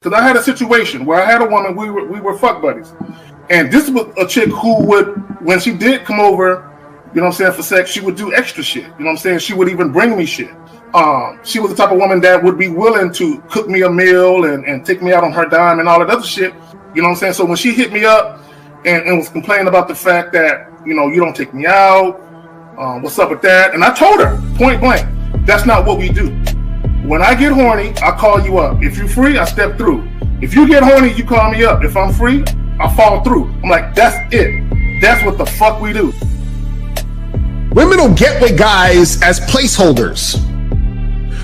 Because I had a situation where I had a woman, we were fuck buddies. And this was a chick who would, when she did come over, you know what I'm saying, for sex, she would do extra shit. You know what I'm saying? She would even bring me shit. She was the type of woman that would be willing to cook me a meal and take me out on her dime and all that other shit. You know what I'm saying? So when she hit me up and was complaining about the fact that, you know, you don't take me out, what's up with that? And I told her, point blank, that's not what we do. When I get horny, I call you up. If you're free, I step through. If you get horny, you call me up. If I'm free, I fall through. I'm like, that's it. That's what the fuck we do. Women don't get with guys as placeholders.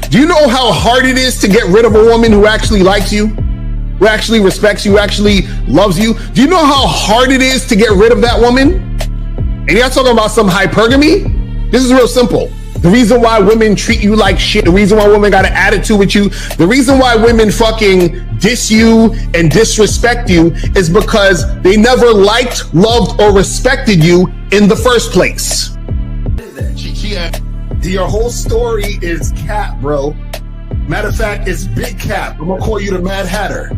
Do you know how hard it is to get rid of a woman who actually likes you, who actually respects you, who actually loves you? Do you know how hard it is to get rid of that woman? And you're not talking about some hypergamy? This is real simple. The reason why women treat you like shit, the reason why women got an attitude with you, the reason why women fucking diss you and disrespect you is because they never liked, loved, or respected you in the first place. Your whole story is cap, bro. Matter of fact, it's big cap. I'm gonna call you the Mad Hatter.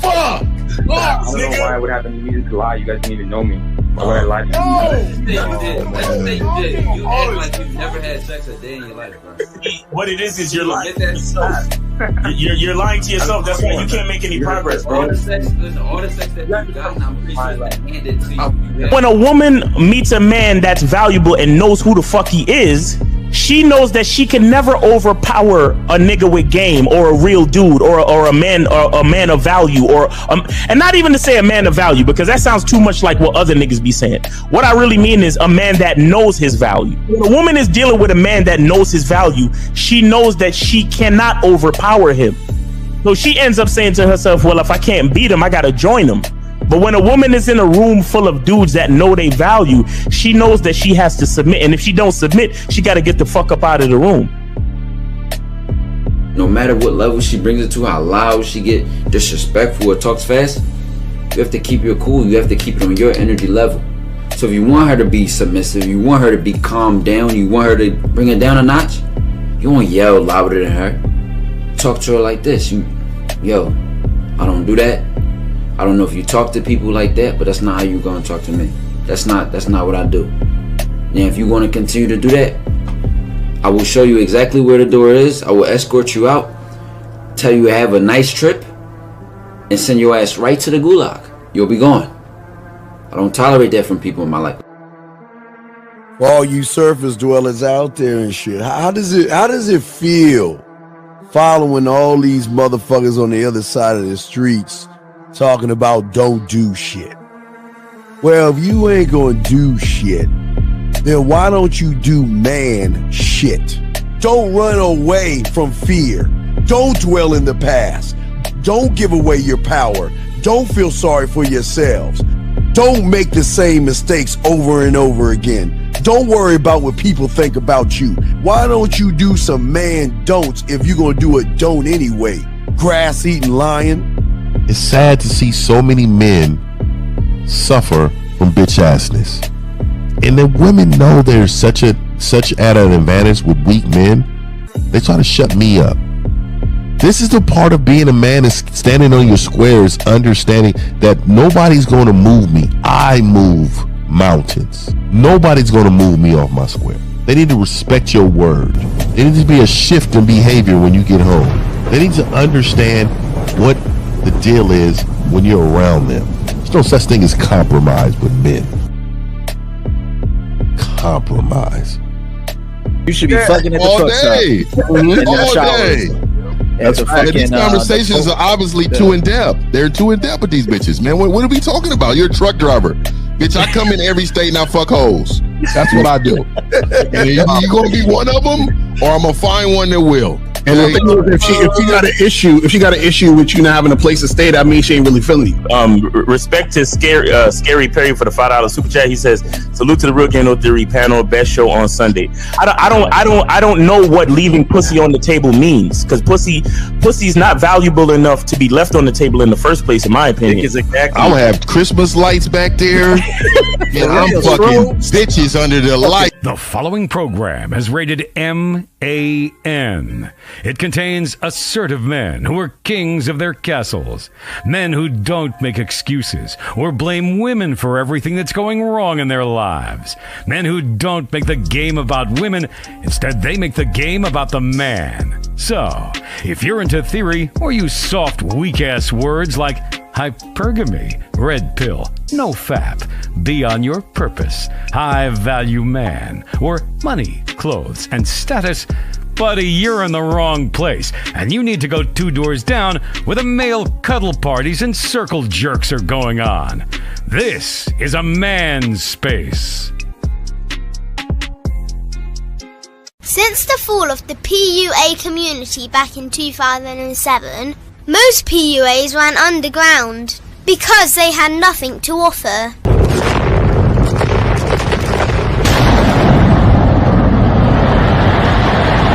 Fuck! I don't know why I would have to need to lie. You guys didn't even know me. Why would I lie to you? Let's say you did. You act like you've never had sex a day in your life, bro. What it is you're lying to yourself. You're lying to yourself. That's why you can't make any progress, bro. All the sex that you've gotten, I'm pretty sure it's handed to you. When a woman meets a man that's valuable and knows who the fuck he is, she knows that she can never overpower a nigga with game or a real dude or a man of value and not even to say a man of value, because that sounds too much like what other niggas be saying. What I really mean is a man that knows his value. When a woman is dealing with a man that knows his value, she knows that she cannot overpower him. So she ends up saying to herself, well, if I can't beat him, I gotta join him. But when a woman is in a room full of dudes that know they value, she knows that she has to submit. And if she don't submit, she got to get the fuck up out of the room. No matter what level she brings it to, how loud she get disrespectful or talks fast, you have to keep your cool. You have to keep it on your energy level. So if you want her to be submissive, you want her to be calmed down, you want her to bring it down a notch, you won't yell louder than her. Talk to her like this. Yo, I don't do that. I don't know if you talk to people like that, but that's not how you're gonna talk to me. That's not what I do. Now, if you want to continue to do that, I will show you exactly where the door is. I will escort you out, tell you have a nice trip, and send your ass right to the gulag. You'll be gone. I don't tolerate that from people in my life. For all you surface dwellers out there and shit, how does it feel following all these motherfuckers on the other side of the streets talking about don't do shit? Well, if you ain't gonna do shit, then why don't you do man shit? Don't run away from fear. Don't dwell in the past. Don't give away your power. Don't feel sorry for yourselves. Don't make the same mistakes over and over again. Don't worry about what people think about you. Why don't you do some man don'ts if you're gonna do a don't anyway? Grass eating lion. It's sad to see so many men suffer from bitch assness, and the women know there's such at an advantage with weak men. They try to shut me up. This is the part of being a man, is standing on your squares, understanding that nobody's going to move me. I move mountains. Nobody's going to move me off my square. They need to respect your word. There needs to be a shift in behavior when you get home. They need to understand what the deal is when you're around them. There's no such thing as compromise with men. Compromise. You should be fucking at the truck stop. All day. That's right. These conversations are obviously too in depth. They're too in depth with these bitches, man. What are we talking about? You're a truck driver. Bitch, I come in every state and I fuck hoes. That's what I do. And you gonna be one of them, or I'm gonna find one that will. And the thing is, if she got an issue with you not having a place to stay, that means she ain't really feeling you. Respect to Scary Perry for the $5 super chat. He says, "Salute to the Real Game No Theory panel, best show on Sunday." I don't know what leaving pussy on the table means, because pussy's not valuable enough to be left on the table in the first place, in my opinion. Exactly. I'm gonna have Christmas lights back there, and I'm fucking bitches under the light. The following program is rated MAN. It contains assertive men who are kings of their castles, men who don't make excuses or blame women for everything that's going wrong in their lives, men who don't make the game about women, instead they make the game about the man. So, if you're into theory or use soft, weak-ass words like hypergamy, red pill, no fap, be on your purpose, high-value man, or money, clothes, and status, buddy, you're in the wrong place, and you need to go 2 doors down where the male cuddle parties and circle jerks are going on. This is a man's space. Since the fall of the PUA community back in 2007, most PUAs ran underground because they had nothing to offer.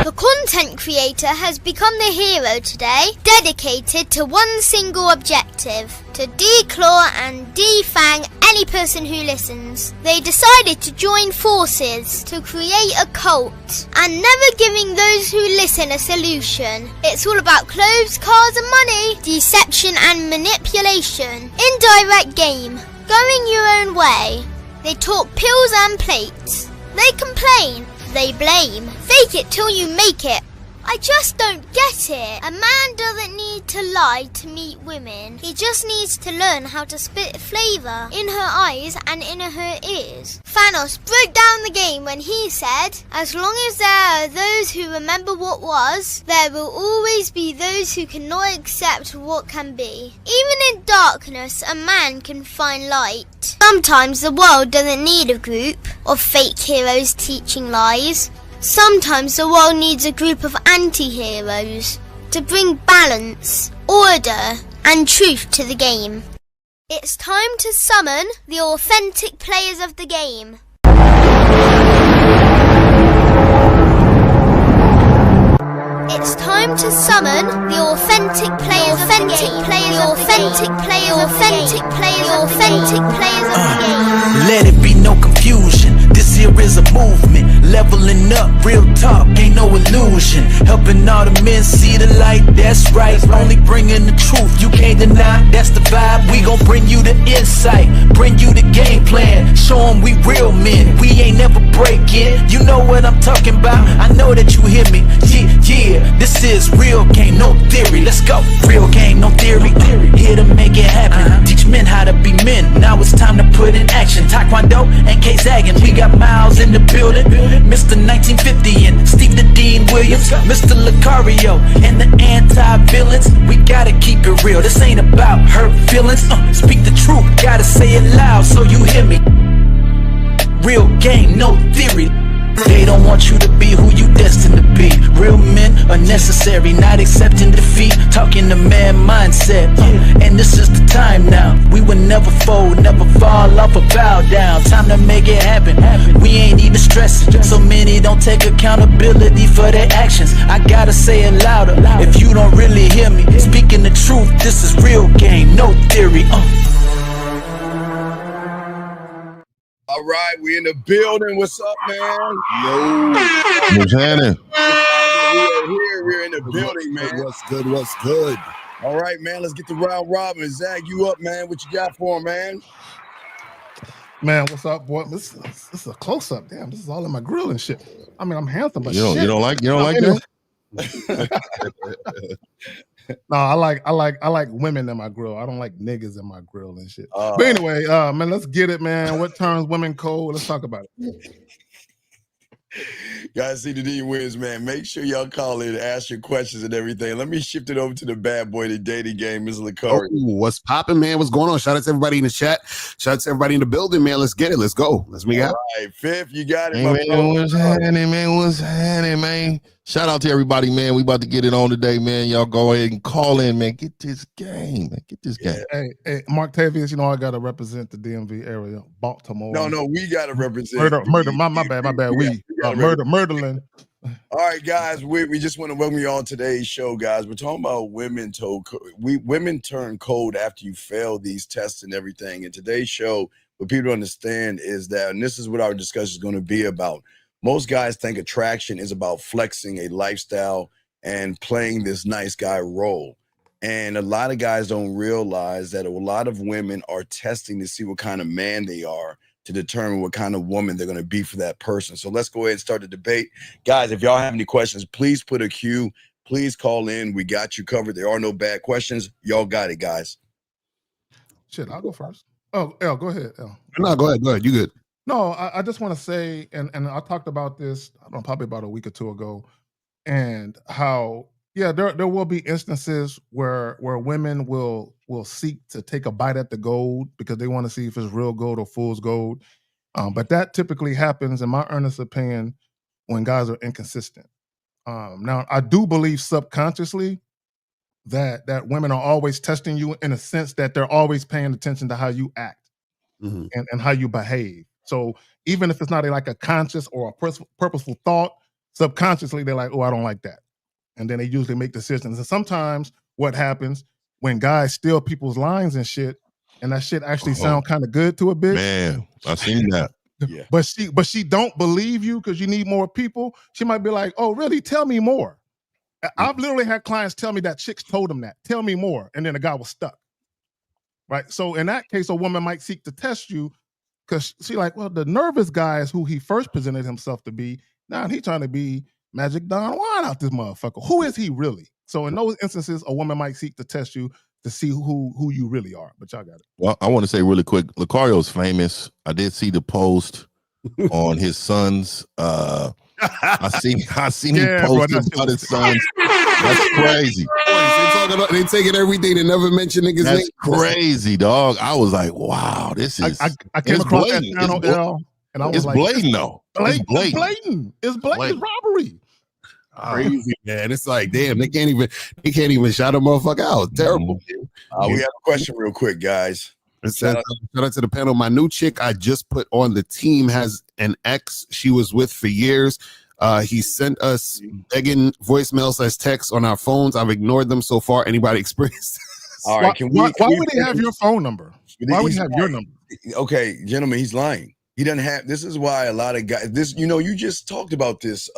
The content creator has become the hero today, dedicated to one single objective: to declaw and defang any person who listens. They decided to join forces to create a cult, and never giving those who listen a solution. It's all about clothes, cars and money, deception and manipulation, indirect game, going your own way. They talk pills and plates. They complain. They blame. Fake it till you make it. I just don't get it. A man doesn't need to lie to meet women. He just needs to learn how to spit flavour in her eyes and in her ears. Thanos broke down the game when he said, "As long as there are those who remember what was, there will always be those who cannot accept what can be." Even in darkness, a man can find light. Sometimes the world doesn't need a group of fake heroes teaching lies. Sometimes the world needs a group of anti-heroes to bring balance, order, and truth to the game. It's time to summon the authentic players of the game. It's time to summon the authentic players of the game. Let it be no confusion. This here is a movement, leveling up, real talk, ain't no illusion. Helping all the men see the light, that's right. Only bringing the truth, you can't deny, that's the vibe. We gon' bring you the insight, bring you the game plan. Show them we real men, we ain't never breaking. You know what I'm talking about, I know that you hear me. Yeah, this is real game, no theory. Let's go, real game, no theory. Here to make it happen, teach men how to be men. Now it's time to put in action. Taekwondo and K-Zagging, we got Miles in the building, Mr. 1950 and Steve the Dean Williams, Mr. Lucario and the anti-villains. We gotta keep it real, this ain't about hurt feelings. Speak the truth, gotta say it loud so you hear me. Real game, no theory. They don't want you to be who you destined to be. Real men are necessary, not accepting defeat. Talking the man mindset, and this is the time now. We will never fold, never fall off or bow down. Time to make it happen. We ain't even stressing. So many don't take accountability for their actions. I gotta say it louder. If you don't really hear me, speaking the truth, this is real game, no theory. All right, we in the building. What's up, man? Yo. What's happening? We're in the building, man. What's good? All right, man, let's get the round robin. Zach, you up, man? What you got for him, man? Man, what's up, boy? This is a close-up. Damn, this is all in my grill and shit. I mean, I'm handsome, but you don't like that? No, I like women in my grill. I don't like niggas in my grill and shit. But anyway, man, let's get it, man. What turns women cold? Let's talk about it. Guys, see the D wins, man. Make sure y'all call in, ask your questions and everything. Let me shift it over to the bad boy, the dating game, Mr. Lucari. What's popping, man? What's going on? Shout out to everybody in the chat. Shout out to everybody in the building, man. Let's get it. Let's go. Let's make it. All right, Fifth, you got it. Hey, man, what's happening, man? What's happening, man? Shout out to everybody, man. We about to get it on today, man. Y'all go ahead and call in, man. Get this game, man. Get this game. Hey, Mark Tavius, you know I gotta represent the DMV area, Baltimore. No, we gotta represent murder. My bad. Murderland. All right, guys, we just want to welcome you on today's show, guys. We're talking about women turn cold after you fail these tests and everything. And today's show, what people understand is that, and this is what our discussion is going to be about. Most guys think attraction is about flexing a lifestyle and playing this nice guy role. And a lot of guys don't realize that a lot of women are testing to see what kind of man they are to determine what kind of woman they're going to be for that person. So let's go ahead and start the debate. Guys, if y'all have any questions, please put a queue. Please call in. We got you covered. There are no bad questions. Y'all got it, guys. Shit, I'll go first. Oh, El, go ahead, El. No, go ahead. You good. No, I just want to say, and I talked about this, I don't know, probably about a week or two ago, and how, yeah, there will be instances where women will seek to take a bite at the gold because they want to see if it's real gold or fool's gold. But that typically happens, in my earnest opinion, when guys are inconsistent. Now, I do believe subconsciously that women are always testing you in a sense that they're always paying attention to how you act and how you behave. So even if it's not like a conscious or a purposeful thought, subconsciously they're like, oh, I don't like that. And then they usually make decisions. And sometimes what happens when guys steal people's lines and shit, and that shit actually sound kind of good to a bitch. Man, I've seen that. Yeah. But she don't believe you because you need more people. She might be like, oh, really? Tell me more. I've literally had clients tell me that chicks told them that. Tell me more. And then the guy was stuck. Right? So in that case, a woman might seek to test you because she like, well, the nervous guy is who he first presented himself to be. Now he's trying to be Magic Don Juan out this motherfucker. Who is he really? So in those instances, a woman might seek to test you to see who you really are. But y'all got it. Well, I want to say really quick, Lucario's famous. I did see the post on his son's. I seen him post about his sons. That's crazy. They taking everything and never mention niggas' That's name. crazy, dog. I was like, wow, this is. I came across that channel, L, and I was it's like, blatant though. It's blatant. It's robbery. Crazy, man. It's like, damn, they can't even shout a motherfucker out. Terrible. We have a question real quick, guys. Shout out to the panel. My new chick I just put on the team has an ex she was with for years. He sent us begging voicemails as texts on our phones. I've ignored them so far. Anybody experienced this? All right. Why would he have your phone number? Why would he have your number? Okay, gentlemen, he's lying. He doesn't have. This is why a lot of guys. You just talked about this,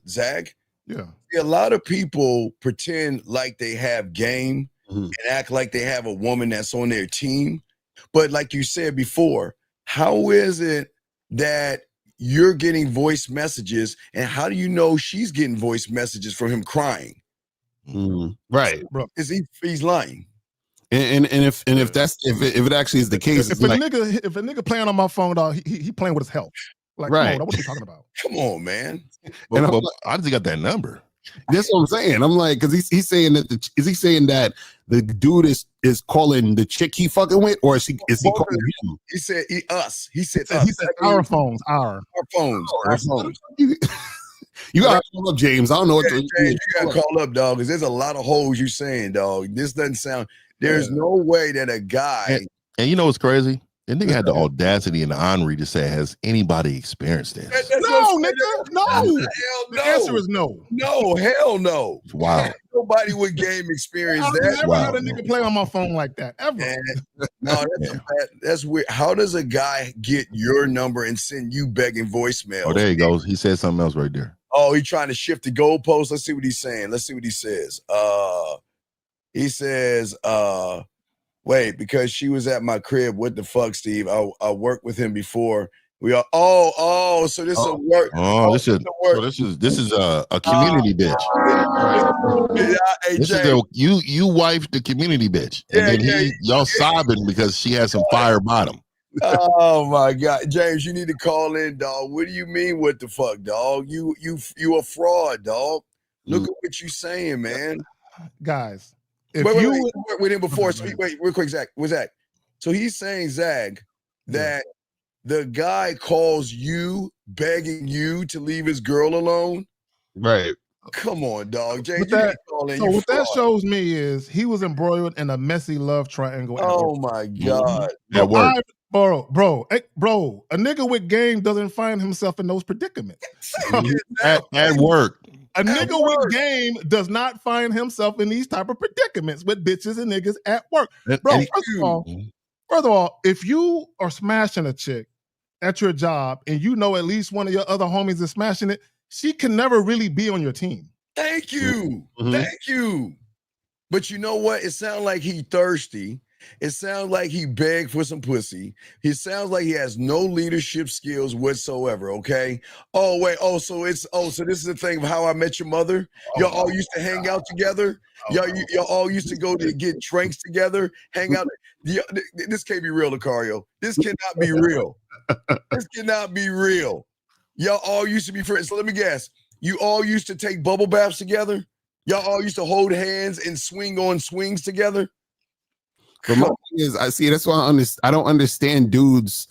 Zag. Yeah. See, a lot of people pretend like they have game and act like they have a woman that's on their team. But like you said before, how is it that you're getting voice messages, and how do you know she's getting voice messages from him crying? Right, bro. He's lying. And if it actually is the case, if a nigga playing on my phone, dog, he playing with his health. Like, right? What are you talking about? Come on, man. But I just got that number. That's what I'm saying. I'm like, because he's saying that is he saying that the dude is calling the chick he fucking with, or is he calling him? He said us. He said us. He said our phones. Our phones. You gotta call up James. I don't know what James, you gotta call up, dog, because there's a lot of hoes you saying, dog. This doesn't sound. There's no way that a guy. And you know what's crazy? The nigga had the audacity and the honesty to say, "Has anybody experienced this?" No, nigga, no. Hell no. The answer is no. No, hell no. Wow. Nobody with game experience I've that. never had a nigga play on my phone like that ever. No, that's weird. How does a guy get your number and send you begging voicemails? Oh, there he goes. He said something else right there. Oh, he trying to shift the goalpost. Let's see what he's saying. Let's see what he says. He says, wait, because she was at my crib. What the fuck, Steve? I worked with him before. We are. So this is a work. This is a community bitch. Hey, this is you wife the community bitch, and then y'all sobbing because she has some fire bottom. Oh my God, James, you need to call in, dog. What do you mean? What the fuck, dog? You a fraud, dog. Look at what you saying, man. Guys, wait, with him before. Wait, real quick, Zach. What's Zach? So he's saying, Zag, that the guy calls you begging you to leave his girl alone. Right. Come on, dog. James, What you that, ain't calling so you what that fraud. shows me is he was embroiled in a messy love triangle. Oh my God. At work. Bro, a nigga with game doesn't find himself in those predicaments. At work. A nigga with game does not find himself in these type of predicaments with bitches and niggas at work. Bro, first of all, if you are smashing a chick at your job and you know at least one of your other homies is smashing it, she can never really be on your team. Thank you. Thank you. But you know what? It sounds like he thirsty. It sounds like he begged for some pussy. It sounds like he has no leadership skills whatsoever, okay? Oh, wait. So this is the thing of How I Met Your Mother. Y'all all used to hang out together. Y'all all used to go to get drinks together, hang out. This can't be real, Lucario. This cannot be real. This cannot be real. Y'all all used to be friends. So let me guess. You all used to take bubble baths together? Y'all all used to hold hands and swing on swings together? But my thing is, that's why I don't understand dudes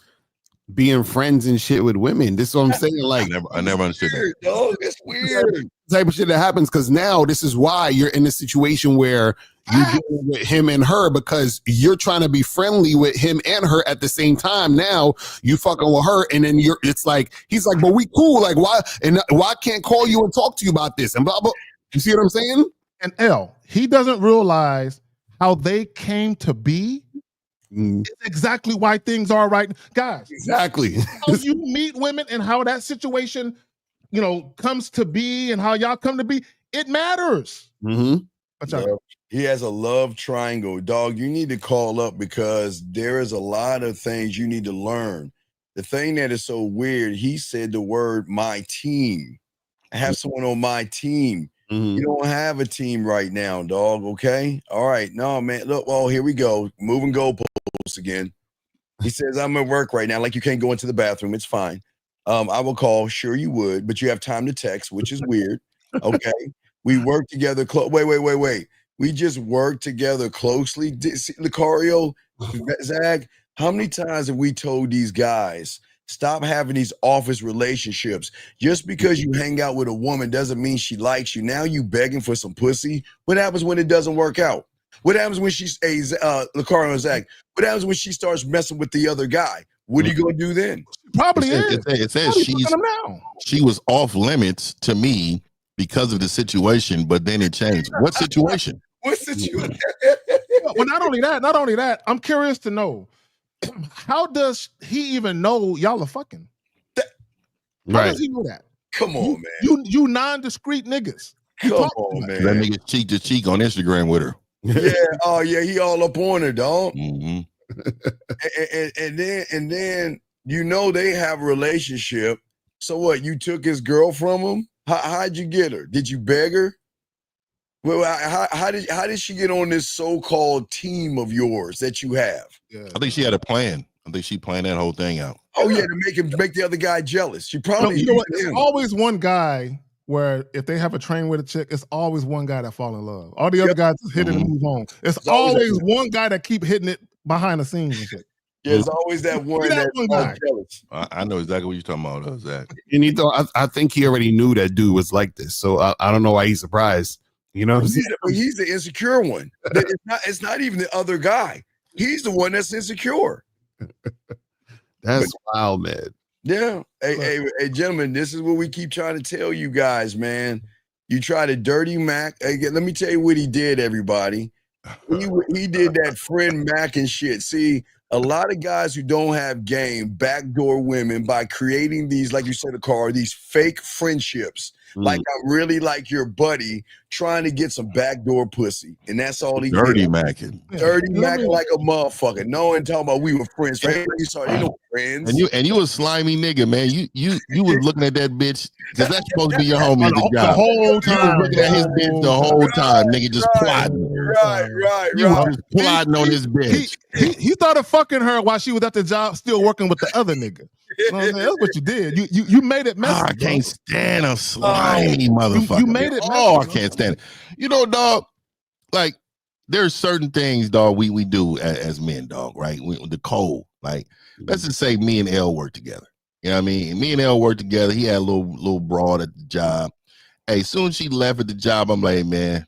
being friends and shit with women. This is what I'm saying. Like, I never understood that. Dog, it's weird. Type of shit that happens because now this is why you're in a situation where you're dealing with him and her because you're trying to be friendly with him and her at the same time. Now you fucking with her, and then it's like he's like, but we cool. Like, why I can't call you and talk to you about this and blah blah. You see what I'm saying? And he doesn't realize how they came to be. It's exactly why things are right, guys. Exactly. How you meet women and how that situation, comes to be and how y'all come to be, it matters. He has a love triangle. Dog, you need to call up because there is a lot of things you need to learn. The thing that is so weird, he said the word my team. I have someone on my team. You don't have a team right now, dog, okay? All right. No, man. Look, well, here we go. Moving goalposts again. He says, I'm at work right now. Like, you can't go into the bathroom. It's fine. I will call. Sure you would, but you have time to text, which is weird. Okay. We work together. Wait. We just work together closely. Lucario, Zach, how many times have we told these guys, stop having these office relationships? Just because you hang out with a woman doesn't mean she likes you. Now you begging for some pussy. What happens when it doesn't work out? What happens when she's Lucario and Zach? What happens when she starts messing with the other guy? What are you gonna do then? Probably it says she was off limits to me because of the situation, but then it changed. What situation? What situation? Well, not only that, I'm curious to know, how does he even know y'all are fucking? How does he know that? Come on, man. You non-discreet niggas. Come on, man. That nigga cheek to cheek on Instagram with her. Yeah. Oh, yeah. He all up on her, dog. Mm-hmm. and then they have a relationship. So what? You took his girl from him? How'd you get her? Did you beg her? Well, how did she get on this so-called team of yours that you have? Yeah. I think she had a plan. I think she planned that whole thing out. Oh yeah, to make the other guy jealous. She probably. You know what? There's always one guy where if they have a train with a chick, it's always one guy that fall in love. All the other guys just hit it and move on. It's always one guy that keep hitting it behind the scenes and shit. Yeah, it's always that one that's jealous. I know exactly what you're talking about, Zach. And I think he already knew that dude was like this, so I don't know why he's surprised. You know, he's the insecure one. It's not even the other guy. He's the one that's insecure. That's wild, man. Yeah. Hey, gentlemen, this is what we keep trying to tell you guys, man. You try to dirty Mac. Hey, let me tell you what he did, everybody. He did that friend Mac and shit. See, a lot of guys who don't have game backdoor women by creating these, like you said, these fake friendships. Like I really like your buddy trying to get some backdoor pussy. And that's all he dirty did. macking. Dirty macking like a motherfucker. No one talking about we were friends. You started, no friends. And you a slimy nigga, man. You was looking at that bitch because that's supposed to be your homie at the job. The whole time. You was looking at his bitch the whole time, nigga, just plotting. Right. You was just plotting on this bitch. He started fucking her while she was at the job still working with the other nigga. You know what I'm saying? That's what you did. You made it messy. I can't stand a slimy motherfucker. You made it messy. Oh, I can't stand it. You know, dog, like there's certain things, dog, we do as men, dog, right? The code. Like, let's just say me and L work together. You know what I mean? Me and L work together. He had a little broad at the job. Hey, soon as she left at the job, I'm like, man,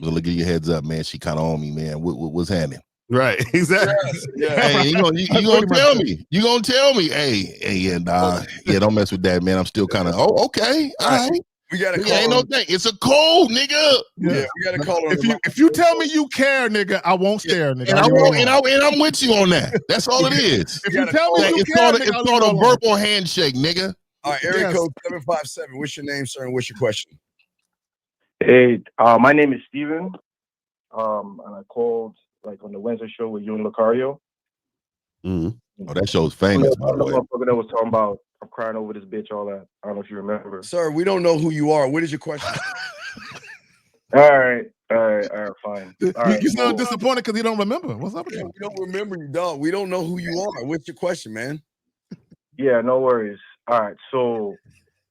look at your heads up, man. She kind of on me, man. What's happening? Right, exactly. Yeah. Hey, you gonna tell me? You gonna tell me? Hey, yeah, nah, yeah, don't mess with that, man. I'm still kind of. Oh, okay, all right. We gotta call ain't no thing. It's a code, nigga. Yeah, we gotta call her. If you tell me you care, nigga, I won't stare, nigga. And I'm with you on that. That's all it is. If you tell me you it's care, called, nigga, it's called a verbal handshake, nigga. All right, area code 757. What's your name, sir, and what's your question? Hey, my name is Steven. And I called like on the Wednesday show with you and Lucario. Mm-hmm. Oh, that show's famous, by the way. Motherfucker that was talking about I'm crying over this bitch, all that. I don't know if you remember. Sir, we don't know who you are. What is your question? All right, fine. All right, you sound disappointed because you don't remember. What's up with you? We don't remember you, dog. We don't know who you are. What's your question, man? Yeah, no worries. All right, so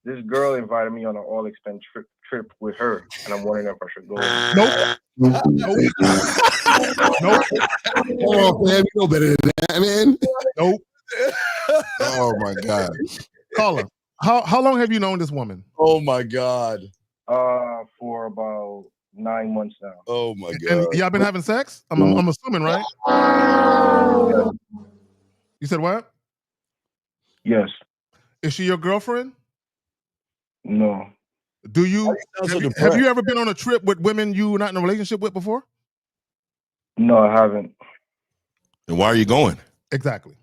this girl invited me on an all expense trip with her, and I'm wondering if I should go. Nope. Come on, man. You know better than that, man. Nope. Oh my God. Caller, how long have you known this woman? Oh my God. For about 9 months now. Oh my God. And y'all been having sex? I'm assuming, right? You said what? Yes. Is she your girlfriend? No. Do you have you ever been on a trip with women you were not in a relationship with before? No, I haven't. And why are you going? Exactly.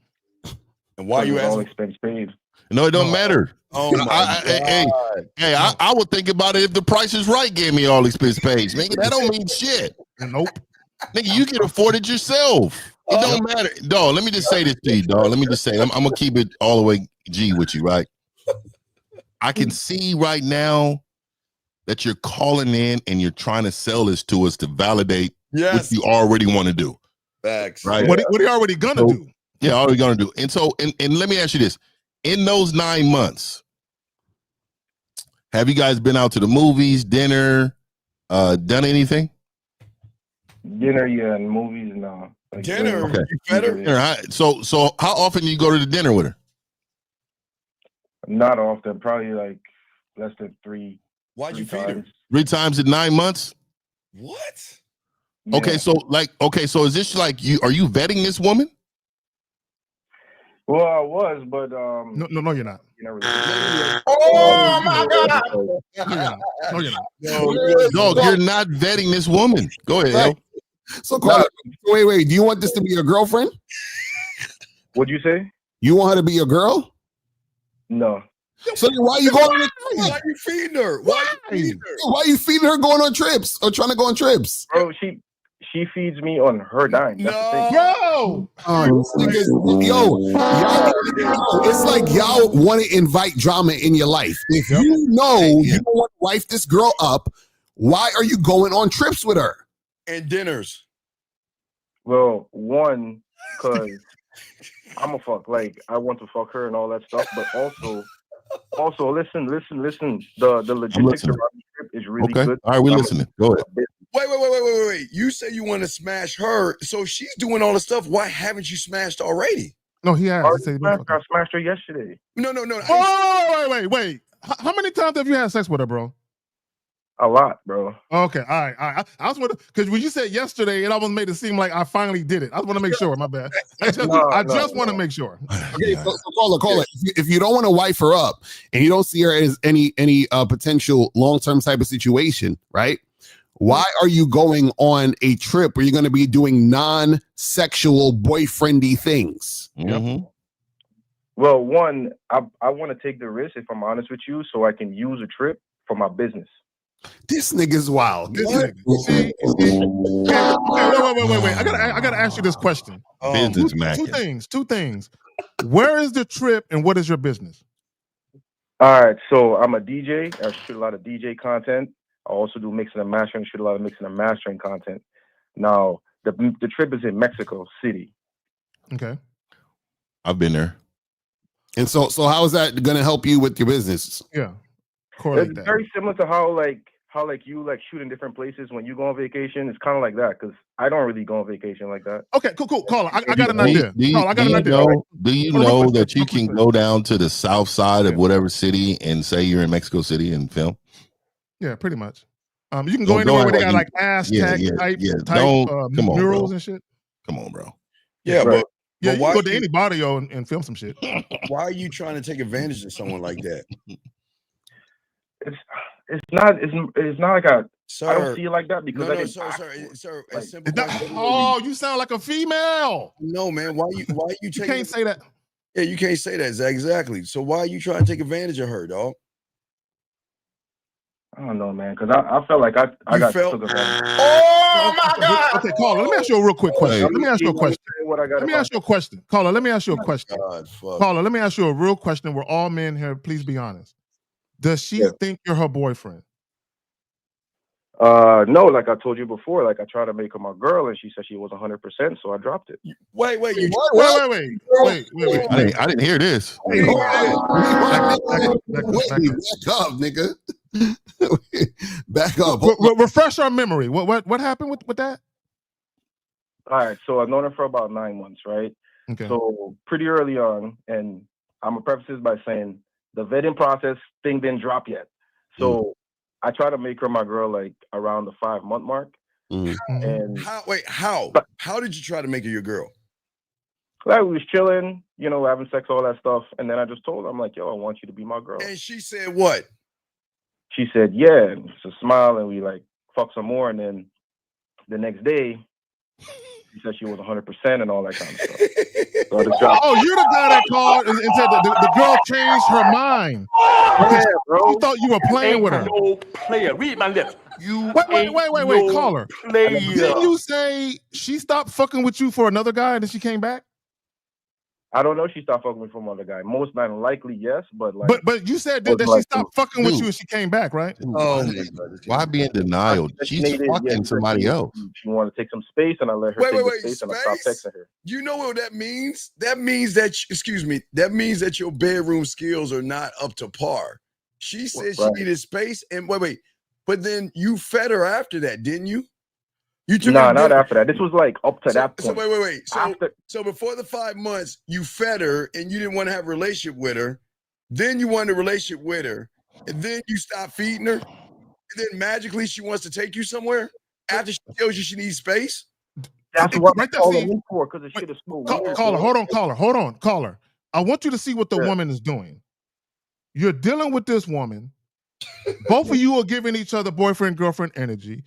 And why are you all asking? expense paid? No, it don't matter. Oh my God. Hey, I would think about it if the Price is Right gave me all expense paid. Nigga, that don't mean shit. Nope. Nigga, you can afford it yourself. It don't matter. Dog, let me just say this to you, dog. Let me just say, I'm going to keep it all the way G with you, right? I can see right now that you're calling in and you're trying to sell this to us to validate what you already want to do. Facts. Right? What are you already going to do? Yeah, already going to do. And so, and let me ask you this. In those 9 months, have you guys been out to the movies, dinner, done anything? Dinner, yeah, and movies, no. Like, dinner? Okay. You better? Dinner, so how often do you go to the dinner with her? Not often, probably like less than 3. Why'd you feed her? 3 times in 9 months? What? Okay, Yeah. so is this like are you vetting this woman? Well, I was, but No, you're not. You never really Oh my God! No, you're not. Dog, you're not vetting this woman. Go ahead, Right. So, wait. Do you want this to be your girlfriend? What'd you say? You want her to be your girl? No. So then why are you going on Why are you feeding her? Why are you feeding her? Why are you feeding her going on trips or trying to go on trips? Bro, she feeds me on her dime. That's the thing. Bro! It's like y'all want to invite drama in your life. If you know you don't want to wife this girl up, why are you going on trips with her? And dinners. Well, one, because I'm a fuck. Like, I want to fuck her and all that stuff, but also listen. The logistics around the trip is really good. All right, we're listening. Go ahead. Wait. You say you want to smash her, so she's doing all the stuff. Why haven't you smashed already? No, he has. I smashed her yesterday. No. Oh, wait. How many times have you had sex with her, bro? A lot, bro. Okay, all right. I was wondering because when you said yesterday, it almost made it seem like I finally did it. I just want to make sure. My bad. I just want to make sure. Okay, so call it. If you don't want to wife her up and you don't see her as any potential long-term type of situation, right? Why are you going on a trip where you're going to be doing non-sexual boyfriendy things? Mm-hmm. Well, one, I want to take the risk, if I'm honest with you, so I can use a trip for my business. This nigga's wild. This nigga. See? Wait. I gotta ask you this question. Business Two things. Where is the trip and what is your business? All right, so I'm a DJ. I shoot a lot of DJ content. I also do mixing and mastering. Shoot a lot of mixing and mastering content. Now, the trip is in Mexico City. Okay. I've been there. And so how is that going to help you with your business? Yeah. It's very similar to how you shoot in different places when you go on vacation. It's kind of like that because I don't really go on vacation like that. Okay, cool. Caller, I got an idea. Do you know that you can go down to the south side of whatever city and say you're in Mexico City and film? Yeah, pretty much. You can go anywhere where they got like Aztec type murals and shit. Come on, bro. Yeah, right. but you why can go to any barrio and film some shit. Why are you trying to take advantage of someone like that? It's not like I don't see it like that because sir. Oh, you sound like a female. No, man. Why you you can't say that. Yeah, you can't say that, Zach. Exactly. So why are you trying to take advantage of her, dog? I don't know, man, because I felt like I got took advantage. Oh my God! Okay, caller, let me ask you a real quick question. Let me ask you a question. Let me ask you a question. Caller, let me ask you a question. Caller, let me ask you a real question. We're all men here. Please be honest. Does she think you're her boyfriend? No, like I told you before, like I tried to make her my girl, and she said she was 100%, so I dropped it. Wait. Wait. I didn't hear this. Wait, back up, nigga. Back up. Refresh our memory. What happened with that? All right, so I've known her for about 9 months, right? Okay. So pretty early on, and I'm gonna preface this by saying the vetting process thing didn't drop yet. So I try to make her my girl like around the 5-month mark. And how did you try to make her your girl? Like we was chilling, having sex, all that stuff, and then I just told her, I'm like, yo, I want you to be my girl. And she said what? She said, yeah, and it's a smile, and we like fuck some more, and then the next day, she said she was 100% and all that kind of stuff. So you're the guy that called and said the girl changed her mind. Yeah, bro. You thought you were playing with her. No player. Read my lips. Wait, caller. Didn't you say she stopped fucking with you for another guy and then she came back? I don't know. She stopped fucking with some other guy. Most likely, yes, but like. But you said that she stopped fucking with you and she came back, right? Why be in denial? She's fucking somebody else. She wanted to take some space, and I let her take the space, and I stopped texting her. You know what that means? That means that that means that your bedroom skills are not up to par. She said she needed space, and wait, but then you fed her after that, didn't you? Not after that. This was like up to that point. So wait. So before the 5 months, you fed her and you didn't want to have a relationship with her. Then you wanted a relationship with her. And then you stopped feeding her. And then magically she wants to take you somewhere after she tells you she needs space. That's what I'm calling for, because the shit is so weird. Caller. I want you to see what the woman is doing. You're dealing with this woman. Both of you are giving each other boyfriend-girlfriend energy.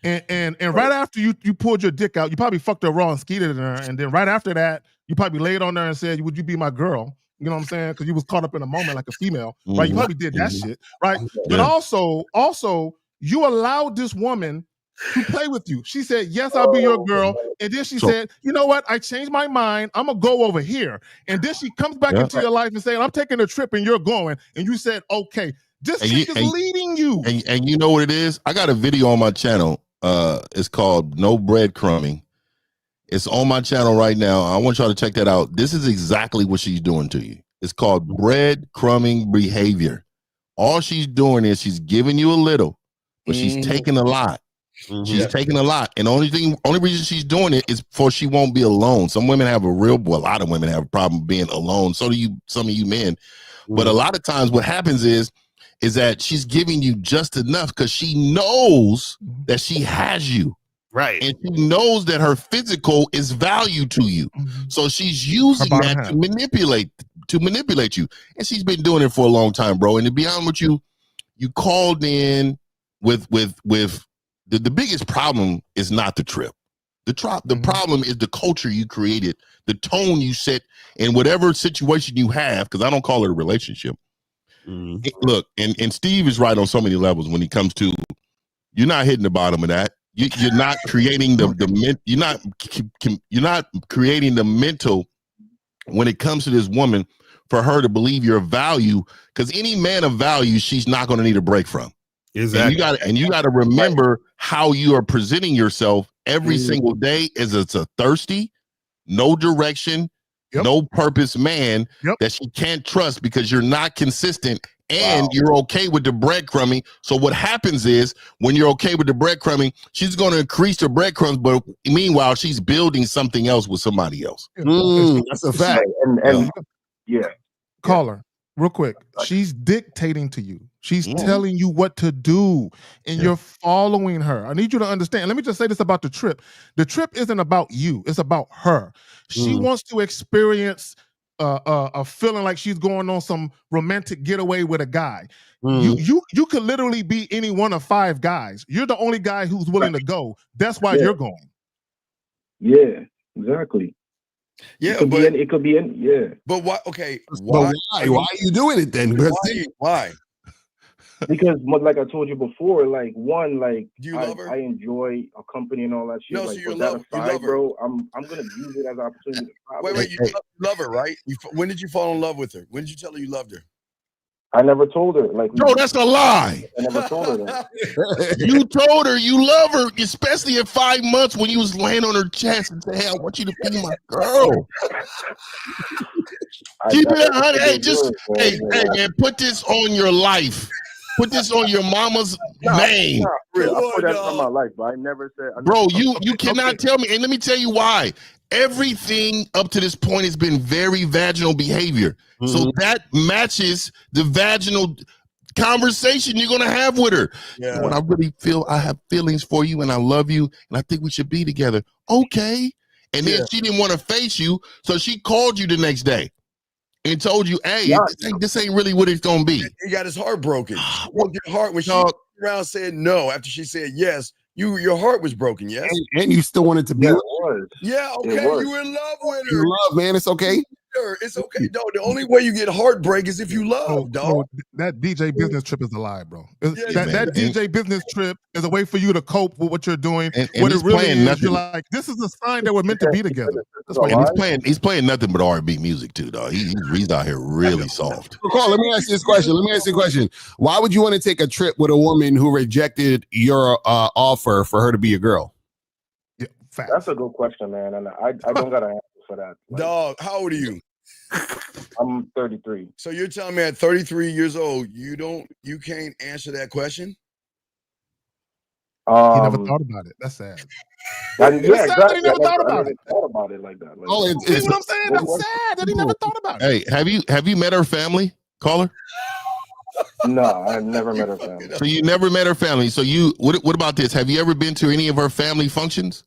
And right after you pulled your dick out, you probably fucked her raw and skeeted in her. And then right after that, you probably laid on her and said, would you be my girl? You know what I'm saying? Because you was caught up in a moment like a female, right? You probably did that shit, right? But also, you allowed this woman to play with you. She said, yes, I'll be your girl. And then she said, you know what? I changed my mind. I'm going to go over here. And then she comes back into your life and saying, I'm taking a trip and you're going. And you said, okay. This chick is leading you. And you know what it is? I got a video on my channel. It's called No Breadcrumbing. It's on my channel right now. I want y'all to check that out. This is exactly what she's doing to you. It's called breadcrumbing behavior. All she's doing is she's giving you a little, but she's taking a lot. She's taking a lot. And only reason she's doing it is for she won't be alone. Some women have a lot of women have a problem being alone. So do some of you men. But a lot of times what happens is that she's giving you just enough because she knows that she has you. Right. And she knows that her physical is value to you. So she's using that to manipulate you. And she's been doing it for a long time, bro. And to be honest with you, you called in with the biggest problem is not the trip. The problem is the culture you created, the tone you set in whatever situation you have, because I don't call it a relationship. Look, and Steve is right on so many levels when he comes to, you're not hitting the bottom of that. You're not creating you're not creating the mental when it comes to this woman for her to believe your value, because any man of value she's not going to need a break from. Exactly. And you got to remember how you are presenting yourself every single day as it's a thirsty, no direction, no purpose man that she can't trust because you're not consistent and you're okay with the breadcrumbing. So what happens is when you're okay with the breadcrumbing, she's going to increase the breadcrumbs, but meanwhile, she's building something else with somebody else. That's a fact. And Caller, real quick. She's dictating to you. She's telling you what to do, and you're following her. I need you to understand. Let me just say this about the trip. The trip isn't about you. It's about her. She wants to experience a feeling like she's going on some romantic getaway with a guy. You could literally be any one of 5 guys. You're the only guy who's willing to go. That's why you're going. Yeah, exactly. Yeah, it could be in. But why? Okay, why? Why are you doing it then? Why? Because, like I told you before, like one, like do you love her? I enjoy a company and all that shit. No, like, so you love her, bro. I'm gonna use it as an opportunity to travel. Wait, you love her, right? When did you fall in love with her? When did you tell her you loved her? I never told her. Like, no, that's a lie. I never told her that. You told her you love her, especially in 5 months when you was laying on her chest and say, "Hey, I want you to be my girl." Keep it 100. Hey, man, put this on your life. Put this on your mama's name. I put that on my life, but I never said. Bro, you cannot tell me. And let me tell you why. Everything up to this point has been very vaginal behavior. So that matches the vaginal conversation you're going to have with her. Yeah. When I really feel I have feelings for you and I love you and I think we should be together. Okay. And then she didn't want to face you. So she called you the next day and told you, hey, this ain't really what it's going to be. He got his heart broken. She broke your heart when she turned around and said no after she said yes. Your heart was broken, yes? And you still wanted to be with her? Yeah, okay. You in love with her. You love, man. It's okay. It's okay, dog. The only way you get heartbreak is if you love, dog. Bro, that DJ business trip is a lie, bro. That DJ business trip is a way for you to cope with what you're doing. And what he's it really playing is, nothing. you're like, this is a sign that we're meant to be together. That's why And he's playing nothing but R&B music too, dog. He's out here really soft. Carl, let me ask you this question. Why would you want to take a trip with a woman who rejected your offer for her to be your girl? Yeah, fact. That's a good question, man, and I don't got an answer for that. Like, dog, how old are you? I'm 33. So you're telling me at 33 years old, you can't answer that question? He never thought about it. That's sad. Yeah, He never thought about it. Thought about it like that. Like, See what I'm saying? That's sad that he never thought about it. Hey, have you met her family, caller? No, I've never met her family. So you never met her family. So what about this? Have you ever been to any of her family functions?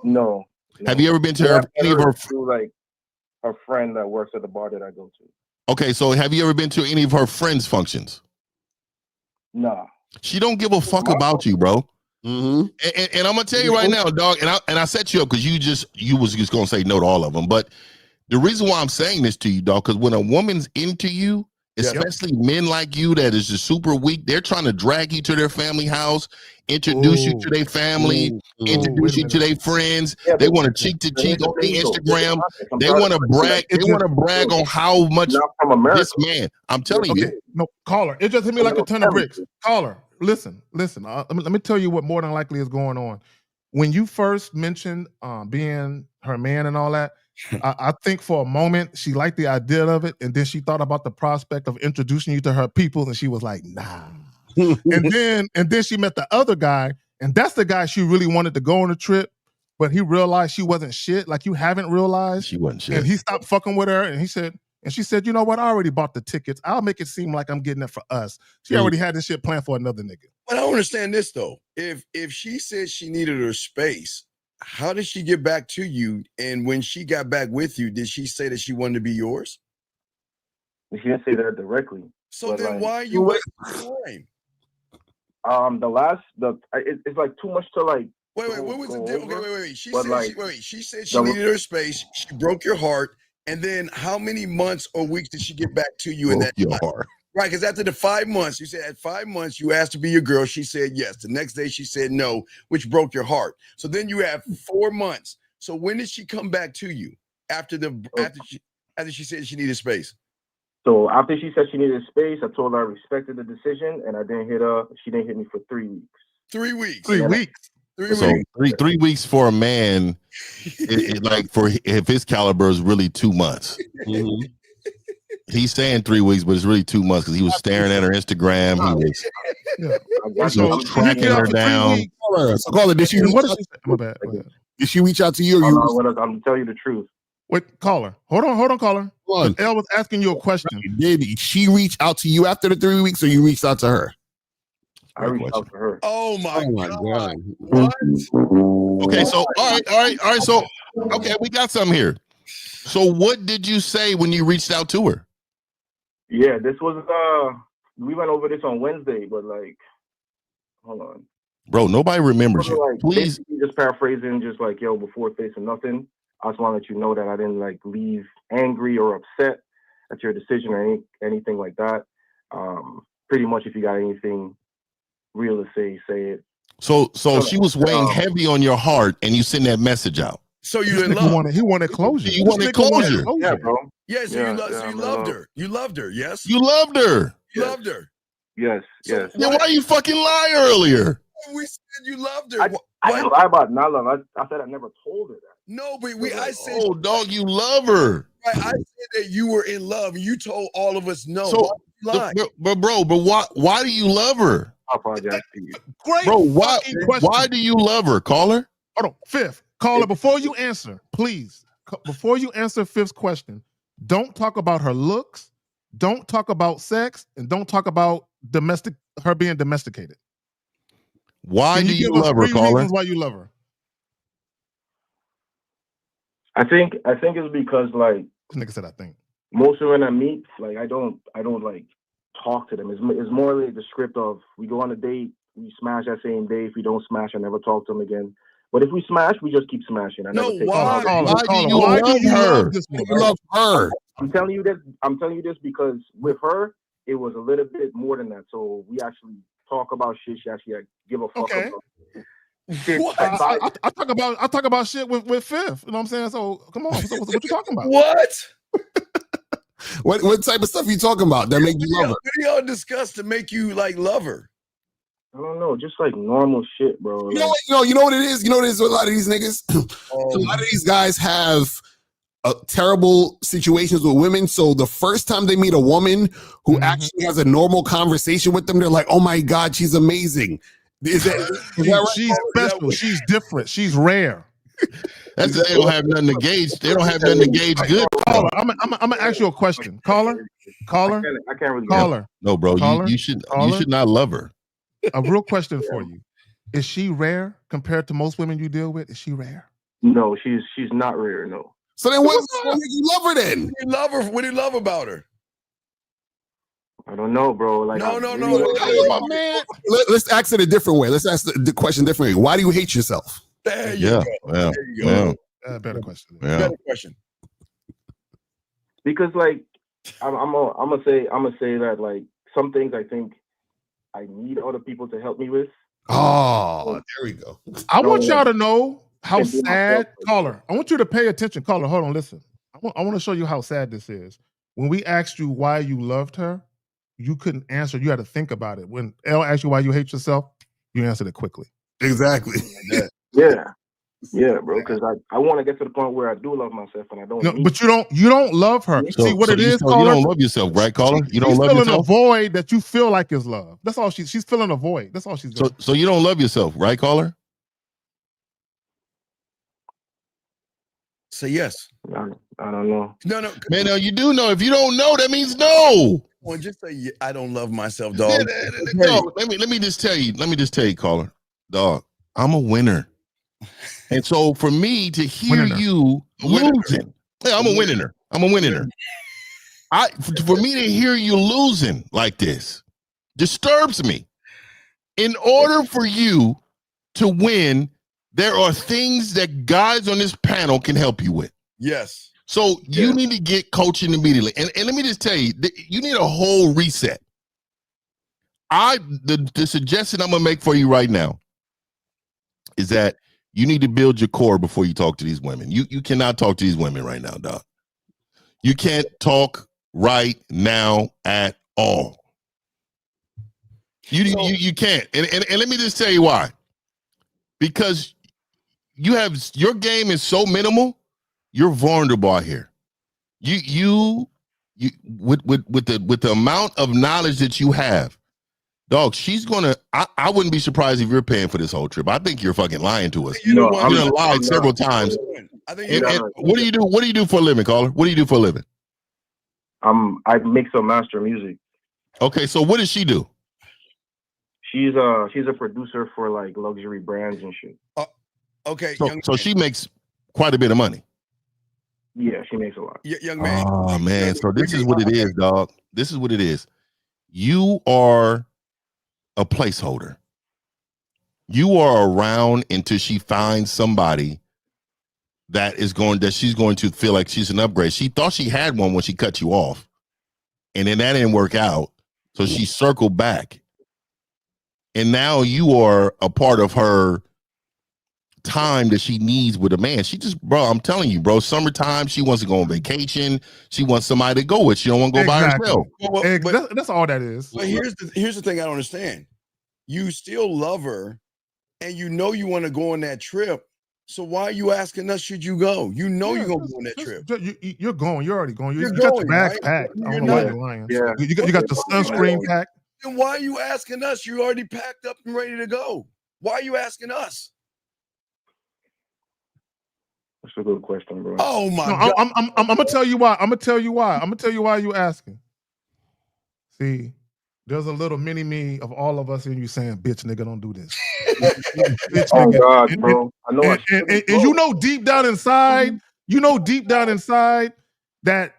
No. Have you ever been to any of her through, like, a friend that works at the bar that I go to? Okay, so have you ever been to any of her friends' functions? Nah. She don't give a fuck about you, bro. And I'm gonna tell you right now, dog. And I set you up because you was just gonna say no to all of them. But the reason why I'm saying this to you, dog, because when a woman's into you, especially men like you that is just super weak, they're trying to drag you to their family house, introduce you to their family, introduce you to their friends. They want to cheek to cheek on the Instagram. They want to brag. They want to brag on how much this man. I'm telling you. No, caller. It just hit me like a ton of bricks. Caller, listen. Let me tell you what more than likely is going on. When you first mentioned being her man and all that, I think for a moment she liked the idea of it, and then she thought about the prospect of introducing you to her people, and she was like, nah. and then she met the other guy, and that's the guy she really wanted to go on a trip, but he realized she wasn't shit, like you haven't realized. She wasn't shit. And he stopped fucking with her, and she said, you know what? I already bought the tickets. I'll make it seem like I'm getting it for us. She already had this shit planned for another nigga. But I don't understand this though. If she said she needed her space, how did she get back to you? And when she got back with you, did she say that she wanted to be yours? She didn't say that directly. So then why are you wasting time? It's like too much to like. Wait, what was the deal? Wait. She said she needed her space. She broke your heart. And then how many months or weeks did she get back to you in that heart? Right, because after the 5 months, you said at 5 months you asked to be your girl. She said yes. The next day she said no, which broke your heart. So then you have 4 months. So when did she come back to you after she said she needed space? So after she said she needed space, I told her I respected the decision, and I didn't hit her. She didn't hit me for 3 weeks. 3 weeks. 3 weeks. 3 So weeks. 3 weeks for a man, like for if his caliber is really 2 months. He's saying 3 weeks, but it's really 2 months because he was staring at her Instagram. He was tracking her down. So caller, did she reach out? My bad. Did she reach out to you? Or I'm telling you the truth. Wait, caller. Hold on, caller. Elle was asking you a question. Did she reach out to you after the 3 weeks, or you reached out to her? I reached out to her. Oh my God. What? Okay, so all right. So okay, we got something here. So what did you say when you reached out to her? Yeah, this was we went over this on Wednesday, but like, hold on. Bro, nobody remembers you. Like, Please. Just paraphrasing, just like, yo, before facing nothing, I just want to let you know that I didn't like leave angry or upset at your decision or anything like that. Pretty much, if you got anything real to say it. So she was weighing heavy on your heart, and you send that message out. So you in love? He wanted closure. You wanted closure. Yeah, bro. Yeah, so you loved her. You loved her, yes? You loved her. You loved her. Yes, yes. Then why you fucking lie earlier? We said you loved her. I didn't lie about not love. I said I never told her that. No, but I said, oh, dog, you love her. Right, I said that you were in love, and you told all of us no. So, but why do you love her? I apologize to you. Great, bro. Why do you love her, caller? Hold on, Fifth caller. Before you answer, please, before you answer Fifth's question, don't talk about her looks, don't talk about sex, and don't talk about her being domesticated. Why do you love her, caller? Reasons why you love her. I think it's because like nigga said I think most women I meet, like I don't like talk to them. It's more like the script of we go on a date, we smash that same day. If we don't smash, I never talk to them again. But if we smash, we just keep smashing. Why do you love her? I'm telling you this because with her, it was a little bit more than that. So we actually talk about shit. She actually give a fuck about shit. I talk about shit with Fifth. You know what I'm saying? So come on, what you talking about? What type of stuff are you talking about that make you love her? What do y'all discuss to make you like love her? I don't know, just like normal shit, bro. You know what it is? You know what it is with a lot of these niggas? A lot of these guys have terrible situations with women. So the first time they meet a woman who actually has a normal conversation with them, they're like, oh my God, she's amazing. Is that right? She's special. She's different. She's rare. That's they don't have nothing to gauge. They don't have nothing to gauge good. Caller, I'm gonna ask you a question. Caller. I can't really. Caller. No, bro. Caller? You should not love her. A real question for you: is she rare compared to most women you deal with? Is she rare? No, she's not rare. No. So then, what you love her then? You love her. What do you love about her? I don't know, bro. Like no. Man, let's ask it a different way. Let's ask the question differently. Why do you hate yourself? There you go. Well, there you go. Better question. Yeah. Better question. Because like I'm gonna say that like some things I think I need other people to help me with. Oh, there we go. I want y'all to know how sad, caller. I want you to pay attention, caller. Hold on, listen. I want to show you how sad this is. When we asked you why you loved her, you couldn't answer. You had to think about it. When Elle asked you why you hate yourself, you answered it quickly. Exactly. Yeah, bro. Because I want to get to the point where I do love myself, and I don't. No, but you don't love her. See what it is, caller? You don't love yourself, right, caller? You don't love yourself. She's feeling a void that you feel like is love. That's all she's feeling a void. That's all she's doing. So you don't love yourself, right, caller? Say yes. I don't know. No. Man, no, you do know. If you don't know, that means no. Well, just say I don't love myself, dog. No, let me just tell you, caller, dog. I'm a winner. And so for me to hear you losing, I'm a winner. For me to hear you losing like this disturbs me. In order for you to win, there are things that guys on this panel can help you with. Yes. So you need to get coaching immediately. And let me just tell you, you need a whole reset. The suggestion I'm gonna make for you right now is that you need to build your core before you talk to these women. You cannot talk to these women right now, dog. You can't talk right now at all. You can't. And let me just tell you why. Because your game is so minimal, you're vulnerable out here. You with the amount of knowledge that you have, dog, she's gonna. I wouldn't be surprised if you're paying for this whole trip. I think you're fucking lying to us. You're lied several times. And what do you do? What do you do for a living, caller? What do you do for a living? I mix and master music. Okay, so what does she do? She's a producer for like luxury brands and shit. Okay, so she makes quite a bit of money. Yeah, she makes a lot. Young man. Oh man, so this is what it is, dog. This is what it is. You are a placeholder. You are around until she finds somebody that she's going to feel like she's an upgrade. She thought she had one when she cut you off, and then that didn't work out. So she circled back, and now you are a part of her time that she needs with a man. She just, bro, I'm telling you, bro, summertime, she wants to go on vacation. She wants somebody to go with. She don't want to go by herself. That's all that is. But here's the thing I don't understand. You still love her, and you know you want to go on that trip. So why are you asking us? Should you go? You know you're gonna go on that trip. You're going. You're already going. You You're got your going, bags right? packed. I You're don't know why not. you're lying. Yeah. You got the sunscreen packed. Then why are you asking us? You already packed up and ready to go. Why are you asking us? That's a good question, bro. Oh my God! I'm gonna tell you why. I'm gonna tell you why you asking. See, there's a little mini me of all of us in you saying, "Bitch, nigga, don't do this." Bitch, Oh nigga. God, bro. I know. And you know deep down inside, that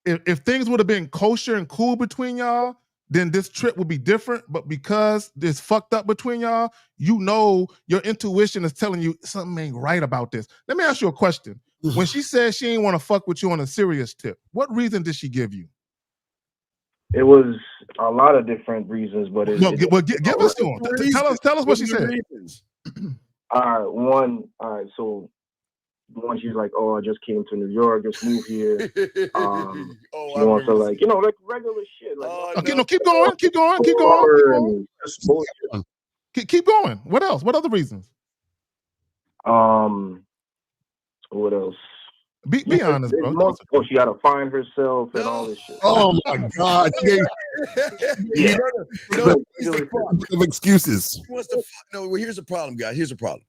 if things would have been kosher and cool between y'all, then this trip would be different. But because it's fucked up between y'all, you know your intuition is telling you something ain't right about this. Let me ask you a question. When she said she ain't want to fuck with you on a serious tip, what reason did she give you? It was a lot of different reasons, but give us to them. Tell us what she said. All right, so one, she's like, "Oh, I just came to New York, just moved here." She wants to like, like regular shit. Like, okay, no, keep going. Keep going. What else? What other reasons? What else? Be honest, bro. She got to find herself and all this shit. Oh my God! Yeah. Excuses. No, well, here's the problem, guys. Here's the problem.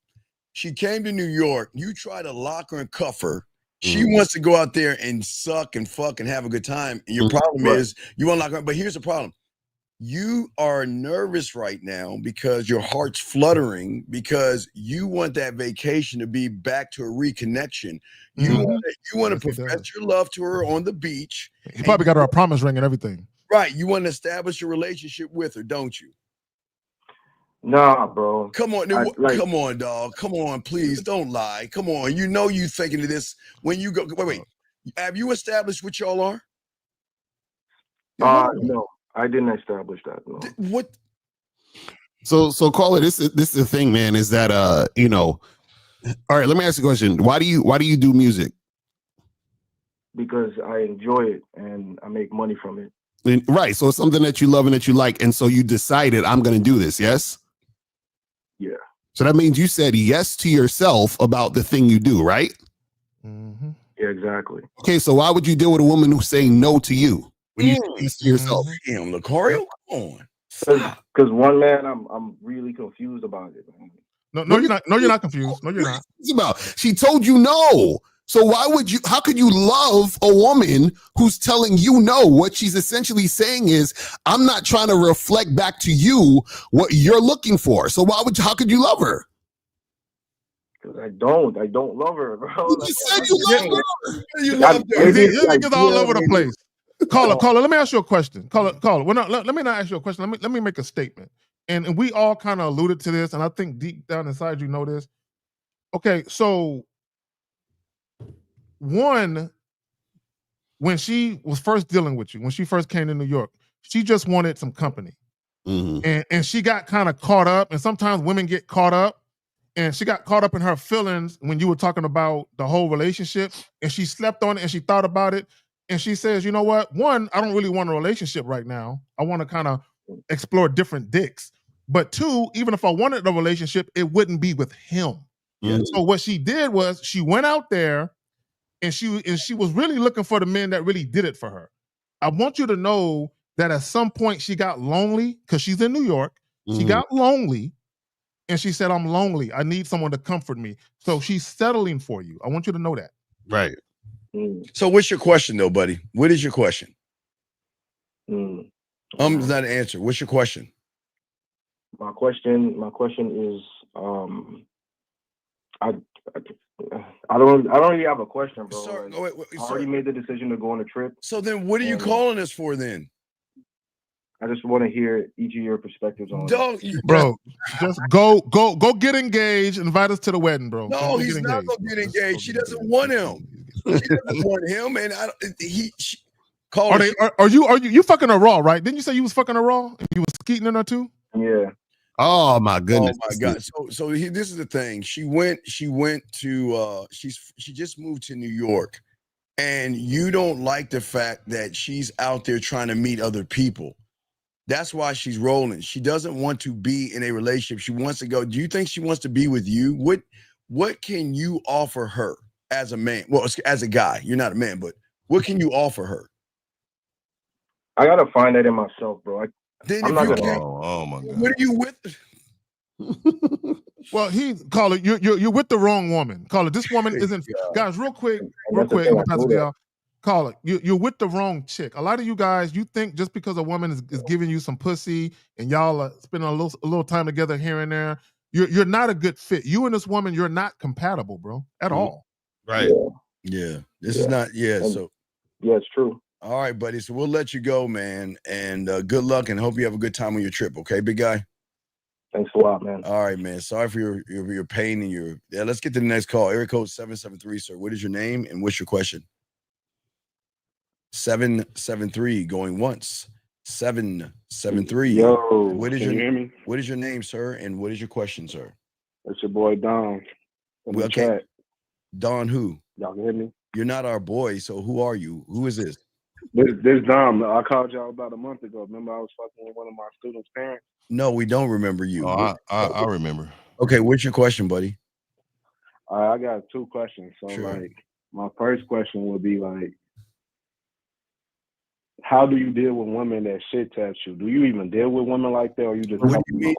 She came to New York. You try to lock her and cuff her. She wants to go out there and suck and fuck and have a good time. And your problem is you want to lock her. But here's the problem. You are nervous right now because your heart's fluttering because you want that vacation to be back to a reconnection. You want to profess your love to her on the beach. He probably got her a promise ring and everything. Right. You want to establish a relationship with her, don't you? Nah, bro. Come on, come on, dog. Come on, please don't lie. Come on. You know you thinking of this when you go. Wait. Have you established what y'all are? No, I didn't establish that. No. What? So caller, this is the thing, man. Is that all right? Let me ask you a question. Why do you do music? Because I enjoy it and I make money from it. Right. So it's something that you love and that you like, and so you decided I'm going to do this. Yes. Yeah. So that means you said yes to yourself about the thing you do, right? Mm-hmm. Yeah, exactly. Okay, so why would you deal with a woman who's saying no to you when you say yes to yourself? Damn, Lucario, come on. Because one man, I'm really confused about it. Man. No, you're not. No, you're not confused. No, you're not. She told you no. So how could you love a woman who's telling you no? What she's essentially saying is, I'm not trying to reflect back to you what you're looking for. So how could you love her? Because I don't love her, bro. You said you love her. You love her. Niggas all over the place. Caller, let me ask you a question. Caller. Let me not ask you a question. Let me make a statement. And we all kind of alluded to this, and I think deep down inside you know this. Okay, so one, when she was first dealing with you, when she first came to New York, she just wanted some company. Mm-hmm. And she got kind of caught up, and sometimes women get caught up, and she got caught up in her feelings when you were talking about the whole relationship, and she slept on it and she thought about it, and she says, you know what? One, I don't really want a relationship right now. I want to kind of explore different dicks. But two, even if I wanted a relationship, it wouldn't be with him. Mm-hmm. So what she did was she went out there and she was really looking for the men that really did it for her. I want you to know that at some point she got lonely because she's in New York. She got lonely and she said, I'm lonely. I need someone to comfort me. So she's settling for you. I want you to know that. Right. So what's your question though, buddy? What is your question? Is not an answer. What's your question? My question is, I don't really have a question, bro. Sorry, I already made the decision to go on a trip. So then what are you calling us for then? I just want to hear each of your perspectives on it. Bro, just go get engaged. Invite us to the wedding, bro. No, he's not gonna get engaged. She doesn't want him. She doesn't want him, and Are you fucking her raw, right? Didn't you say you was fucking her raw and you was skeeting in her too? Yeah. Oh my goodness. Oh my God. So this is the thing. She just moved to New York, and you don't like the fact that she's out there trying to meet other people. That's why she's rolling. She doesn't want to be in a relationship. She wants to go. Do you think she wants to be with you? What can you offer her as a man? Well, as a guy, you're not a man, but what can you offer her? I gotta find that in myself, bro. I'm not gonna. Oh my God. What are you with? Well, Caller, you're with the wrong woman. Caller, this woman isn't. Guys, real quick. I'm gonna pass it to y'all. Caller, you're with the wrong chick. A lot of you guys, you think just because a woman is giving you some pussy and y'all are spending a little time together here and there, you're not a good fit. You and this woman, you're not compatible, bro, at all. Right. Yeah. This is not. Yeah. So. Yeah, it's true. All right, buddy. So we'll let you go, man. And good luck, and hope you have a good time on your trip. Okay, big guy. Thanks a lot, man. All right, man. Sorry for your pain and your. Yeah. Let's get to the next call. Area code 773, sir. What is your name and what's your question? 773 going once. 773. Yo, what is can you hear me? What is your name, sir? And what is your question, sir? It's your boy Don. Okay. Don who? Y'all can hear me? You're not our boy, so who are you? Who is this? This Dom. I called y'all about a month ago. Remember I was fucking with one of my students' parents? No, we don't remember you. Oh, I remember. Okay, what's your question, buddy? I got two questions. So like my first question would be like, how do you deal with women that shit test you? Do you even deal with women like that, or you just? What do you mean?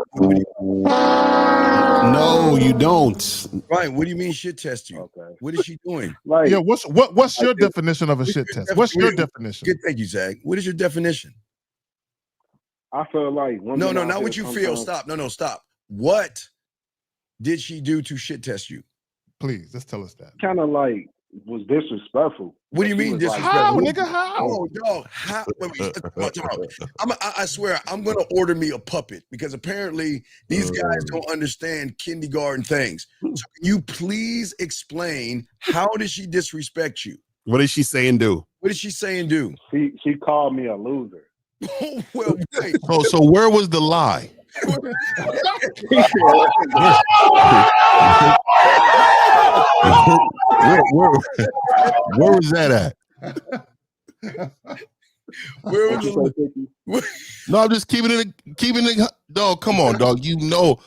No, you don't. Right. What do you mean shit test you? Okay. What is she doing? Like, yeah. What's your definition of a shit test? What's your definition? Good, thank you, Zach. What is your definition? I feel like women. No, not what you feel. Stop. No, stop. What did she do to shit test you? Please, just tell us that. Kind of like was disrespectful. What do you mean disrespectful? How, nigga? How? Oh, dog. How? I swear, I'm gonna order me a puppet because apparently these guys don't understand kindergarten things. So can you please explain how did she disrespect you? What did she say and do? What did she say and do? She called me a loser. Oh, well, wait. So where was the lie? Where was that at? Where was No, I'm just keeping it. Dog, come on, dog. You know,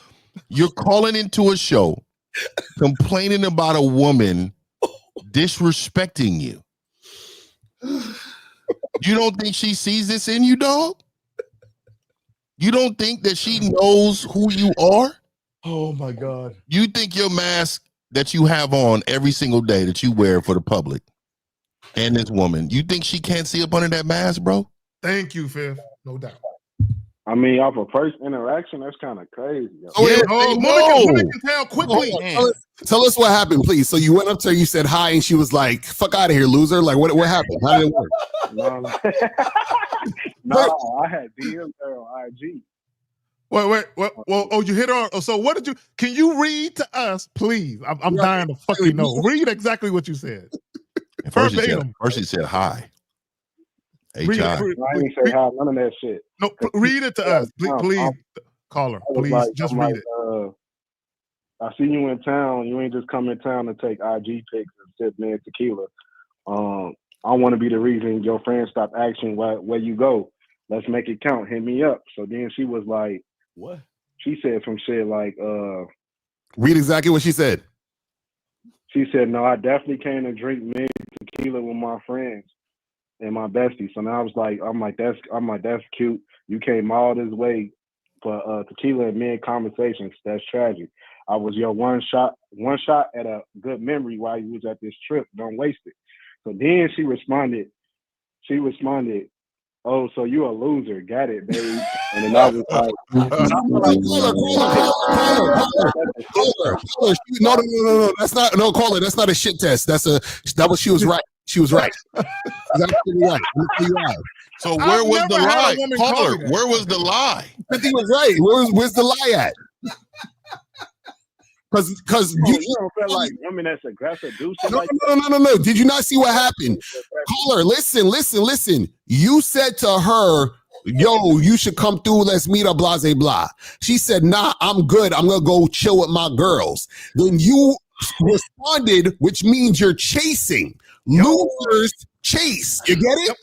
you're calling into a show, complaining about a woman disrespecting you. You don't think she sees this in you, dog? You don't think that she knows who you are? Oh my God. You think your mask that you have on every single day that you wear for the public and this woman, you think she can't see up under that mask, bro? Thank you, Fifth. No doubt. I mean, off of first interaction, that's kind of crazy. Oh, yeah, women can tell quickly. Tell us what happened, please. So you went up to her, you said hi, and she was like, "Fuck out of here, loser!" Like, what happened? How did it work? No, I had DM'd her on IG. Wait. Oh, you hit her. So what did you? Can you read to us, please? I'm dying to fucking know. Read exactly what you said. First she said hi. I didn't say hi, none of that shit. No, read it to us, please. Caller, please, just read it. I see you in town. You ain't just come in town to take IG pics and sip me and tequila. I want to be the reason your friends stop asking where you go. Let's make it count. Hit me up. So then she was like, what? She said some shit like, read exactly what she said. She said, no, I definitely came to drink mid tequila with my friends and my bestie. So now I was like, I'm like, that's cute. You came all this way for tequila and mid conversations. That's tragic. I was your one shot at a good memory while you was at this trip. Don't waste it. So then she responded, "Oh, so you a loser. Got it, babe." And then I was like, caller. No. That's not caller. That's not a shit test. She was right. She was right. She's absolutely right. I'm gonna tell you why. So where was the lie? Caller, where was the lie? I think he was right. Where's the lie at? Because you don't feel like women that's aggressive do shit like that? No. Did you not see what happened? Caller, listen. You said to her, yo, you should come through. Let's meet up, blah, blah, blah. She said, nah, I'm good. I'm going to go chill with my girls. Then you responded, which means you're chasing. Losers chase. You get it?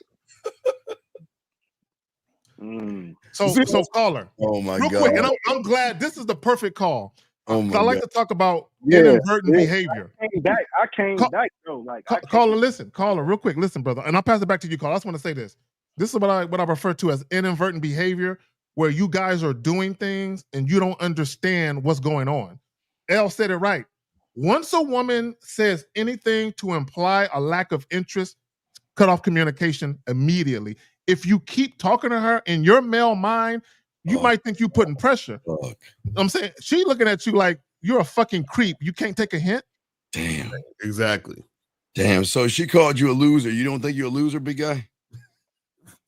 So caller. Oh my real God. quick, and I'm glad this is the perfect call. Oh my I like God. to talk about inadvertent behavior. I came back though. Like caller, listen, caller, real quick, listen, brother, and I'll pass it back to you, caller. I just want to say this. This is what I refer to as inadvertent behavior, where you guys are doing things and you don't understand what's going on. Elle said it right. Once a woman says anything to imply a lack of interest, cut off communication immediately. If you keep talking to her in your male mind, you might think you putting pressure. I'm saying she looking at you like you're a fucking creep. You can't take a hint. Damn. Exactly. Damn. So she called you a loser. You don't think you're a loser, big guy?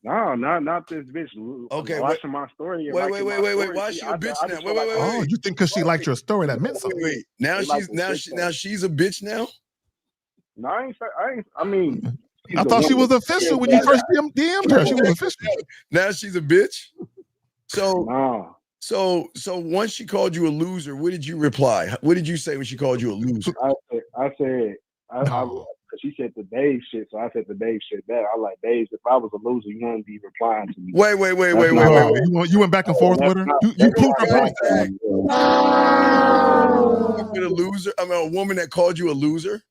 No, not this bitch. Okay, watching my story. Wait. Why is she a bitch now? Wait. Oh, you think because she liked your story that meant something? Wait. Now she's a bitch now? No, I mean, I thought she was official when you first DM'd her. She was official. Now she's a bitch. So once she called you a loser, what did you reply? What did you say when she called you a loser? I said, she said the Dave shit, so I said the Dave shit back. I like, Dave, if I was a loser, you wouldn't be replying to me. Wait. You went back and forth with her? You proved her point. A loser? I mean, a woman that called you a loser?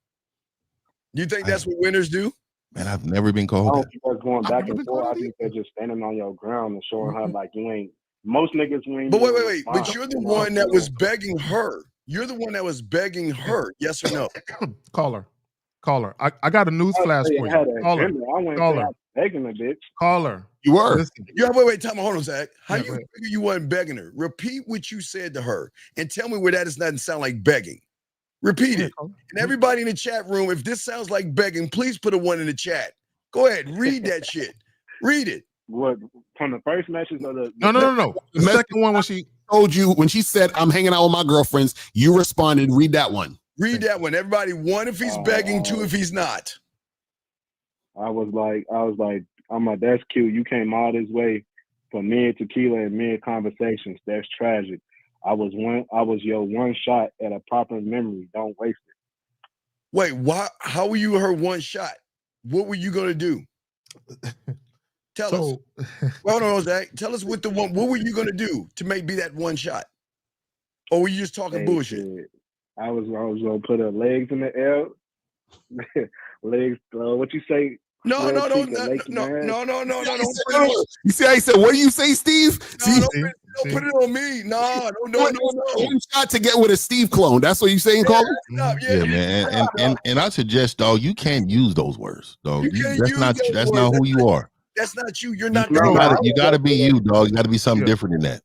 You think that's what winners do? Man, I've never been I called don't that. think they're going back and forth. I think they're just standing on your ground and showing her like you ain't. Most niggas ain't. But wait. But you're the one that was begging her. You're the one that was begging her. Yes or no? Caller. I got a news flash for you. Caller. Begging a bitch. Caller. You were. Listen. Yeah, wait. Time. Hold on, Zach. How you figure you wasn't begging her? Repeat what you said to her and tell me where that doesn't sound like begging. Repeat it. And everybody in the chat room, if this sounds like begging, please put a 1 in the chat. Go ahead, read that shit. Read it. What, from the first message or the No. The second one when she told you, when she said, I'm hanging out with my girlfriends, you responded, read that one. Read that one. Everybody, 1 if he's begging, 2 if he's not. I was like, I'm like, that's cute. You came all this way for mid tequila and mid conversations. That's tragic. I was your one shot at a proper memory. Don't waste it. Wait, why? How were you her one shot? What were you gonna do? Tell us. Hold on, Zach. Tell us what were you gonna do to be that one shot? Or were you just talking bullshit? I was gonna put her legs in the air. Legs. What you say? No. You see how he said, what do you say, Steve? Don't put it on me. No. One shot to get with a Steve clone. That's what you saying, Carl? Yeah, man. And I suggest, dog, you can't use those words, dog. That's not who you are. That's not you. You're not. You gotta be you, dog. You gotta be something different than that.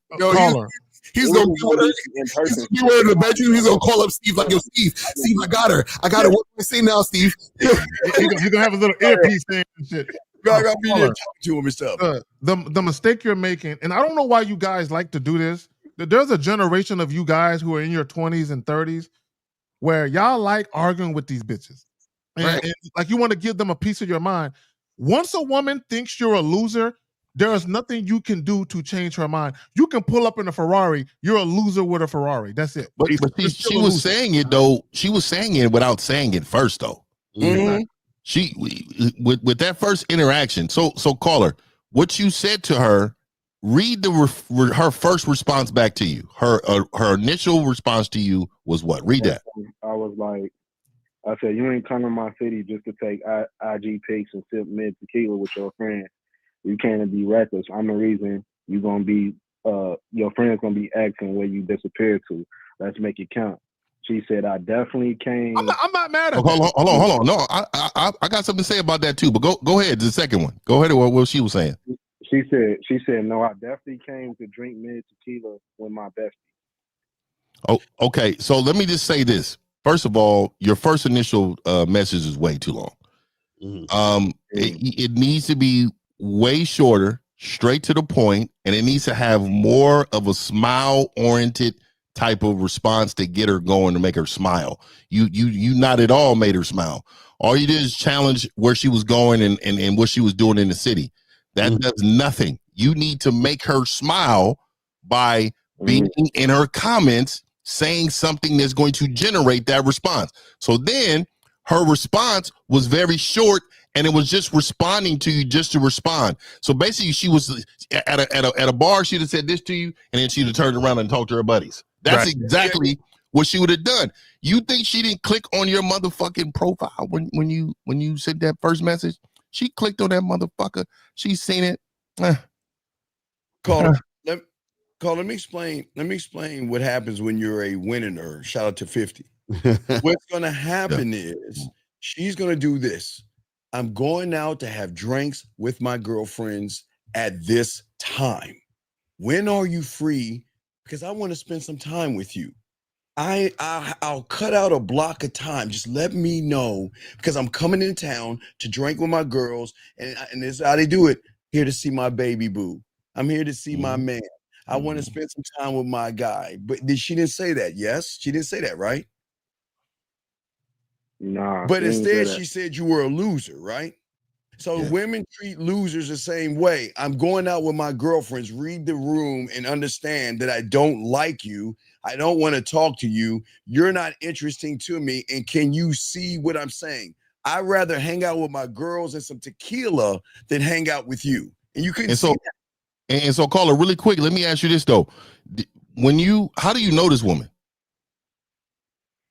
He's gonna be in the bedroom. He's gonna call up Steve like, yo, Steve, I got her. What do I say now, Steve? You're gonna have a little earpiece thing and shit. I gotta be there talking to him and stuff. The mistake you're making, and I don't know why you guys like to do this. There's a generation of you guys who are in your 20s and 30s where y'all like arguing with these bitches. And like you want to give them a piece of your mind. Once a woman thinks you're a loser, there is nothing you can do to change her mind. You can pull up in a Ferrari. You're a loser with a Ferrari. That's it. But she was saying it though. She was saying it without saying it first though. Mm-hmm. She with that first interaction. So caller, what you said to her. Read her first response back to you. Her initial response to you was what? Read that. I was like, I said, you ain't coming to my city just to take IG pics and sip mid tequila with your friends. You can't be reckless. I'm the reason you gonna be your friends gonna be asking where you disappeared to. Let's make it count. She said, I definitely came. I'm not mad at hold on. No, I got something to say about that too. But go ahead. The second one. Go ahead. What she was saying. She said, no, I definitely came to drink mid tequila with my bestie. Oh, okay. So let me just say this. First of all, your first initial message is way too long. It needs to be way shorter, straight to the point, and it needs to have more of a smile-oriented type of response to get her going, to make her smile. You not at all made her smile. All you did is challenge where she was going and what she was doing in the city. That does nothing. You need to make her smile by being in her comments, saying something that's going to generate that response. So then her response was very short, and it was just responding to you just to respond. So basically, she was at a bar. She'd have said this to you, and then she'd have turned around and talked to her buddies. That's exactly what she would have done. You think she didn't click on your motherfucking profile when you sent that first message? She clicked on that motherfucker. She's seen it. Caller, let me explain. Let me explain what happens when you're a winner. Shout out to 50. What's gonna happen is she's gonna do this. I'm going out to have drinks with my girlfriends at this time. When are you free? Because I want to spend some time with you. I'll cut out a block of time. Just let me know, because I'm coming in town to drink with my girls, and this is how they do it. Here to see my baby boo. I'm here to see my man. I want to spend some time with my guy. But she didn't say that. Yes, she didn't say that, right? Nah. But instead, she said you were a loser, right? So women treat losers the same way. I'm going out with my girlfriends. Read the room and understand that I don't like you. I don't want to talk to you. You're not interesting to me. And can you see what I'm saying? I'd rather hang out with my girls and some tequila than hang out with you. And you couldn't see that. And so, caller, really quick, let me ask you this though. How do you know this woman?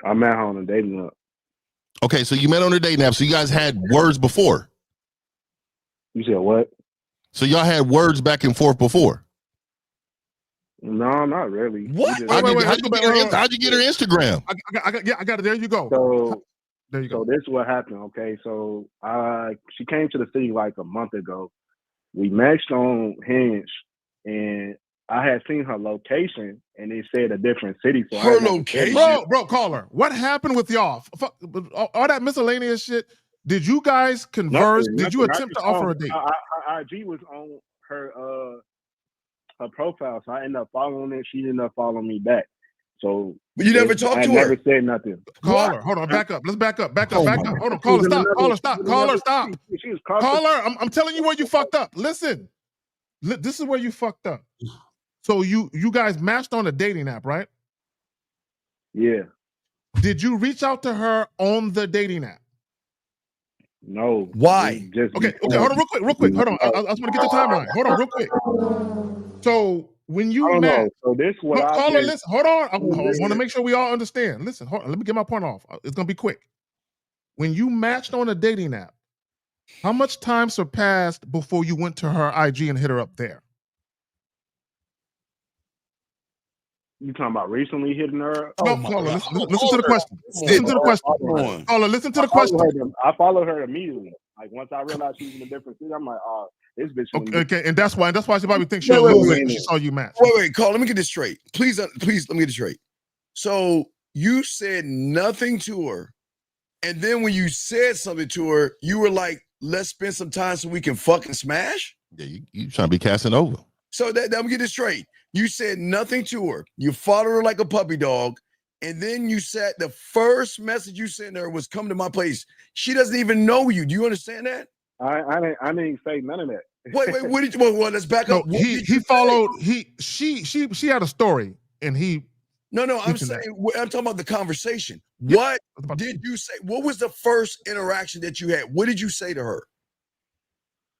I met her on a dating app. Okay, so you met on a dating app. So you guys had words before. You said what? So y'all had words back and forth before? No, not really. What? How'd you get her Instagram? I got it. There you go. So there you go. So this is what happened. Okay, so she came to the city like a month ago. We matched on Hinge, and I had seen her location, and it said a different city. So her location, bro, caller. What happened with y'all? All that miscellaneous shit. Did you guys converse? Did you attempt to offer a date? Her IG was on her profile, so I ended up following it. She ended up following me back. So, but you never talked to her. I never said nothing. Caller, hold on, back up. Let's back up. Hold on, caller, stop. Caller, stop. Caller, I'm telling you where you fucked up. Listen, this is where you fucked up. So you guys matched on a dating app, right? Yeah. Did you reach out to her on the dating app? No. Why? Okay, hold on real quick. Hold on. I just want to get the timeline. Hold on real quick. So when you met, so this what caller, listen, hold on. I want to make sure we all understand. Listen, hold on, let me get my point off. It's gonna be quick. When you matched on a dating app, how much time surpassed before you went to her IG and hit her up there? You talking about recently hitting her up? No, caller, listen to the question. Listen to the question. Caller, listen to the question. I followed her immediately. Like once I realized she was in a different city, I'm like, oh, this bitch. Okay, and that's why she probably thinks you're a loser because she saw you match. Wait, call. Let me get this straight. Please, let me get this straight. So you said nothing to her, and then when you said something to her, you were like, "Let's spend some time so we can fucking smash." Yeah, you trying to be casting over. So let me get this straight. You said nothing to her. You followed her like a puppy dog. And then you said the first message you sent her was come to my place. She doesn't even know you. Do you understand that? I didn't say none of that. Wait, what did you well, let's back up. He followed she had a story and he No, I'm saying I'm talking about the conversation. What did you say? What was the first interaction that you had? What did you say to her?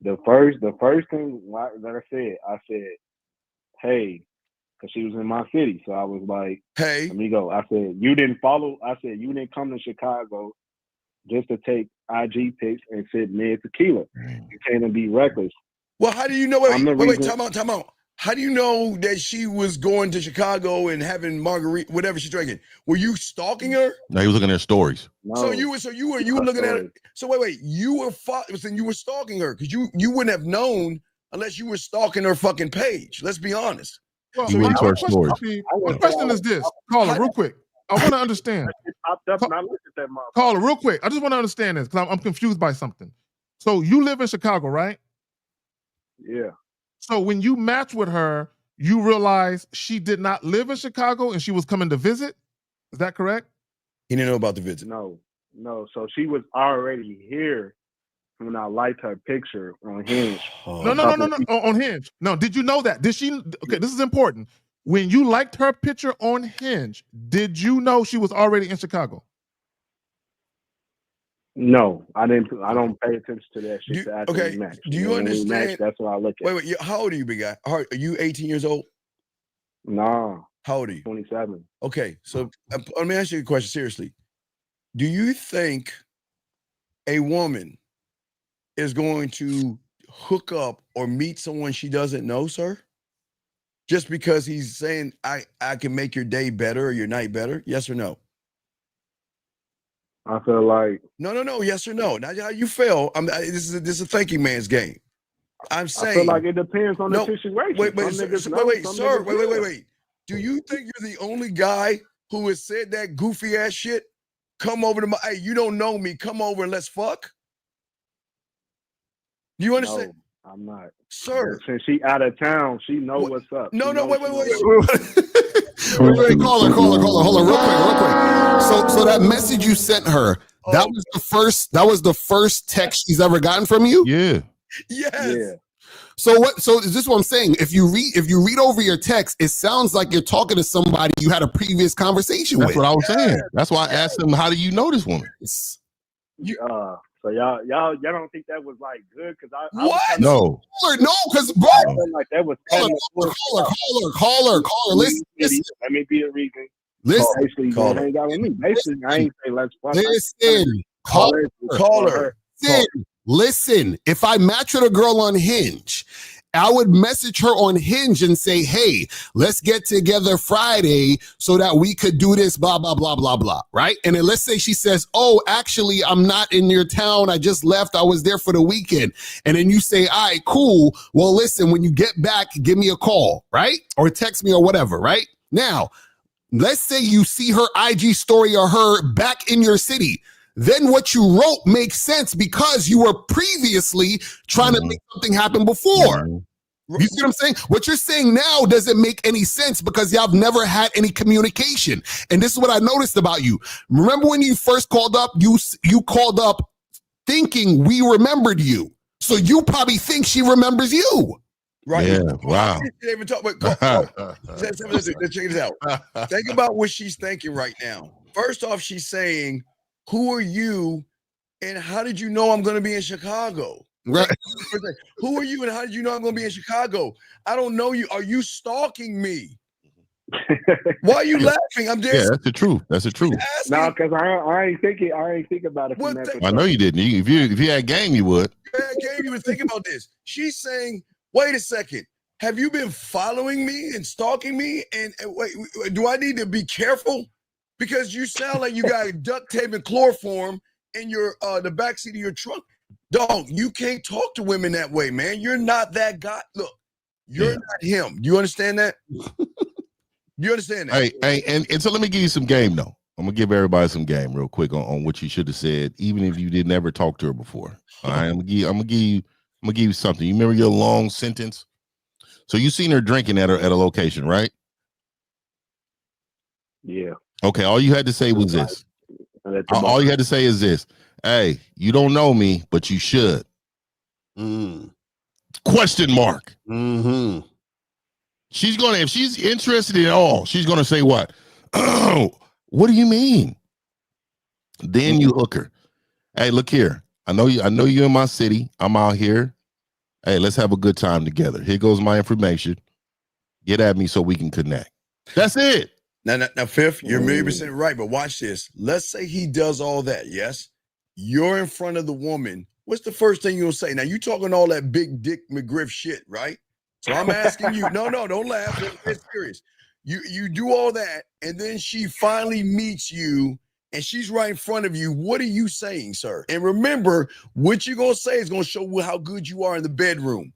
The first thing that I said, hey, because she was in my city. So I was like, hey, amigo. I said, you didn't come to Chicago just to take IG pics and sit mid tequila. You came to be reckless. Well, how do you know? Wait, time out. How do you know that she was going to Chicago and having margarita, whatever she's drinking? Were you stalking her? No, he was looking at stories. No. So you were looking at her. So wait, you were stalking her because you wouldn't have known unless you were stalking her fucking page. Let's be honest. Well, You went to her stories. My question is this, caller, real quick. I want to understand. Caller, real quick. I just want to understand this because I'm confused by something. So you live in Chicago, right? Yeah. So when you match with her, you realize she did not live in Chicago and she was coming to visit? Is that correct? He didn't know about the visit. No. So she was already here when I liked her picture on Hinge. No. On Hinge. No, did you know that? Did she? Okay, this is important. When you liked her picture on Hinge, did you know she was already in Chicago? No, I didn't. I don't pay attention to that shit. Okay. Match. Do you understand? Match, that's what I look at. Wait. How old are you, big guy? Are you 18 years old? Nah. How old are you? 27. Okay. So let me ask you a question seriously. Do you think a woman is going to hook up or meet someone she doesn't know, sir? Just because he's saying I can make your day better or your night better? Yes or no? I feel like no. Yes or no? Not how you feel. This is a thinking man's game. I'm saying I feel like it depends on the situation. Wait. Do you think you're the only guy who has said that goofy ass shit? Come over to my. Hey, you don't know me. Come over and let's fuck. Do you understand? No, I'm not, sir. Since she out of town, she know what's up. No, wait. Wait, caller, hold on, real quick. So that message you sent her, that was the first text she's ever gotten from you? Yeah. Yes. Yeah. So is this what I'm saying? If you read over your text, it sounds like you're talking to somebody you had a previous conversation with. That's what I was saying. That's why I asked him, how do you know this woman? So y'all don't think that was like good? Because I no, because bro, like that was caller. Listen. Let me be a reason. Listen, basically, you hang out with me. Basically, I ain't say let's fuck. Listen, caller. Listen. If I match with a girl on Hinge, I would message her on Hinge and say, hey, let's get together Friday so that we could do this, blah, blah, blah, blah, blah, right? And then let's say she says, oh, actually, I'm not in your town. I just left. I was there for the weekend. And then you say, all right, cool. Well, listen, when you get back, give me a call, right? Or text me or whatever, right? Now, let's say you see her IG story or her back in your city. Then what you wrote makes sense because you were previously trying to make something happen before. You see what I'm saying? What you're saying now doesn't make any sense because y'all have never had any communication. And this is what I noticed about you. Remember when you first called up, you called up thinking we remembered you. So you probably think she remembers you. Right. Yeah. Wow. Check this out. Think about what she's thinking right now. First off, she's saying, who are you and how did you know I'm going to be in Chicago? Right. Who are you and how did you know I'm going to be in Chicago? I don't know you. Are you stalking me? Why are you laughing? I'm there. Yeah, that's the truth. No, because I ain't thinking about it. I know you didn't. If you had game, you would. If you had game, you would think about this. She's saying, wait a second. Have you been following me and stalking me? And wait, do I need to be careful? Because you sound like you got duct tape and chloroform in your the backseat of your truck. Dog, you can't talk to women that way, man. You're not that guy. Look, you're not him. Do you understand that? You understand that? Hey, and so let me give you some game though. I'm gonna give everybody some game real quick on what you should have said, even if you did never talk to her before. All right, I'm gonna give you something. You remember your long sentence? So you seen her drinking at a location, right? Yeah. Okay, all you had to say was this. All you had to say is this. Hey, you don't know me, but you should. Question mark. Mm-hmm. She's gonna, if she's interested in all, she's gonna say what? What do you mean? Then you hook her. Hey, look here. I know you in my city. I'm out here. Hey, let's have a good time together. Here goes my information. Get at me so we can connect. That's it. Now, Fifth, you're 1,000,000% right, but watch this. Let's say he does all that, yes? You're in front of the woman. What's the first thing you'll say? Now, you talking all that big dick McGriff shit, right? So I'm asking you, no, don't laugh. It's serious. You do all that, and then she finally meets you, and she's right in front of you. What are you saying, sir? And remember, what you're gonna say is gonna show how good you are in the bedroom.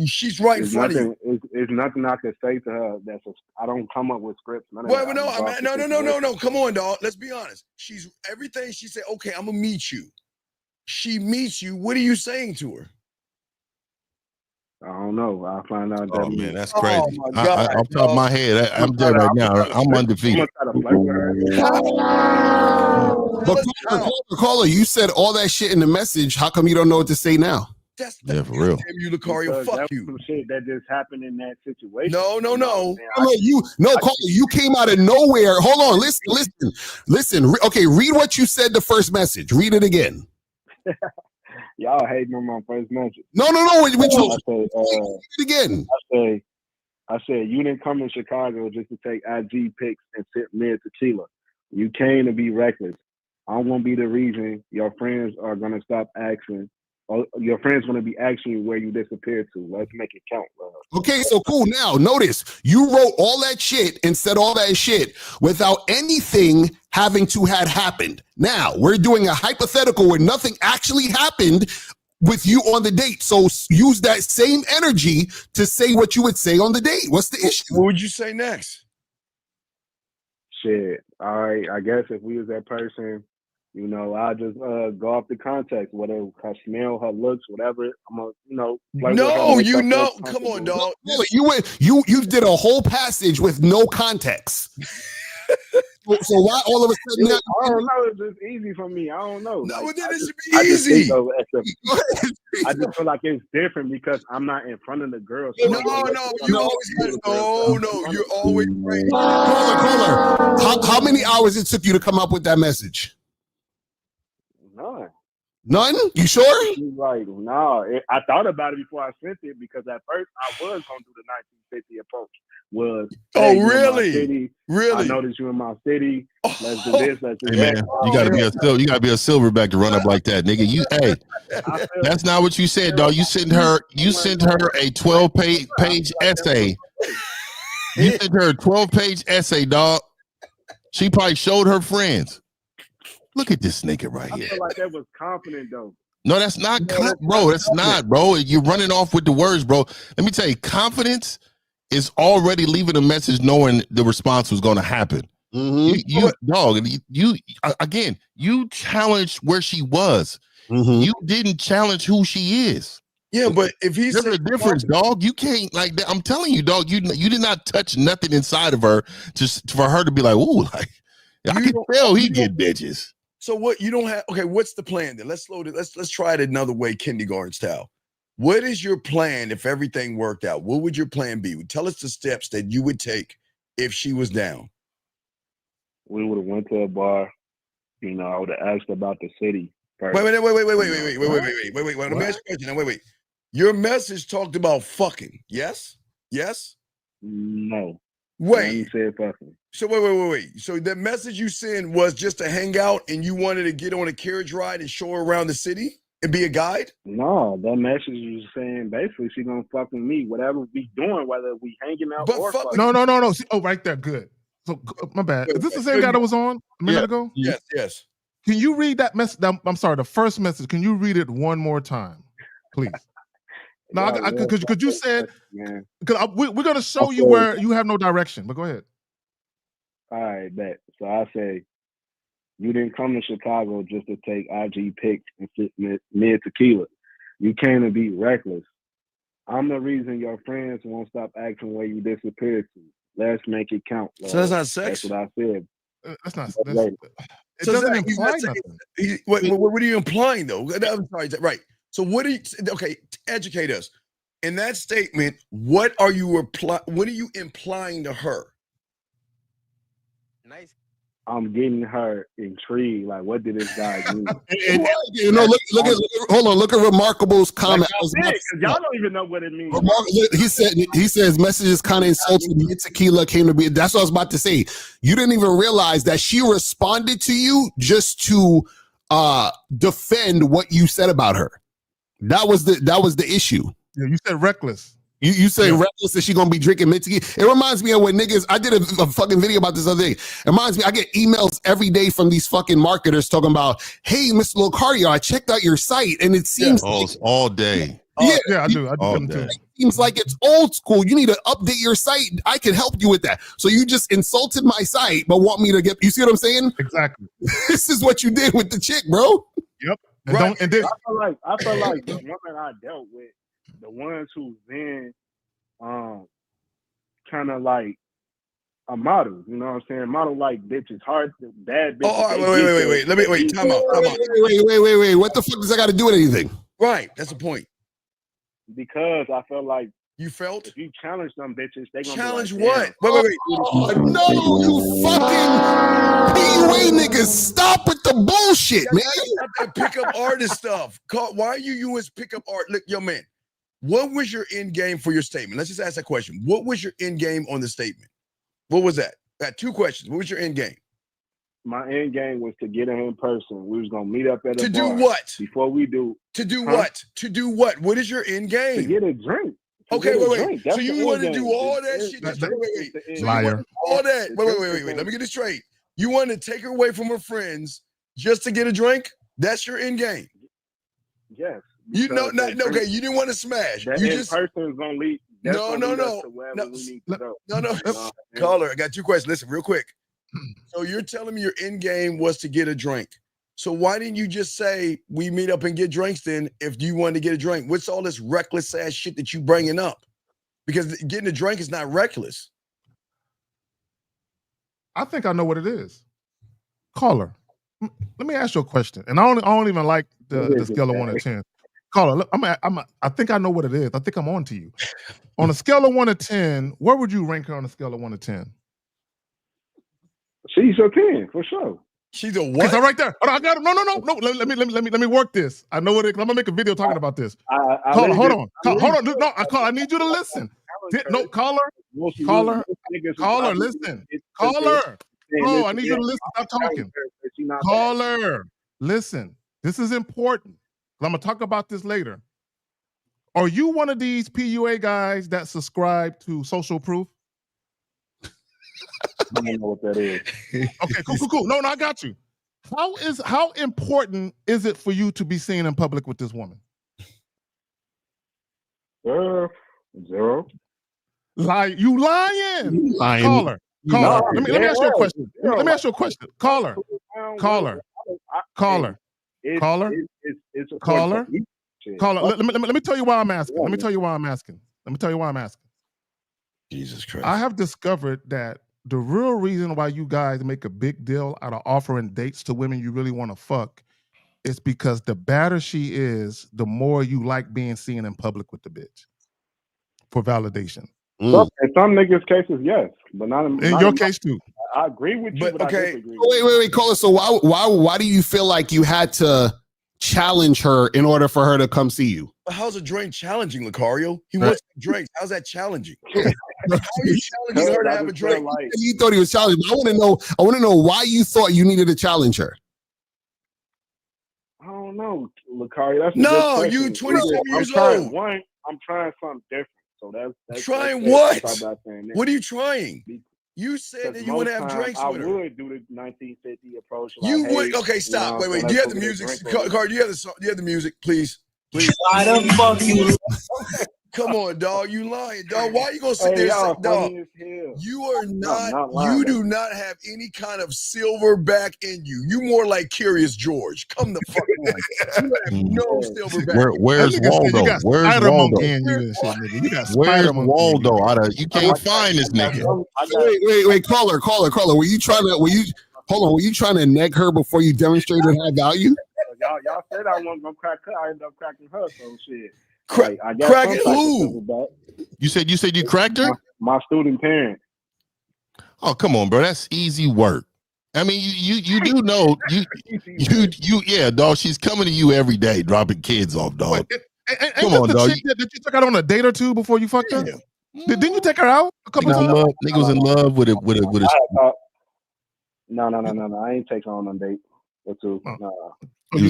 She's right in front of you. It's nothing I can say to her. I don't come up with scripts. No. Come on, dog. Let's be honest. She's everything. She said, "Okay, I'm gonna meet you." She meets you. What are you saying to her? I don't know. I'll find out. Oh man, that's crazy. Off the top of my head, I'm dead right now. I'm undefeated. But caller, you said all that shit in the message. How come you don't know what to say now? Yeah, for real. Damn you, Lucario. Fuck you. Some shit that just happened in that situation. No. Caller, you came out of nowhere. Hold on, listen. Okay, read what you said the first message. Read it again. Y'all hating on my first message. No. Read it again. I said you didn't come to Chicago just to take IG pics and sip mid tequila. You came to be reckless. I'm gonna be the reason your friends are gonna stop asking. Your friends going to be asking you where you disappeared to. Let's make it count, bro. Okay, so cool. Now, notice you wrote all that shit and said all that shit without anything having to had happened. Now, we're doing a hypothetical where nothing actually happened with you on the date. So use that same energy to say what you would say on the date. What's the issue? What would you say next? Shit. All right. I guess if we was that person, you know, I'll just go off the context, whether her smell, her looks, whatever. I'm gonna, come on, dog. You did a whole passage with no context. So why all of a sudden? I don't know. It's just easy for me. I don't know. No, then it should be easy. I just feel like it's different because I'm not in front of the girl. So you're always right. Caller. How many hours it took you to come up with that message? None? You sure? She's like, no. I thought about it before I sent it because at first I was gonna do the 1950 approach. Really? I noticed you in my city. Let's do this. Let's do that. Man, you gotta be a silverback to run up like that, nigga. That's not what you said, dog. You sent her a 12-page essay. You sent her a 12-page essay, dog. She probably showed her friends. Look at this nigga right here. I feel like that was confident though. No, that's not, bro. That's not, bro. You're running off with the words, bro. Let me tell you, confidence is already leaving a message knowing the response was going to happen. You challenged where she was. You didn't challenge who she is. Yeah, but if there's a difference, dog. You can't like that. I'm telling you, dog. You did not touch nothing inside of her just for her to be like, ooh, like I can tell he get bitches. So what you don't have? Okay, what's the plan then? Let's slow it. Let's try it another way, kindergarten style. What is your plan if everything worked out? What would your plan be? Tell us the steps that you would take if she was down. We would have went to a bar. You know, I would have asked about the city first. Wait. Let me ask you a question. Wait. Your message talked about fucking. Yes. No. Wait. You said fucking. So wait. So the message you sent was just to hang out and you wanted to get on a carriage ride and show her around the city and be a guide? No, that message was saying basically she gonna fuck with me, whatever we doing, whether we hanging out or fucking. No. See, right there, good. So my bad. Is this the same guy that was on a minute ago? Yes. Can you read that message? I'm sorry, the first message. Can you read it one more time, please? No, because you said because we're gonna show you where you have no direction. But go ahead. All right, bet. So I say, you didn't come to Chicago just to take IG pics and sip mid tequila. You came to be reckless. I'm the reason your friends won't stop asking where you disappeared to. Let's make it count. Lord. So that's not sex? That's what I said. That's not. It doesn't imply nothing. What are you implying though? I'm sorry. Right. So what are you? Okay, educate us. In that statement, what are you implying to her? Nice. I'm getting her intrigued. Like, what did this guy do? Look at Remarkable's comment. Like y'all don't even know what it means. He says messages kind of insulting me. Tequila came to be. That's what I was about to say. You didn't even realize that she responded to you just to defend what you said about her. That was the issue. Yeah, you said reckless. You say reckless that she gonna be drinking mint tequila. It reminds me of when niggas. I did a fucking video about this other day. It reminds me. I get emails every day from these fucking marketers talking about, "Hey, Mr. Locario, I checked out your site, and it seems all day. Yeah, I do them too. It seems like it's old school. You need to update your site. I can help you with that. So you just insulted my site, but want me to get. You see what I'm saying? Exactly. This is what you did with the chick, bro. Yep. Right. I feel like the women I dealt with, the ones who've been kind of like a model, you know what I'm saying? Model like bitches, hard, bad bitches. Oh, wait. Let me wait. Time out. Wait. What the fuck does that got to do with anything? Right. That's the point. Because I felt like you felt if you challenge them bitches, they gonna challenge be like, what? Wait. Oh, no, you fucking PUA niggas, stop with the bullshit, man. That pickup artist stuff. Why are you using pickup art? Look, yo, man. What was your end game for your statement? Let's just ask that question. What was your end game on the statement? What was that? I got two questions. What was your end game? My end game was to get her in person. We was gonna meet up at a bar. To do what? Before we do. To do what? To do what? What is your end game? To get a drink. Okay, wait. So you want to do all that shit? Wait. Liar. All that. Wait. Let me get this straight. You want to take her away from her friends just to get a drink? That's your end game. Yes. You know, okay. You didn't want to smash. That You in just person is gonna lead. No. Caller, I got two questions. Listen, real quick. So you're telling me your end game was to get a drink. So why didn't you just say we meet up and get drinks then if you wanted to get a drink? What's all this reckless ass shit that you bringing up? Because getting a drink is not reckless. I think I know what it is. Caller, let me ask you a question. And I don't even like the scale of 1 to 10. Caller, look, I think I know what it is. I think I'm on to you. On a scale of 1 to 10, where would you rank her on a scale of 1 to 10? She's a 10 for sure. She's a what? So right there. I got it. No. Let me work this. I know what it is. I'm gonna make a video talking about this. Caller, hold on. No, I need you to listen. No, caller, listen. Caller. Bro, I need you to listen. Stop talking. Caller, listen. This is important. I'm gonna talk about this later. Are you one of these PUA guys that subscribe to social proof? I don't know what that is. Okay, cool. No, I got you. How important is it for you to be seen in public with this woman? 0. You lying. Caller. Let me ask you a question. Let me ask you a question. Caller. Let me tell you why I'm asking. Let me tell you why I'm asking. Jesus Christ. I have discovered that the real reason why you guys make a big deal out of offering dates to women you really want to fuck is because the badder she is, the more you like being seen in public with the bitch for validation. In some niggas' cases, yes, but not in your case too. I agree with you, but okay. I disagree. Wait, caller. So why do you feel like you had to challenge her in order for her to come see you? But how's a drink challenging, Lucario? He wants drinks. How's that challenging? How are you challenging her to have a drink? You thought he was challenging. I want to know why you thought you needed to challenge her. I don't know, Lucario. That's no, you 27 years old. I'm trying something different. So that's trying what? What are you trying? You said that you want to have drinks with her. I would do the 1950 approach. You would? Okay, stop. Wait. Do you have the music? Car, do you have the song? Do you have the music, please? Why the fuck you? Come on, dog. You lying, dog. Why are you gonna sit there and say, dog? You are not. You do not have any kind of silverback in you. You more like Curious George. Come the fuck on. You have no silverback. Where's Waldo? Where's Waldo? Where's Waldo? You can't find this nigga. Wait, caller. Were you trying to neg her before you demonstrated her value? Y'all said I wasn't gonna crack her. I ended up cracking her. So shit. Cracking who? You said you cracked her? My student parent. Oh, come on, bro. That's easy work. I mean, you do know yeah, dog. She's coming to you every day, dropping kids off, dog. Come on, dog. Did you take her out on a date or two before you fucked her? Didn't you take her out a couple times? Nigga was in love with it. No. I ain't taking her on a date or two. No. But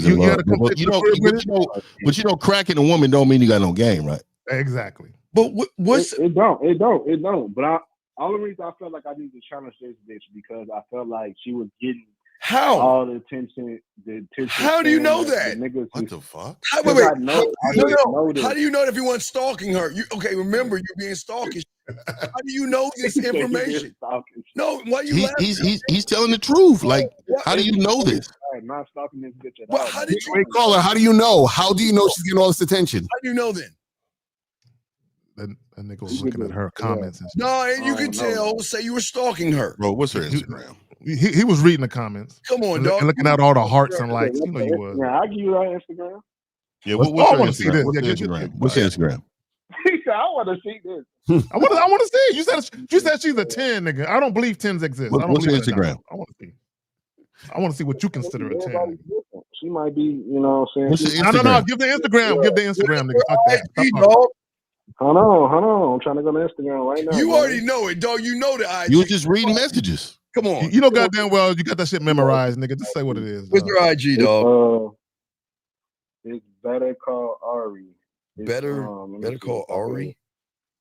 cracking a woman don't mean you got no game, right? Exactly. But what's it don't. But only reason I felt like I needed to challenge this bitch because I felt like she was getting all the attention. How do you know that? What the fuck? Wait. How do you know that if you weren't stalking her? Remember, you're being stalkish. How do you know this information? No, why you laughing? He's telling the truth. Like, how do you know this? I'm not stalking this bitch at Well, all. how did you Wait, caller, how do you know? How do you know she's getting all this attention? How do you know then? That nigga was looking at her comments and shit. No, and you can tell. Say you were stalking her. Bro, what's her Instagram? He was reading the comments. Come on, and dog. looking at all the hearts and likes. You know you was. Yeah, I'll give you that Instagram. Yeah, what's her Instagram? What's What's your Instagram? What's your Instagram? He said, I want to see this. I want to see it. You said she's a 10, nigga. I don't believe 10s exist. What's your Instagram? I want to see. I want to see what you consider a 10. She might be, you know what I'm saying? No. Give the Instagram. Give the Instagram, nigga. Fuck that. Hold on. I'm trying to go to Instagram right now. You already know it, dog. You know the IG. You were just reading messages. Come on. You know goddamn well you got that shit memorized, nigga. Just say what it is. What's your IG, dog? It's Better Call Ari. Better Call Ari?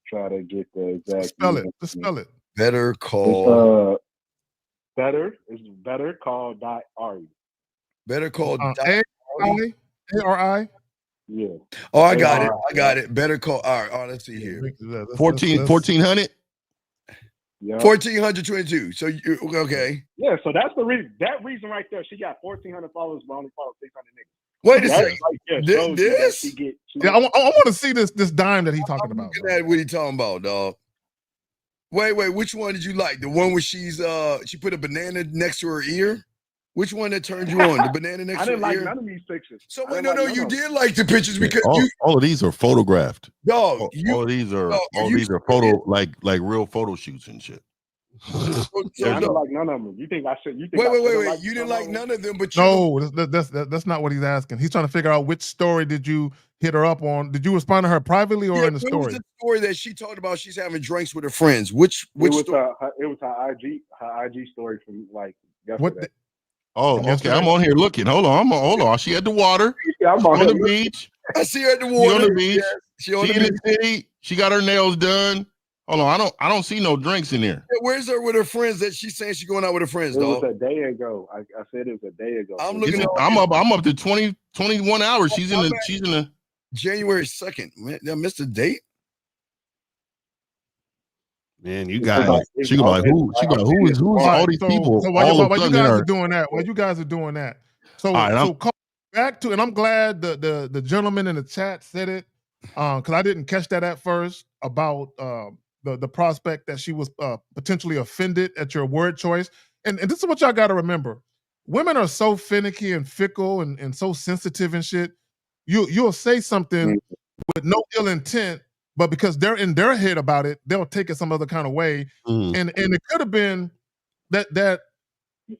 Try to get the exact. Just spell it. Better Call. It's Better Call .Ari. Better Call A-R-I? Yeah. Oh, I got it. Better Call. All right. Oh, let's see here. 1400? Yeah. 1422. So you okay? Yeah. So that's the reason. That reason right there. She got 1,400 followers, but only follows 600 niggas. Wait a second. This? Yeah, I want to see this dime that he's talking about. Look at what he talking about, dog. Wait. Which one did you like? The one where she put a banana next to her ear? Which one that turned you on? The banana next to her ear? I didn't like none of these pictures. So wait, no, you did like the pictures because all of these are photographed. Dog, all of these are photo like real photo shoots and shit. I didn't like none of them. You think I should? Wait. You didn't like none of them, but that's not what he's asking. He's trying to figure out which story did you hit her up on? Did you respond to her privately or in the story? What was the story that she talked about? She's having drinks with her friends. Which it was story? It was her IG story from like yesterday. What? Okay, I'm on here looking. Hold on. She at the water. I'm on the beach. I see her at the water. She on the beach. Yes. She in the city. She got her nails done. Hold on, I don't see no drinks in there. Yeah, where's her with her friends that she's saying she's going out with her friends, dog? It was a day ago. I said it was a day ago. I'm up to 21 hours. She's in the January 2nd. Man, I missed a date. Man, you guys, she got who is all these people? So while you guys are doing that, so call back to, and I'm glad the gentleman in the chat said it, because I didn't catch that at first about the prospect that she was potentially offended at your word choice, and this is what y'all got to remember: women are so finicky and fickle and so sensitive and shit. You'll say something with no ill intent, but because they're in their head about it, they'll take it some other kind of way. And it could have been that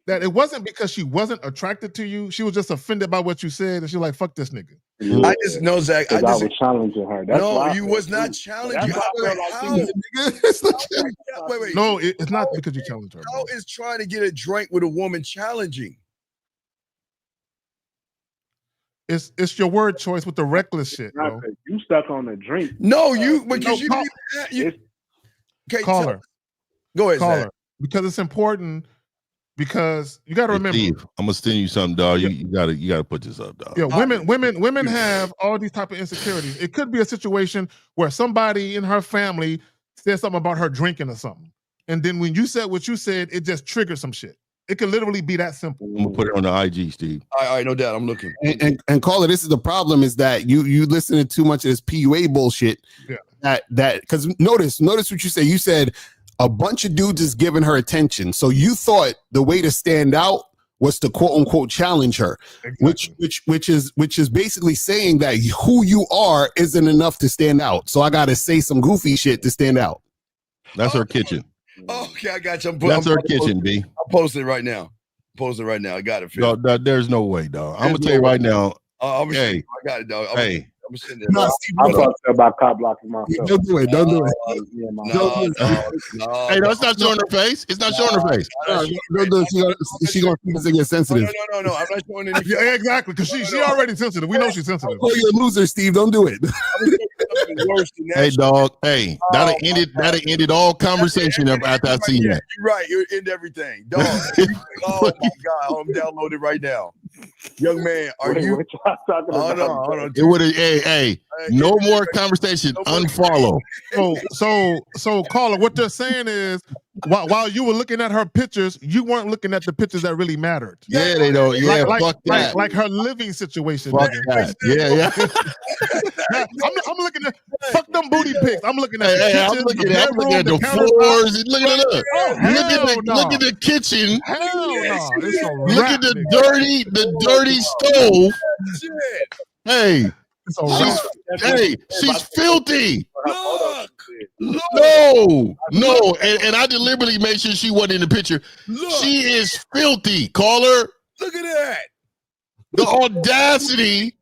it wasn't because she wasn't attracted to you. She was just offended by what you said, and she was like, "Fuck this nigga." I just know, Zach. I was challenging her. That's no, you was not challenging. Wait. No, it's not because you challenged her. How is trying to get a drink with a woman challenging? It's your word choice with the reckless shit, bro. You stuck on the drink. No, because you caller. Go ahead, caller. Zach. Because it's important. Because you got to remember, Steve, I'm gonna send you something, dog. You gotta put this up, dog. Yeah, women have all these type of insecurities. It could be a situation where somebody in her family said something about her drinking or something, and then when you said what you said, it just triggered some shit. It could literally be that simple. I'm gonna put it on the IG, Steve. All right, no doubt. I'm looking. And caller, this is the problem: is that you listen to too much of this PUA bullshit. Yeah. That because notice what you said. You said a bunch of dudes is giving her attention. So you thought the way to stand out was to quote unquote challenge her, exactly. which is basically saying that who you are isn't enough to stand out. So I got to say some goofy shit to stand out. That's her kitchen. Okay, I got you. That's her kitchen, B. I'll post it right now. I got it. No, there's no way, dog. I'm gonna tell you right now. I got it, dog. No, I'm fucked up about cop blocking myself. Don't do it. Don't do it. No. Hey, no, it's not showing her face. It's not showing her face. Don't do it. She gonna get sensitive. No. I'm not showing any. Yeah, exactly. Because she already sensitive. We know she's sensitive. Oh, you're a loser, Steve. Don't do it. Worse than that. Hey, dog. Hey, that'll ended all conversation after I seen that. You're right. You're in everything, dog. Oh my God, I'm downloaded right now. Young man, are you? Hold on. It would have. Hey, no more conversation. Unfollow. So, caller, what they're saying is, while you were looking at her pictures, you weren't looking at the pictures that really mattered. Yeah, they don't. Yeah, fuck that. Like her living situation. Fuck that. Yeah. I'm looking at fuck them booty pics. I'm looking at I'm looking at the floors. Look at the kitchen. Hell no. Look at the dirty stove. Hey. She's filthy. No, and I deliberately made sure she wasn't in the picture. She is filthy. Caller. Look at that. The audacity.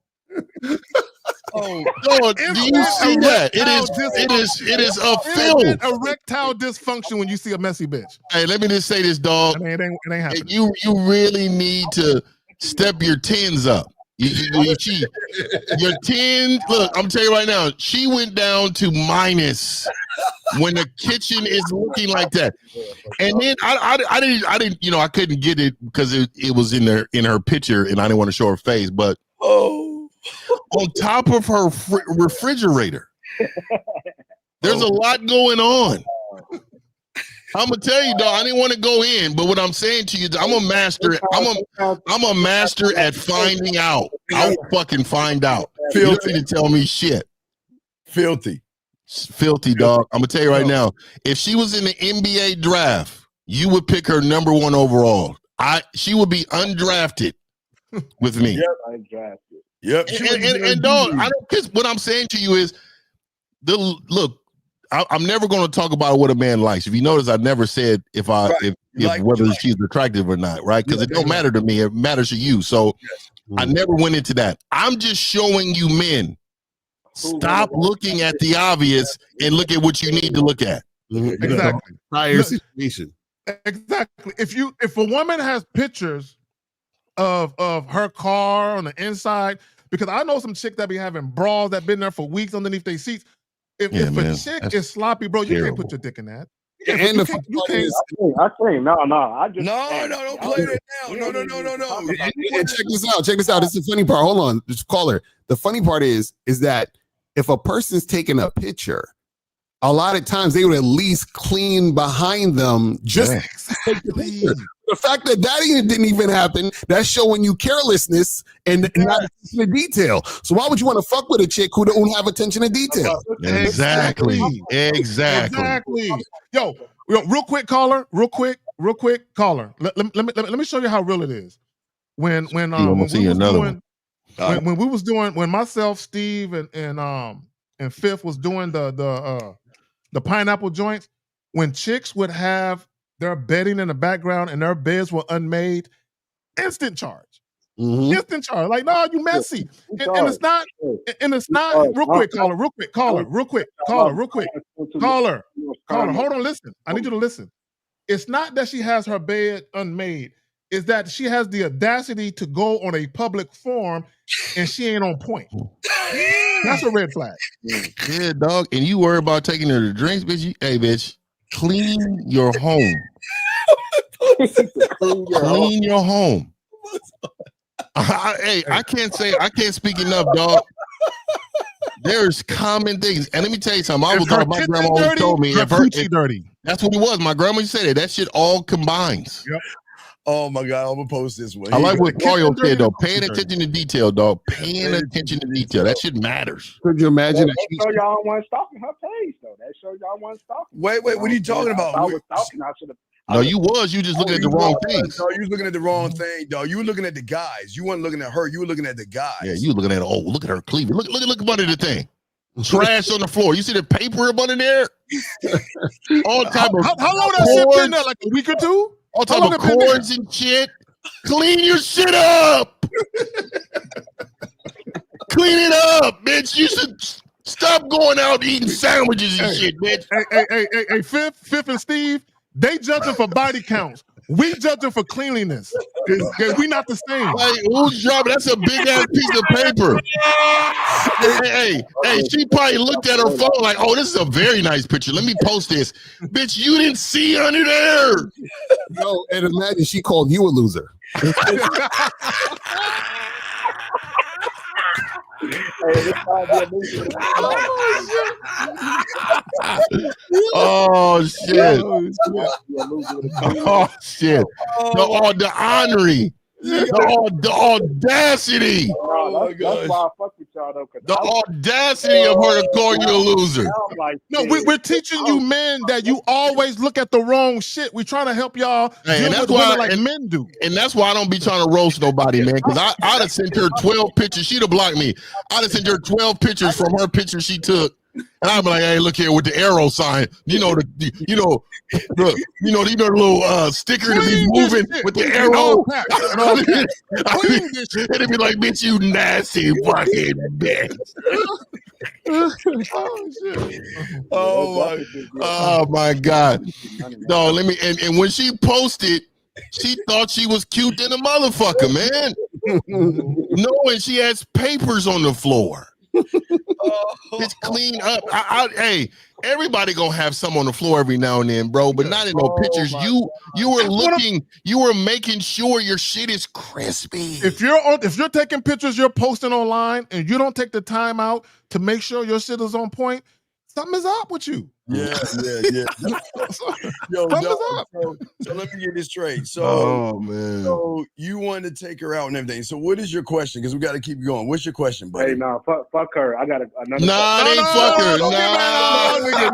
Oh, Lord, do you see that? It is a film. Erectile dysfunction when you see a messy bitch. Hey, let me just say this, dog. I mean, it ain't happening. You really need to step your tens up. Your 10. Look, I'm telling you right now, she went down to minus when the kitchen is looking like that. And then I didn't, I couldn't get it because it was in her picture, and I didn't want to show her face. But on top of her refrigerator, there's a lot going on. I'm gonna tell you, dog. I didn't want to go in, but what I'm saying to you, I'm a master. I'm a master at finding out. I'll fucking find out. You don't need to tell me shit. Filthy, dog. I'm gonna tell you right now. If she was in the NBA draft, you would pick her number 1 overall. She would be undrafted with me. Yep, undrafted. Yep. And dog, I don't. Because what I'm saying to you is, look. I'm never going to talk about what a man likes. If you notice, I never said if whether she's attractive or not, right? Because it don't matter to me. It matters to you. So I never went into that. I'm just showing you men. Stop looking at the obvious and look at what you need to look at. Exactly. Prior situation. Exactly. If a woman has pictures of her car on the inside, because I know some chick that be having bras that been there for weeks underneath their seats. If a chick is sloppy, bro, you can't put your dick in that. I can't. No. I just don't play that now. No. And check this out. This is the funny part. Hold on, just caller. The funny part is that if a person's taking a picture, a lot of times they would at least clean behind them just to take the picture. The fact that didn't even happen, that's showing you carelessness and not attention to detail. So why would you want to fuck with a chick who don't have attention to detail? Exactly. Yo, real quick, caller. Let me show you how real it is. When myself, Steve, and Fifth was doing the pineapple joints, when chicks would have their bedding in the background and their beds were unmade, instant charge. Instant charge. Like, no, you messy. And it's not, real quick, caller, hold on, listen. I need you to listen. It's not that she has her bed unmade. It's that she has the audacity to go on a public forum and she ain't on point. That's a red flag. Yeah, dog. And you worry about taking her to drinks, bitch. Hey, bitch, clean your home. Clean your home. I can't speak enough, dog. There's common things. And let me tell you something. My grandma always told me if her dirty. That's what it was. My grandma used to say that shit all combines. Yep. Oh my God, I'm gonna post this one. I like what Mario said though. Paying attention to detail, dog. Paying attention to detail. That shit matters. Could you imagine? That show y'all wasn't stalking her page though. That show y'all wasn't stalking. Wait, what are you talking about? I was stalking. I should have. No, you just looking at the wrong things. No, you was looking at the wrong thing, dog. You were looking at the guys. You weren't looking at her. You were looking at the guys. Yeah, you were looking at look at her cleavage. Look up under the thing. Trash on the floor. You see the paper up under there? All type of how long that shit been there? Like a week or two? All type of cords and shit. Clean your shit up. Clean it up, bitch. You should stop going out eating sandwiches and shit, bitch. Hey, Fifth and Steve, they judging for body counts. We judging for cleanliness. We not the same. Like, who's dropping? That's a big ass piece of paper. Hey, she probably looked at her phone like, oh, this is a very nice picture. Let me post this. Bitch, you didn't see under there. No, and imagine she called you a loser. Oh shit! Oh shit! The honorary, the audacity. That's why I fuck with y'all though. The audacity of her to call you a loser. No, we're teaching you men that you always look at the wrong shit. We trying to help y'all deal with women like men do. And that's why I don't be trying to roast nobody, man. Because I'd have sent her 12 pictures. She'd have blocked me. I'd have sent her 12 pictures from her picture she took. And I'd be like, hey, look here with the arrow sign. You know the little sticker to be moving with the arrow. And it'd be like, bitch, you nasty fucking bitch. Oh my God. No, let me and when she posted, she thought she was cute than a motherfucker, man. Knowing she has papers on the floor. Just clean up. Hey, everybody gonna have some on the floor every now and then, bro. But not in no pictures. You were looking. You were making sure your shit is crispy. If you're taking pictures, you're posting online, and you don't take the time out to make sure your shit is on point, something is up with you. Yeah. Yo, so let me get this straight. So, oh man, so you wanted to take her out and everything. So, what is your question? Because we got to keep going. What's your question, buddy? Hey, nah, fuck her. I got another. Nah, they fuck her. Nigga.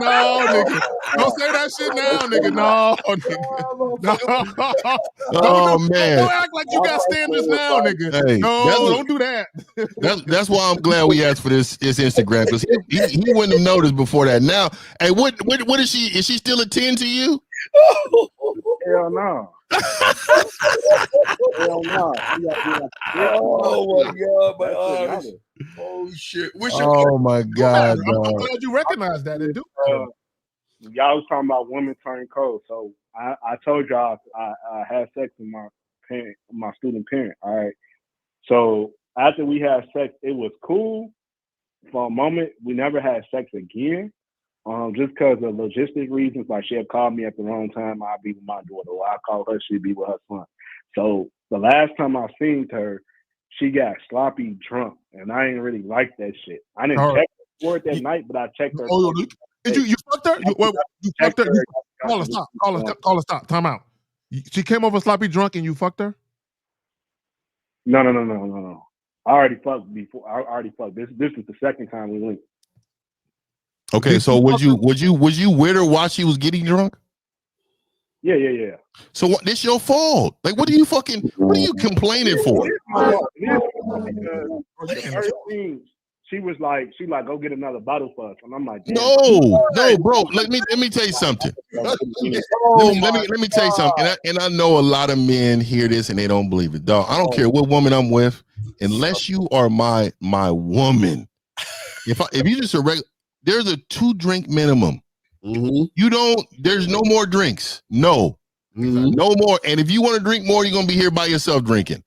Don't say that shit now, nigga. No, nigga. Man. Don't act like you got standards now, nigga. Hey, don't do that. That's why I'm glad we asked for this Instagram, because he wouldn't have noticed before that. Now, hey, what is she? Is she still a 10 to you? Hell no. Hell no. Oh my God, my eyes. Oh shit. Oh my God, I'm glad you recognize that and do. Y'all was talking about women turning cold. So I told y'all I had sex with my student parent. All right. So after we had sex, it was cool for a moment. We never had sex again. Just because of logistic reasons, like she'll call me at the wrong time, I'll be with my daughter, or I'll call her, she'll be with her son. So the last time I seen her, she got sloppy drunk, and I ain't really like that shit. I didn't check her for it that night, but I checked her. Did you fucked her? You fucked her? Call her, stop. Time out. She came over sloppy drunk and you fucked her? No. I already fucked before. I already fucked. This is the second time we linked. Okay, so was you with her while she was getting drunk? Yeah. So what? This your fault. Like, what are you complaining for? She was like, go get another bottle for us, and I'm like, no, bro. Let me tell you something. Let me tell you something. And I know a lot of men hear this and they don't believe it, dog. I don't care what woman I'm with, unless you are my woman. If you just a regular. There's a 2-drink minimum. Mm-hmm. There's no more drinks. No more. And if you want to drink more, you're going to be here by yourself drinking.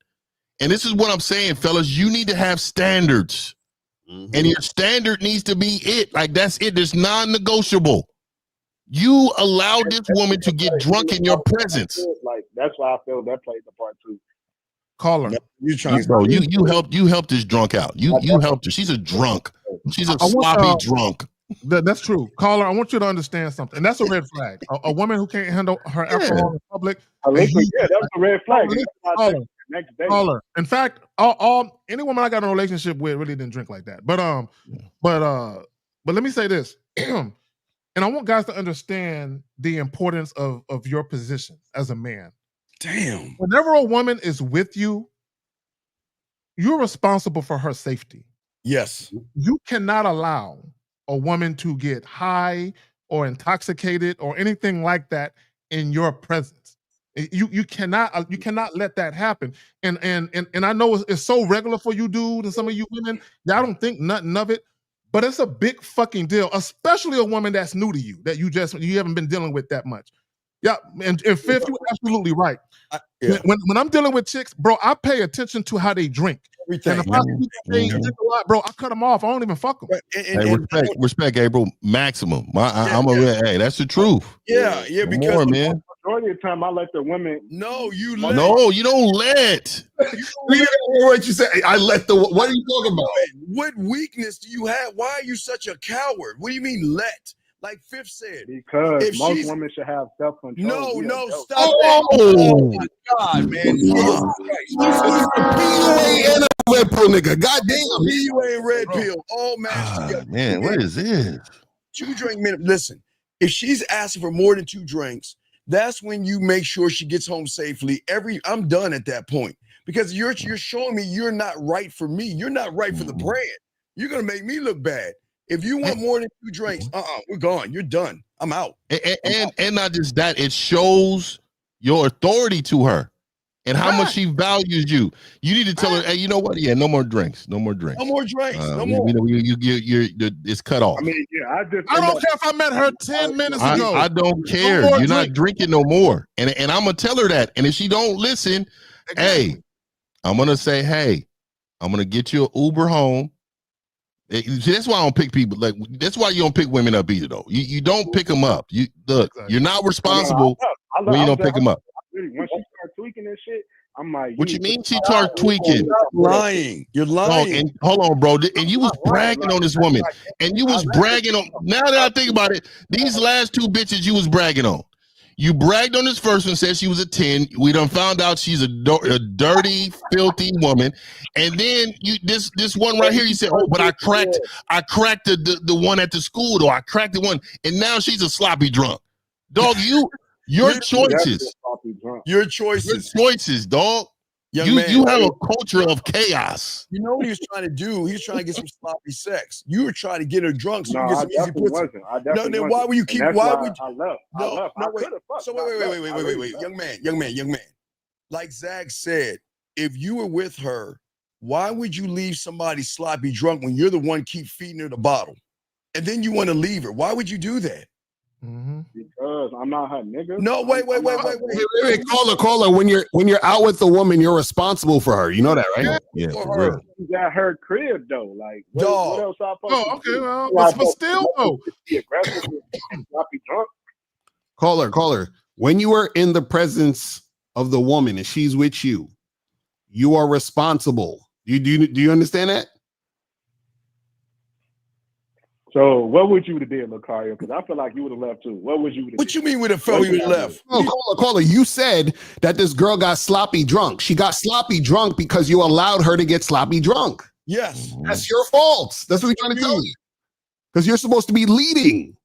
And this is what I'm saying, fellas. You need to have standards. Mm-hmm. And your standard needs to be it. Like, that's it. It's non-negotiable. You allow this woman to get drunk in your presence. Like, that's why I feel that played the part too. Call her. You helped this drunk out. You helped her. She's a drunk. She's a sloppy drunk. That's true. Caller, I want you to understand something. And that's a red flag. A woman who can't handle her alcohol in public. That's a red flag. Caller. In fact, any woman I got in a relationship with really didn't drink like that. But let me say this. And I want guys to understand the importance of your position as a man. Damn. Whenever a woman is with you, you're responsible for her safety. Yes. You cannot allow a woman to get high or intoxicated or anything like that in your presence. You cannot let that happen. And I know it's so regular for you dudes and some of you women that I don't think nothing of it, but it's a big fucking deal, especially a woman that's new to you, that you haven't been dealing with that much. Yeah, and Fifth, you're absolutely right. When I'm dealing with chicks, bro, I pay attention to how they drink. Everything. And if I see that they drink a lot, bro, I cut them off. I don't even fuck them. Hey, respect, Gabriel. Maximum. Hey, that's the truth. Yeah, because more, man. Majority of the time, I let the women. No, you don't let. What you say? I let the. What are you talking about? What weakness do you have? Why are you such a coward? What do you mean let? Like Fifth said, because most women should have self-control. No, stop that. Oh my God, man. PUA and a red pill nigga. Goddamn. PUA and red pill all matched together. Man, what is this? 2 drink minimum. Listen, if she's asking for more than 2 drinks, that's when you make sure she gets home safely. I'm done at that point because you're showing me you're not right for me. You're not right for the brand. You're gonna make me look bad. If you want more than 2 drinks, we're gone. You're done. I'm out. And not just that, it shows your authority to her and how much she values you. You need to tell her, hey, you know what? Yeah, no more drinks. No more drinks. No more drinks. No more. It's cut off. I mean, yeah, I don't care if I met her 10 minutes ago. I don't care. You're not drinking no more. And I'm gonna tell her that. And if she don't listen, hey, I'm gonna say, hey, I'm gonna get you an Uber home. That's why I don't pick people. Like that's why you don't pick women up either, though. You don't pick them up. You look, you're not responsible when you don't pick them up. Once she start tweaking and shit, I'm like, what you mean she start tweaking? Lying. You're lying. No, and hold on, bro. And you was bragging on this woman. And you was bragging on. Now that I think about it, these last 2 bitches you was bragging on. You bragged on this first one, said she was a 10. We done found out she's a dirty, filthy woman. And then this one right here, you said, oh, but I cracked the one at the school, though. I cracked the one, and now she's a sloppy drunk. Dog, your choices. Your choices, dog. You have a culture of chaos. You know what he was trying to do? He was trying to get some sloppy sex. You were trying to get her drunk. So no, you I get some definitely wasn't. No, then why would you keep? Why would I left? No, wait. So wait, young man. Like Zach said, if you were with her, why would you leave somebody sloppy drunk when you're the one keep feeding her the bottle, and then you want to leave her? Why would you do that? Because I'm not her nigga. No, wait. Caller. When you're out with the woman, you're responsible for her. You know that, right? Yeah. She's at her crib though. Like, what else I supposed to do? Well, but still though. Be aggressive and not be drunk. Caller. When you are in the presence of the woman and she's with you, you are responsible. Do you understand that? So what would you have did, Lucario? Because I feel like you would have left too. What would you have What you mean with a fellow you left? No, caller. You said that this girl got sloppy drunk. She got sloppy drunk because you allowed her to get sloppy drunk. Yes. That's your fault. That's what we're trying to tell you. Because you're supposed to be leading.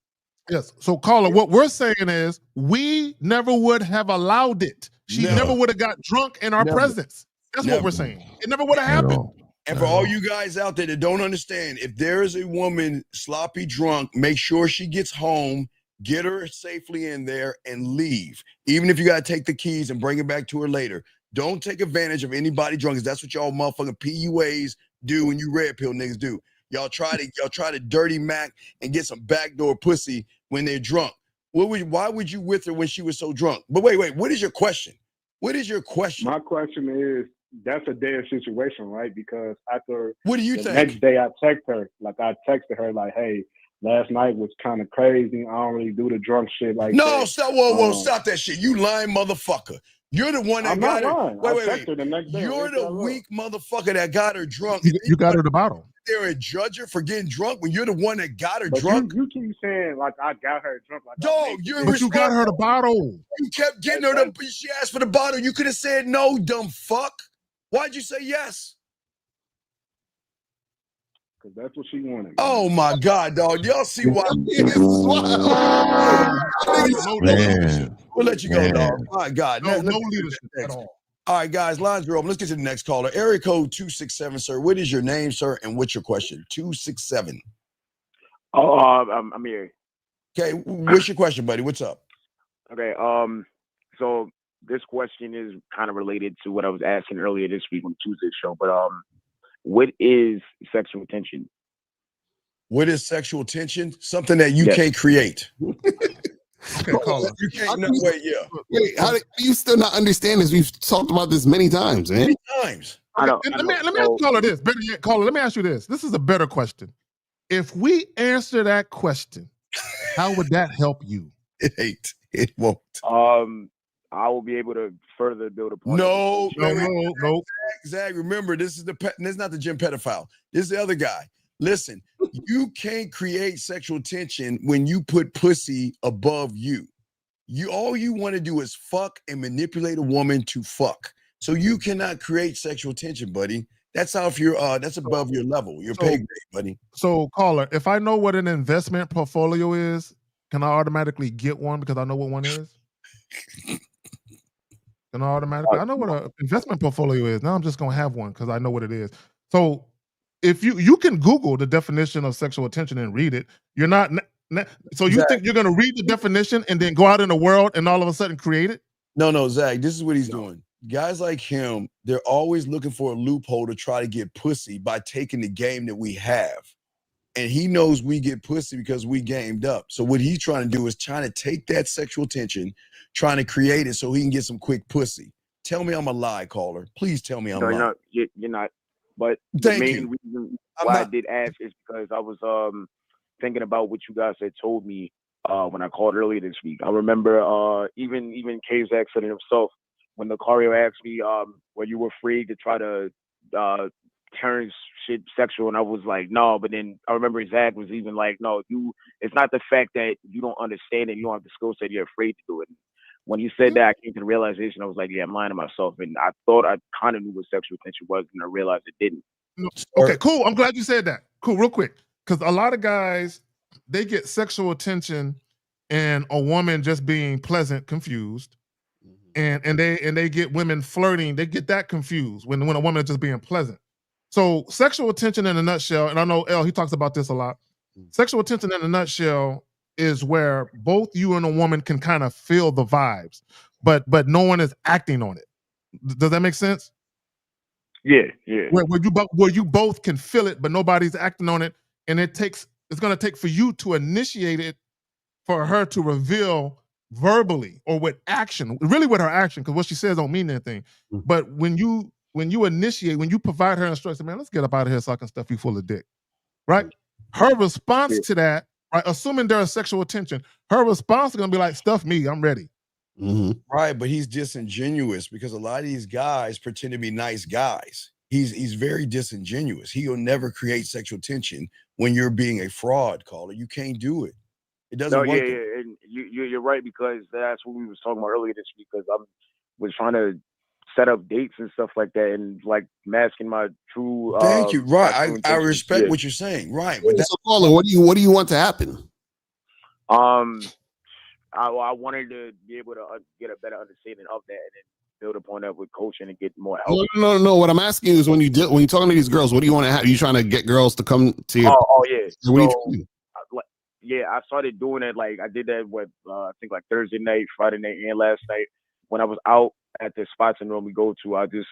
Yes. So, caller, what we're saying is we never would have allowed it. She never would have got drunk in our presence. That's what we're saying. It never would have happened. And for all you guys out there that don't understand, if there is a woman sloppy drunk, make sure she gets home, get her safely in there, and leave. Even if you got to take the keys and bring it back to her later. Don't take advantage of anybody drunk, because that's what y'all motherfucking PUAs do and you red pill niggas do. Y'all try to dirty Mac and get some backdoor pussy when they're drunk. Why would you with her when she was so drunk? But wait, what is your question? What is your question? My question is, that's a dead situation, right? Because after what do you think? Next day I texted her like, hey, last night was kind of crazy. I don't really do the drunk shit like that. No, stop that shit. You lying motherfucker. You're the one that got her. Wait. You're the weak motherfucker that got her drunk. You got her the bottle. They're a judge her for getting drunk when you're the one that got her drunk. You keep saying like I got her drunk. Like, dog, you got her the bottle. You kept getting her she asked for the bottle. You could have said no, dumb fuck. Why'd you say yes? Because that's what she wanted. Oh my God, dog. Y'all see why? We'll let you go, dog. My God. No leadership at all. All right, guys, lines are open. Let's get to the next caller. Area code 267, sir. What is your name, sir, and what's your question? 267. I'm here. Okay, what's your question, buddy? What's up? Okay, so this question is kind of related to what I was asking earlier this week on Tuesday's show. But what is sexual tension? What is sexual tension? Something that you can't create. Okay, caller. You can't. No, wait, yeah. Wait, how do you still not understand this? We've talked about this many times, man. Many times. Okay, let me ask caller this. Better yet, caller, let me ask you this. This is a better question. If we answer that question, how would that help you? It ain't. It won't. I will be able to further build upon. No. Zach, remember, this is this is not the gym pedophile. This is the other guy. Listen, you can't create sexual tension when you put pussy above you. All you want to do is fuck and manipulate a woman to fuck. So you cannot create sexual tension, buddy. That's off your that's above your level, your pay grade, buddy. So, caller, if I know what an investment portfolio is, can I automatically get one because I know what one is? Can I automatically? I know what an investment portfolio is. Now I'm just gonna have one because I know what it is. So, if you can Google the definition of sexual tension and read it, you're not. So you think you're gonna read the definition and then go out in the world and all of a sudden create it? No, Zach. This is what he's doing. Guys like him, they're always looking for a loophole to try to get pussy by taking the game that we have. And he knows we get pussy because we gamed up. So what he's trying to do is trying to take that sexual tension, trying to create it so he can get some quick pussy. Tell me I'm a lie, caller. Please tell me I'm lying. You're not. But the main reason why I did ask is because I was thinking about what you guys had told me when I called earlier this week. I remember even K-Zach said it himself when the Cario asked me, were you afraid to try to turn shit sexual? And I was like, no. But then I remember Zach was even like, no, it's not the fact that you don't understand it, you don't have the skill set, you're afraid to do it. When you said that, I came to the realization, I was like, yeah, I'm lying to myself. And I thought I kind of knew what sexual tension was, and I realized it didn't. Okay, cool. I'm glad you said that. Cool, real quick. Because a lot of guys, they get sexual attention and a woman just being pleasant confused. And they get women flirting, they get that confused when a woman is just being pleasant. So sexual attention in a nutshell, and I know L, he talks about this a lot. Sexual attention in a nutshell is where both you and a woman can kind of feel the vibes, but no one is acting on it. Does that make sense? Yeah. Where you both can feel it, but nobody's acting on it, and it's going to take for you to initiate it, for her to reveal verbally or with action, really with her action, because what she says don't mean anything. But when you initiate, when you provide her instructions, man, let's get up out of here so I can stuff you full of dick, right? Her response to that, right, assuming there's sexual attention, her response is going to be like, stuff me, I'm ready. Right, but he's disingenuous because a lot of these guys pretend to be nice guys. He's very disingenuous. He'll never create sexual tension when you're being a fraud, caller. You can't do it. It doesn't work. Yeah, and you're right, because that's what we was talking about earlier this week, because I was trying to set up dates and stuff like that, and like masking my true. Thank you. Right, I respect what you're saying. Right, but so caller, what do you want to happen? I wanted to be able to get a better understanding of that, and then build upon that with coaching and get more help. No. What I'm asking you is when you're talking to these girls, what do you want to have? Are you trying to get girls to come to you? Oh yeah. So, I started doing it. Like I did that with I think like Thursday night, Friday night, and last night when I was out at the spots and room we go to. I just,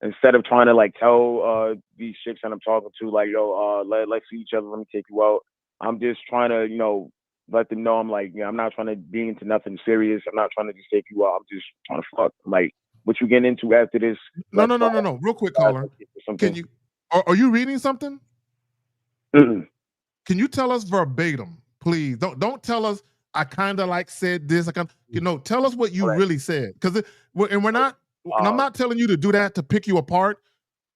instead of trying to like tell these chicks that I'm talking to, like, yo, let's see each other, let me take you out. I'm just trying to, let them know I'm like, I'm not trying to be into nothing serious. I'm not trying to just take you out. I'm just trying to fuck. Like, what you getting into after this? No. Real quick, caller. Can you? Are you reading something? Mm-mm. Can you tell us verbatim, please? Don't tell us I kind of like said this. Tell us what you really said. Because we're not. And I'm not telling you to do that to pick you apart.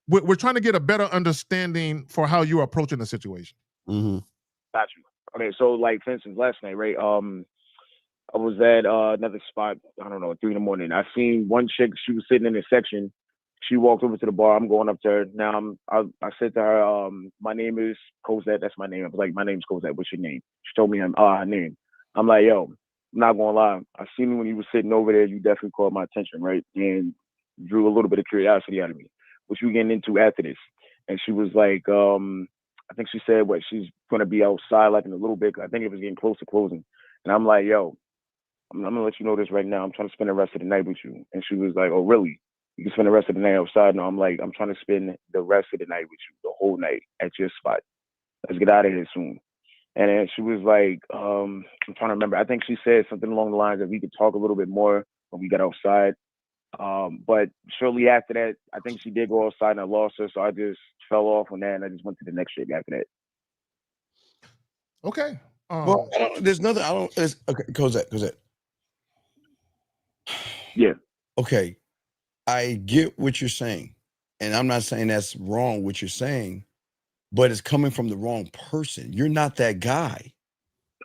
We're trying to get a better understanding for how you're approaching the situation. Got you. Okay, so like for instance, last night, right? I was at another spot. I don't know, 3 a.m. I seen one chick. She was sitting in a section. She walked over to the bar. I'm going up to her. Now I said to her, my name is Cosette. That's my name. I was like, my name's Cosette. What's your name? She told me her name. I'm like, yo, I'm not gonna lie. I seen you when you were sitting over there. You definitely caught my attention, right? And drew a little bit of curiosity out of me. What you getting into after this? And she was like, I think she said she's gonna be outside like in a little bit. I think it was getting close to closing. And I'm like, yo, I'm gonna let you know this right now. I'm trying to spend the rest of the night with you. And she was like, oh, really? You can spend the rest of the night outside? No, I'm like, I'm trying to spend the rest of the night with you, the whole night at your spot. Let's get out of here soon. And then she was like, I'm trying to remember. I think she said something along the lines of we could talk a little bit more when we got outside. But shortly after that, I think she did go outside and I lost her. So I just fell off on that and I just went to the next chick after that. Okay. Well, there's nothing. Okay, Cosette. Yeah. Okay. I get what you're saying. And I'm not saying that's wrong what you're saying, but it's coming from the wrong person. You're not that guy.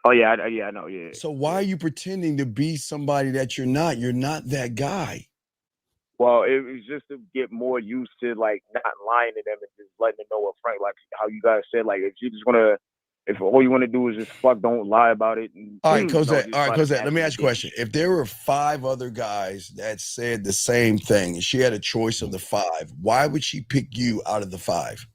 Oh, yeah. I know. Yeah. So why are you pretending to be somebody that you're not? You're not that guy. Well, it was just to get more used to like not lying to them and just letting them know up front, like how you guys said, like if all you want to do is just fuck, don't lie about it. And, all right, Cosette. Let me ask you a question. If there were 5 other guys that said the same thing and she had a choice of the 5, why would she pick you out of the 5?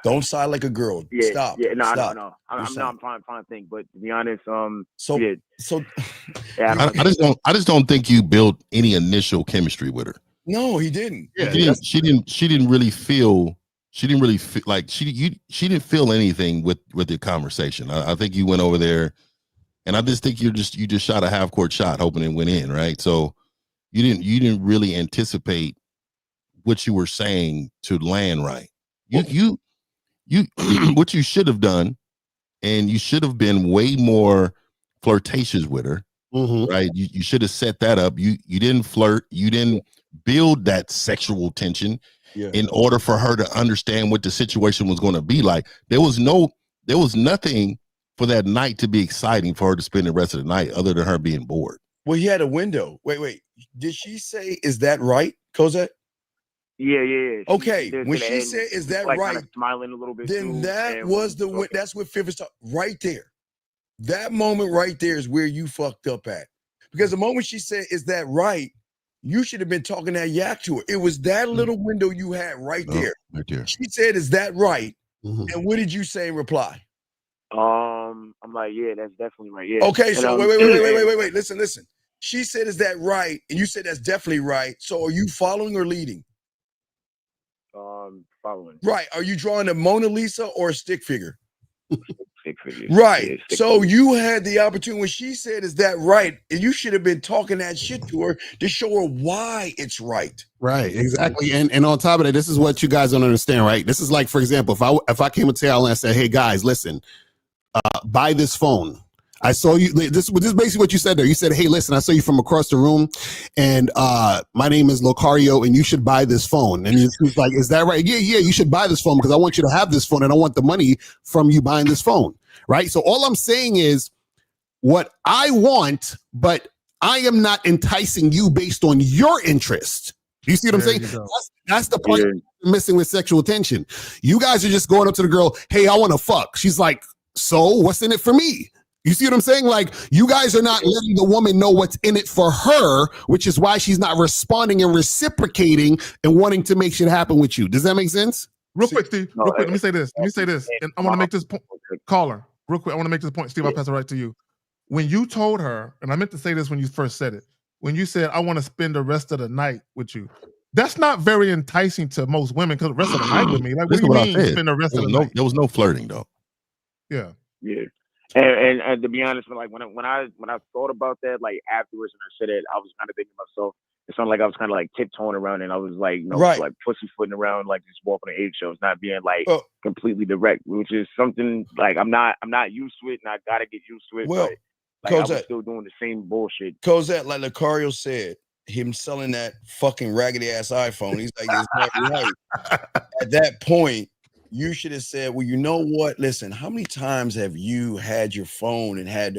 Don't sigh like a girl. Yeah, Stop. Yeah, no. I'm trying to think, but to be honest, I just don't think you built any initial chemistry with her. No, he didn't. Yeah, she didn't really feel like she didn't feel anything with the conversation. I think you went over there, and I just think you just shot a half court shot, hoping it went in, right? So you didn't really anticipate what you were saying to land right. You what you should have done, and you should have been way more flirtatious with her, right? You should have set that up. You didn't flirt. You didn't build that sexual tension in order for her to understand what the situation was going to be like. There was nothing for that night to be exciting for her to spend the rest of the night other than her being bored. Well, he had a window. Wait. Did she say, is that right, Cosette? Yeah. Okay, when she said, "Is that like, right?" Kind of smiling a little bit. Then too, that was that's what Fifth is talking right there. That moment right there is where you fucked up at, because the moment she said, "Is that right?" you should have been talking that yak to her. It was that little window you had right there. Right there. She said, "Is that right?" And what did you say in reply? I'm like, yeah, that's definitely right. Yeah. Okay, and, so wait. Listen. She said, "Is that right?" And you said, "That's definitely right." So are you following or leading? Following. Right. Are you drawing a Mona Lisa or a stick figure? Stick figure. Right. Yeah, so figure. You had the opportunity when she said, "Is that right?" And you should have been talking that shit to her to show her why it's right. Right. Exactly. And on top of that, this is what you guys don't understand, right? This is like, for example, if I came to y'all and I said, "Hey guys, listen, buy this phone. I saw you." This is basically what you said there. You said, "Hey, listen, I saw you from across the room, and my name is Locario, and you should buy this phone." And he was like, "Is that right?" Yeah, you should buy this phone because I want you to have this phone, and I want the money from you buying this phone, right? So all I'm saying is what I want, but I am not enticing you based on your interest. You see what I'm saying? That's the part missing with sexual tension. You guys are just going up to the girl, "Hey, I want to fuck." She's like, "So what's in it for me?" You see what I'm saying? Like, you guys are not letting the woman know what's in it for her, which is why she's not responding and reciprocating and wanting to make shit happen with you. Does that make sense? Real quick, Steve. Real quick. Let me say this. And I want to make this point. Caller, real quick. I want to make this point. Steve, I'll pass it right to you. When you told her, and I meant to say this when you first said it, when you said, "I want to spend the rest of the night with you," that's not very enticing to most women, because the rest of the night with me. Like, what do you mean spend the rest of the night? There was no flirting, though. Yeah. And to be honest, like when I thought about that, like afterwards, and I said it, I was kind of thinking to myself, it sounded like I was kind of like tiptoeing around, and I was like, like pussyfooting around, like just walking on eggshells, not being like completely direct, which is something like I'm not used to it, and I gotta get used to it. Well, but, like, I was still doing the same bullshit. Cosette, like Lucario said, him selling that fucking raggedy ass iPhone, he's like, "It's not right." At that point, you should have said, "Well, you know what? Listen, how many times have you had your phone and had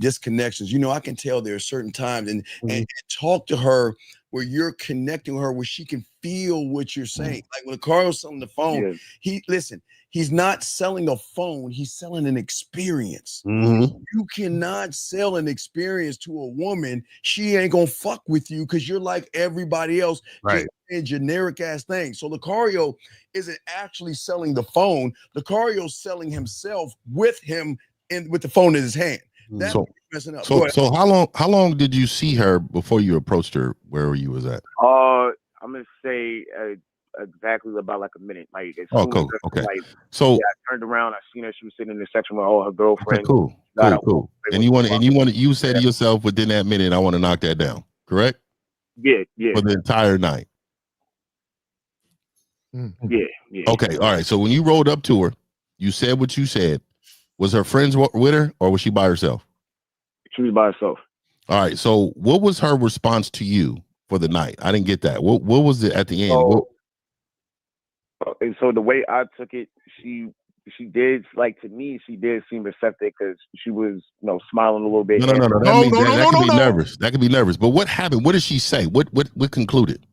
disconnections? You know, I can tell there are certain times," and talk to her where you're connecting with her, where she can feel what you're saying. Like when Carl's selling the phone, he's not selling a phone, he's selling an experience. You cannot sell an experience to a woman. She ain't gonna fuck with you because you're like everybody else, just saying generic ass things. So Lucario isn't actually selling the phone. Lucario's selling himself with him with the phone in his hand. That's So, messing up. so how long did you see her before you approached her where you was at? I'm gonna say exactly about like a minute. Like as Oh, soon cool. as Okay. like, So yeah, I turned around, I seen her. She was sitting in the section with all her girlfriends. okay, cool. And you said to yourself within that minute, I want to knock that down. Correct? Yeah. For the entire night. Yeah. Okay. All right. So when you rolled up to her, you said what you said. Was her friends with her, or was she by herself? She was by herself. All right. So what was her response to you for the night? I didn't get that. What was it at the end? And so the way I took it, she did, like, to me, she did seem receptive because she was, smiling a little bit. No. That could be nervous. That could be nervous. But what happened? What did she say? What concluded?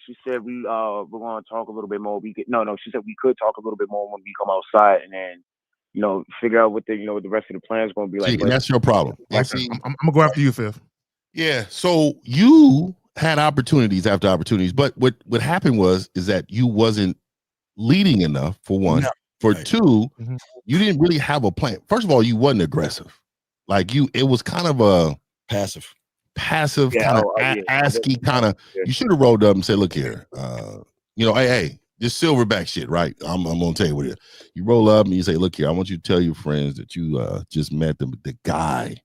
She said we're gonna talk a little bit more. She said we could talk a little bit more when we come outside, and then figure out what the rest of the plan is gonna be like. See, and that's your problem. I'm gonna go after you, Fifth. Yeah. So you had opportunities after opportunities, but what happened is that you wasn't leading enough, for one. No. For two, you didn't really have a plan. First of all, you wasn't aggressive. Like it was kind of a passive kind of ASCII kind of. You should have rolled up and said, "Look here, hey, this silverback shit, right? I'm gonna tell you what it is." You roll up and you say, "Look here, I want you to tell your friends that you just met the guy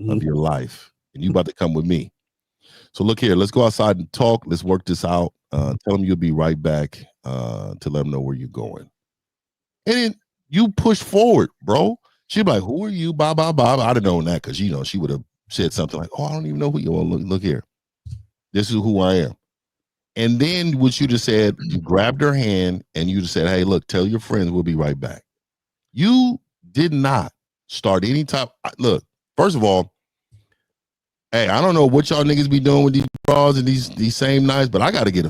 of your life, and you about to come with me. So look here, let's go outside and talk. Let's work this out. Tell them you'll be right back to let them know where you're going." And then you push forward, bro. She'd be like, "Who are you?" Blah, blah, blah. I'd have known that because, she would have said something like, "Oh, I don't even know who you are. Look here. This is who I am." And then what you just said, you grabbed her hand and you just said, "Hey, look, tell your friends we'll be right back." You did not start any type. Look, first of all, hey, I don't know what y'all niggas be doing with these bras and these same nights, but I gotta get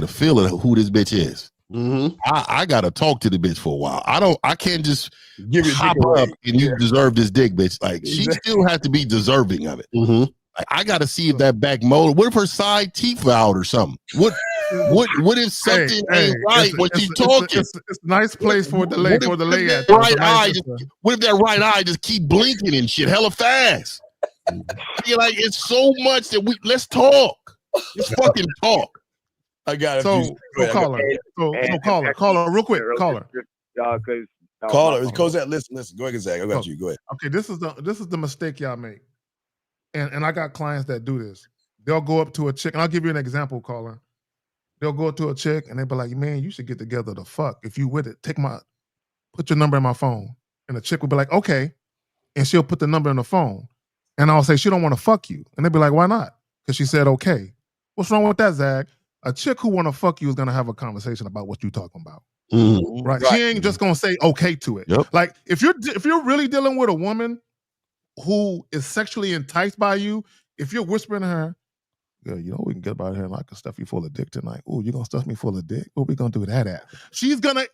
a feel of who this bitch is. I gotta talk to the bitch for a while. I can't just give it hop up and you deserve this dick, bitch. Like she still has to be deserving of it. Like, I gotta see if that back molar. What if her side teeth are out or something? What if something ain't right when she's talking? It's a nice place for the lay at. What if that right eye just keep blinking and shit hella fast? You're like, it's so much that let's talk. Let's fucking talk. I got it. So caller, real quick, caller. Caller, Cosette, listen. Go ahead, Zach. I got you. Go ahead. Okay, this is the mistake y'all make, and I got clients that do this. They'll go up to a chick, and I'll give you an example, caller. They'll go up to a chick, and they be like, "Man, you should get together to fuck. If you with it, put your number in my phone." And the chick will be like, "Okay," and she'll put the number in the phone, and I'll say she don't want to fuck you, and they'll be like, "Why not?" Because she said okay. What's wrong with that, Zach? A chick who want to fuck you is gonna have a conversation about what you talking about. Right? She ain't just gonna say okay to it. Yep. Like if you're really dealing with a woman who is sexually enticed by you, if you're whispering to her, "Yeah, we can get about here and I can stuff you full of dick tonight." "Oh, you gonna stuff me full of dick? What we gonna do that at?" She's gonna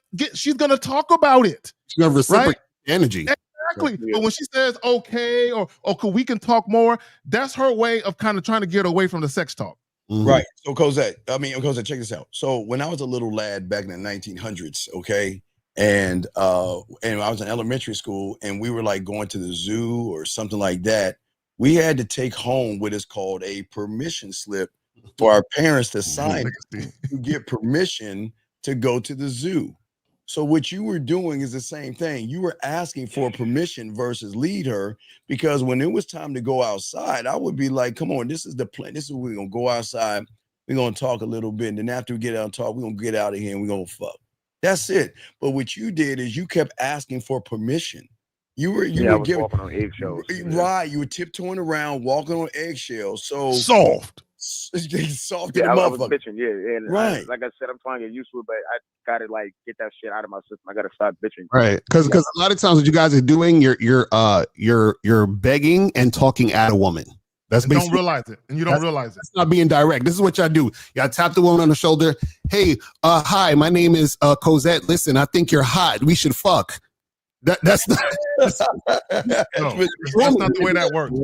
talk about it. She's gonna reciprocate energy. Exactly. But when she says okay or we can talk more, that's her way of kind of trying to get away from the sex talk. Right. So Cosette, check this out. So when I was a little lad back in the 1900s, okay, and I was in elementary school, and we were like going to the zoo or something like that. We had to take home what is called a permission slip for our parents to sign to get permission to go to the zoo. So what you were doing is the same thing. You were asking for permission versus lead her, because when it was time to go outside, I would be like, "Come on, this is the plan. This is where we're going to go outside. We're going to talk a little bit. And then after we get out and talk, we're going to get out of here and we're going to fuck." That's it. But what you did is you kept asking for permission. You were walking on eggshells. Right. You were tiptoeing around, walking on eggshells. So soft. Soft. I was bitching. Yeah. And right. Like I said, I'm trying to get used to it, but I gotta get that shit out of my system. I gotta stop bitching. Right. Because a lot of times what you guys are doing, you're begging and talking at a woman. That's and don't realize it, and you don't realize it. That's not being direct. This is what y'all do. Y'all tap the woman on the shoulder. "Hey, hi, my name is Cosette. Listen, I think you're hot. We should fuck." That's not. That's not the way that works.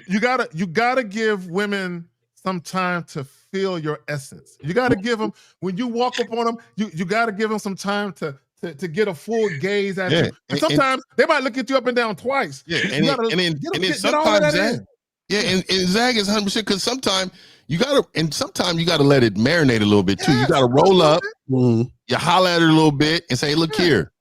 You gotta give women some time to feel your essence. You gotta give them, when you walk up on them, you gotta give them some time to to get a full gaze at you. And sometimes they might look at you up and down twice. Yeah, and then sometimes Zach, and Zach is 100% because sometimes you gotta let it marinate a little bit too. You gotta roll up, you holler at her a little bit, and say, "Look here,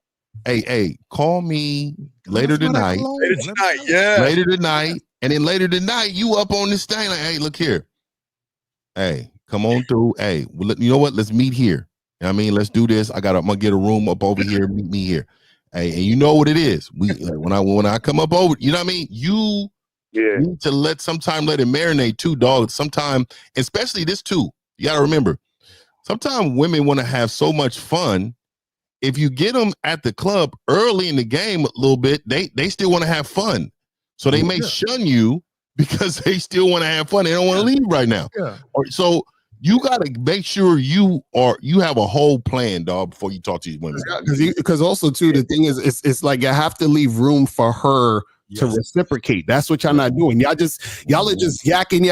hey, call me later tonight. Later tonight, and then later tonight, you up on this thing like, hey, look here, hey, come on through, hey, you know what? Let's meet here. You know what I mean, let's do this. I'm gonna get a room up over here. Meet me here. Hey, and you know what it is. We when I come up over, you know what I mean. You need to let it marinate too, dog. Sometime, especially this too. You gotta remember. Sometimes women want to have so much fun. If you get them at the club early in the game a little bit, they still want to have fun. So they may shun you because they still want to have fun. They don't want to leave right now. So you got to make sure you have a whole plan, dog, before you talk to these women. Because also too, the thing is, it's like you have to leave room for her to reciprocate. That's what y'all not doing. Y'all are just yakking.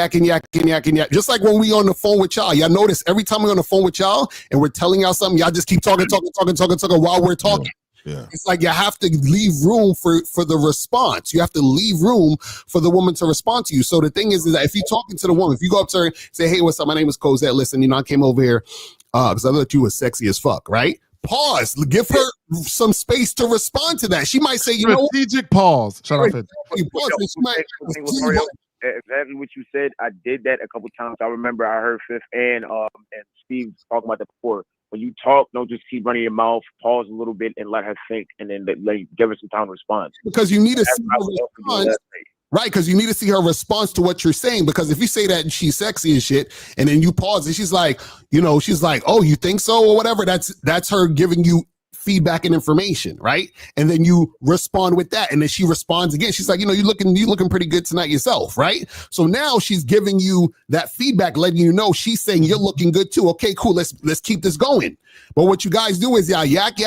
Just like when we on the phone with y'all. Y'all notice every time we're on the phone with y'all and we're telling y'all something, y'all just keep talking while we're talking. Yeah. It's like you have to leave room for the response. You have to leave room for the woman to respond to you. So the thing is that if you're talking to the woman, if you go up to her and say, hey, what's up? My name is Cosette. Listen, I came over here because I thought you were sexy as fuck, right? Pause. Give her some space to respond to that. She might say, strategic pause. Shut up. Exactly what you said. I did that a couple times. I remember I heard Fifth and Steve talking about that before. When you talk, don't just keep running your mouth. Pause a little bit and let her think, and then give her some time to respond. Because you need to see her response, right? Because you need to see her response to what you're saying. Because if you say that she's sexy and shit, and then you pause, and she's like, oh, you think so, or whatever. That's her giving you feedback and information, right? And then you respond with that, and then she responds again. She's like, you looking pretty good tonight yourself, right? So now she's giving you that feedback, letting you know she's saying you're looking good too. Okay, cool. Let's keep this going. But what you guys do is yak.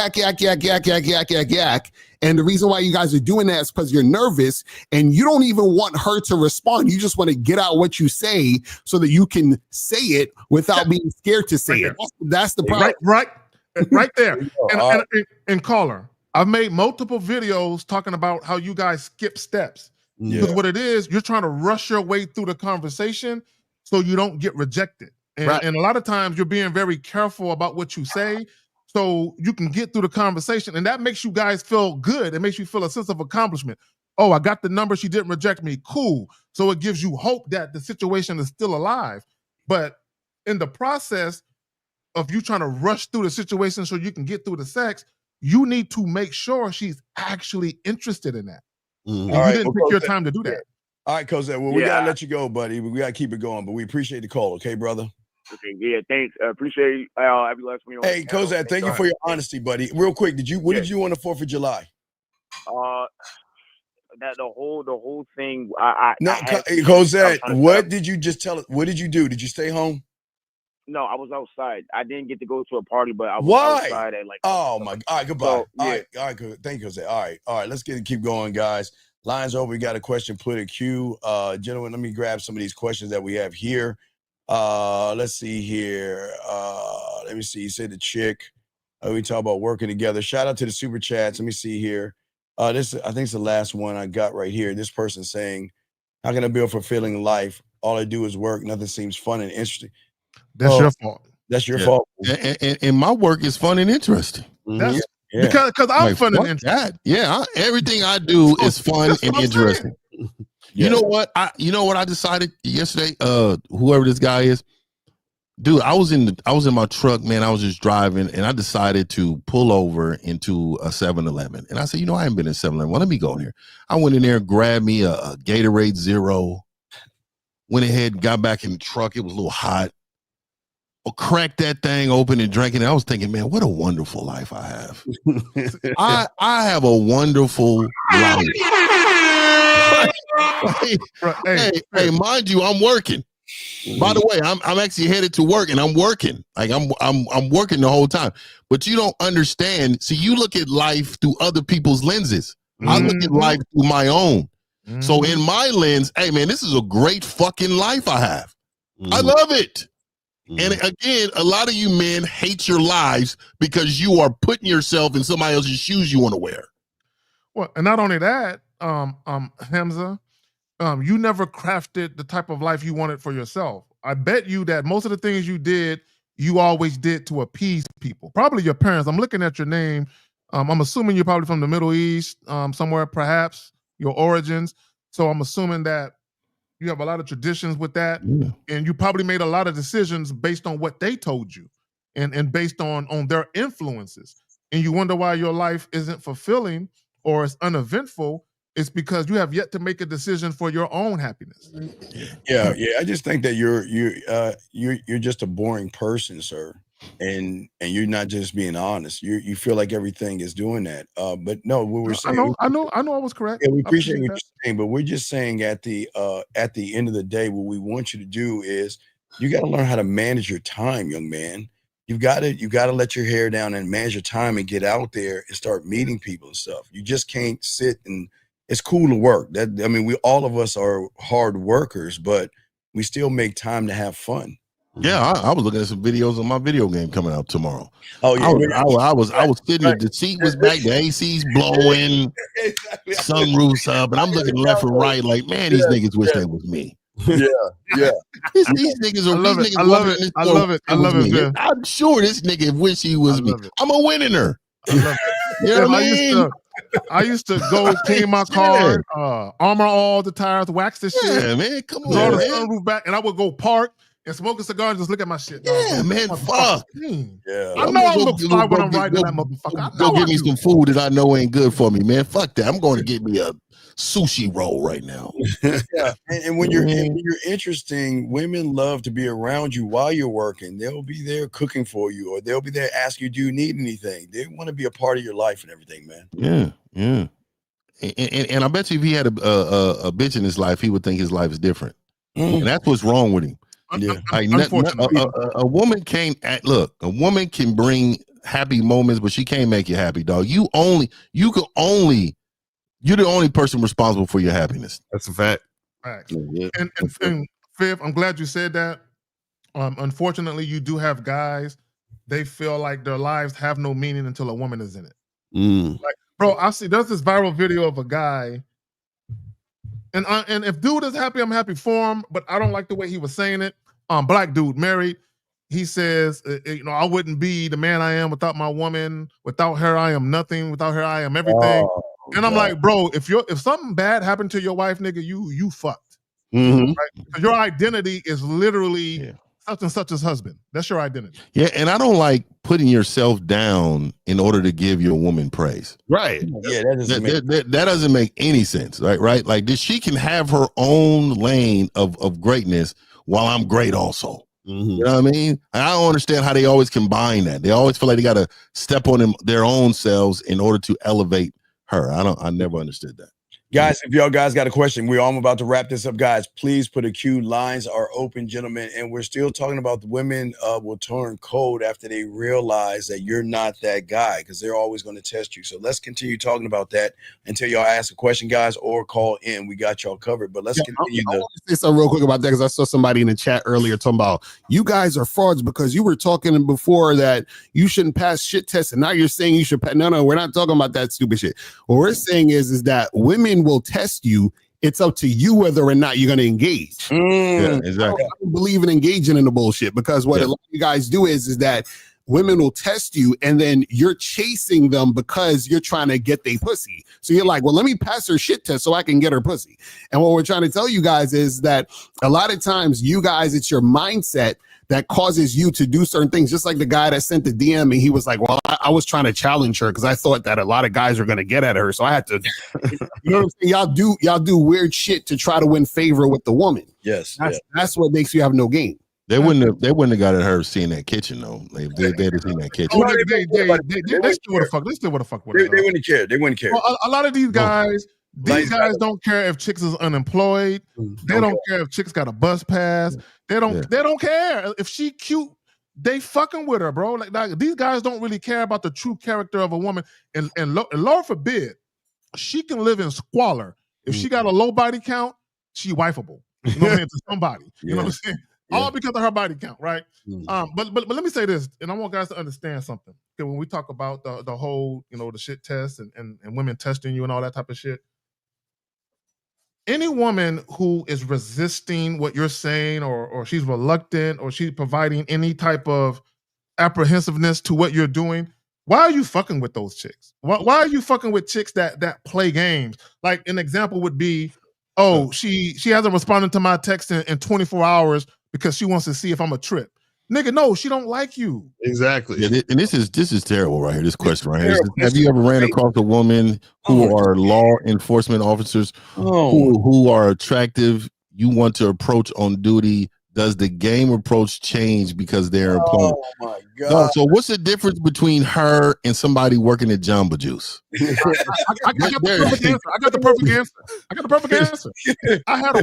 And the reason why you guys are doing that is because you're nervous and you don't even want her to respond. You just want to get out what you say so that you can say it without being scared to say it. That's the problem. Right there. And caller, I've made multiple videos talking about how you guys skip steps. Because what it is, you're trying to rush your way through the conversation so you don't get rejected. And a lot of times you're being very careful about what you say so you can get through the conversation. And that makes you guys feel good. It makes you feel a sense of accomplishment. Oh, I got the number. She didn't reject me. Cool. So it gives you hope that the situation is still alive. But in the process of you trying to rush through the situation so you can get through the sex, you need to make sure she's actually interested in that. And you didn't take your time to do that. All right, Cosette. Well, we gotta let you go, buddy. We gotta keep it going, but we appreciate the call, okay, brother? Okay, yeah, thanks. Appreciate every last one. Hey, Cosette, thank you for your honesty, buddy. Real quick, what did you on the 4th of July? That the whole thing. Cosette, what did you just tell us? What did you do? Did you stay home? No, I was outside. I didn't get to go to a party, but I was outside at Oh my! All right, goodbye. So, all right, good. Thank you, Jose. All right. Let's keep going, guys. Lines over. We got a question. Put a queue, gentlemen. Let me grab some of these questions that we have here. Let's see here. Let me see. You said the chick. We talk about working together. Shout out to the super chats. Let me see here. This I think it's the last one I got right here. This person saying, "How can I build a fulfilling life? All I do is work. Nothing seems fun and interesting." That's your fault. That's your fault. And my work is fun and interesting. That's because I'm fun and interesting. Everything I do is fun and interesting. You know what? I decided yesterday. Whoever this guy is, dude, I was in my truck, man. I was just driving, and I decided to pull over into a 7-Eleven. And I said, I haven't been in 7-Eleven. Well, let me go in here. I went in there, grabbed me a Gatorade Zero. Went ahead, got back in the truck. It was a little hot. Cracked that thing open and drank it. I was thinking, man, what a wonderful life I have. I have a wonderful life. Hey, mind you, I'm working. By the way, I'm actually headed to work and I'm working. Like I'm working the whole time. But you don't understand. See, you look at life through other people's lenses. I look at life through my own. So in my lens, hey man, this is a great fucking life I have. I love it. And again, a lot of you men hate your lives because you are putting yourself in somebody else's shoes you want to wear. Well, and not only that, Hamza, you never crafted the type of life you wanted for yourself. I bet you that most of the things you did, you always did to appease people. Probably your parents. I'm looking at your name. I'm assuming you're probably from the Middle East, somewhere perhaps, your origins. So I'm assuming that you have a lot of traditions with that. And you probably made a lot of decisions based on what they told you and based on their influences. And you wonder why your life isn't fulfilling or is uneventful. It's because you have yet to make a decision for your own happiness. Yeah. I just think that you're just a boring person, sir, and you're not just being honest. You feel like everything is doing that. But no, what we're saying. I know. I was correct. Yeah, we appreciate what you're saying, but we're just saying at the end of the day, what we want you to do is you got to learn how to manage your time, young man. You got to let your hair down and manage your time and get out there and start meeting people and stuff. You just can't sit and. It's cool to work. We all of us are hard workers, but we still make time to have fun. Yeah, I was looking at some videos of my video game coming out tomorrow. Oh yeah, I was sitting. The seat was back, the AC's blowing, exactly. Sunroofs up, and I'm looking left and right, like, man, these niggas wish they was me. Yeah. These niggas are. I love it. I love it. Jeff. I'm sure this nigga wish he was me. I'm a winning her. I love it. You know what I mean? I used to go clean my car, armor all the tires, wax the shit. Yeah, man, come on, draw the man. sunroof back, and I would go park and smoke a cigar and just look at my shit. Yeah, man, fuck. Yeah. I know I look fly when I'm riding that motherfucker. Go get me some food that I know ain't good for me, man. Fuck that. I'm going to get me a sushi roll right now. Yeah, and when you're interesting, women love to be around you while you're working. They'll be there cooking for you, or they'll be there asking you, do you need anything? They want to be a part of your life and everything, man. Yeah. And I bet you if he had a bitch in his life, he would think his life is different. And that's what's wrong with him. Yeah. Like, a woman can't look. A woman can bring happy moments, but she can't make you happy, dog. You're the only person responsible for your happiness. That's a fact. Right. And Fifth, I'm glad you said that. Unfortunately, you do have guys, they feel like their lives have no meaning until a woman is in it. Like, bro, there's this viral video of a guy, and if dude is happy, I'm happy for him, but I don't like the way he was saying it. Black dude, married. He says, I wouldn't be the man I am without my woman. Without her, I am nothing. Without her, I am everything. And I'm like, bro, if something bad happened to your wife, nigga, you fucked. Right? Because your identity is literally such and such as husband. That's your identity. Yeah, and I don't like putting yourself down in order to give your woman praise. Right. Yeah, that doesn't make any sense. Right? Like, she can have her own lane of greatness while I'm great also. You know what I mean? I don't understand how they always combine that. They always feel like they got to step on their own selves in order to elevate her. I never understood that. Guys, if y'all guys got a question, we're almost about to wrap this up, guys. Please put a queue. Lines are open, gentlemen. And we're still talking about the women will turn cold after they realize that you're not that guy, because they're always going to test you. So let's continue talking about that until y'all ask a question, guys, or call in. We got y'all covered. But let's continue. I want to say something real quick about that, because I saw somebody in the chat earlier talking about you guys are frauds because you were talking before that you shouldn't pass shit tests, and now you're saying you should pass. No, we're not talking about that stupid shit. What we're saying is that women will test you. It's up to you whether or not you're going to engage. Yeah, exactly. I don't believe in engaging in the bullshit, because what a lot of you guys do is that women will test you and then you're chasing them because you're trying to get their pussy. So you're like, well, let me pass her shit test so I can get her pussy. And what we're trying to tell you guys is that a lot of times you guys, it's your mindset that causes you to do certain things. Just like the guy that sent the DM and he was like, well, I was trying to challenge her because I thought that a lot of guys are going to get at her. So I had to, you know what I'm saying? Y'all do weird shit to try to win favor with the woman. Yes. That's what makes you have no game. They wouldn't have got at her seeing that kitchen though. They had seen that kitchen. Oh, they still would have fucked. They still would have fucked with her. They wouldn't care. They wouldn't care. Well, a lot of these guys, don't care if chicks is unemployed. They don't care if chicks got a bus pass. They don't care if she cute. They fucking with her, bro. Like these guys don't really care about the true character of a woman. And Lord forbid, she can live in squalor. If she got a low body count, she wifeable. You know what I'm saying? To somebody. You know what I'm saying? All because of her body count, right? But let me say this, and I want guys to understand something. Okay, when we talk about the whole, the shit test and women testing you and all that type of shit, any woman who is resisting what you're saying, or she's reluctant, or she's providing any type of apprehensiveness to what you're doing, why are you fucking with those chicks? Why are you fucking with chicks that play games? Like an example would be, she hasn't responded to my text in 24 hours because she wants to see if I'm a trip. Nigga, no, she don't like you. Exactly. Yeah, and this is terrible right here. This question right here. Have you ever ran across a woman who are law enforcement officers who are attractive? You want to approach on duty. Does the game approach change because they're employed? Oh my God. No, so what's the difference between her and somebody working at Jamba Juice? I got the perfect answer. I had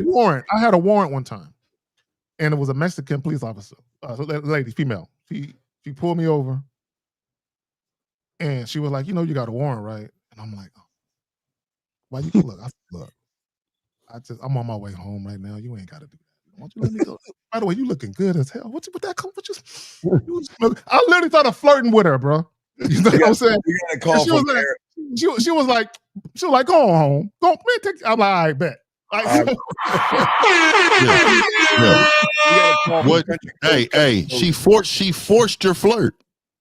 a warrant one time, and it was a Mexican police officer, lady, female. She pulled me over, and she was like, "You got a warrant, right?" And I'm like, "Why you look? I'm on my way home right now. You ain't got to do that. Why don't you let me go? By the way, you looking good as hell. What that come? I literally started flirting with her, bro. You know what I'm saying? You gotta call she was like, go on home. Go, man, I'm like, I bet. What? Hey, she forced your flirt.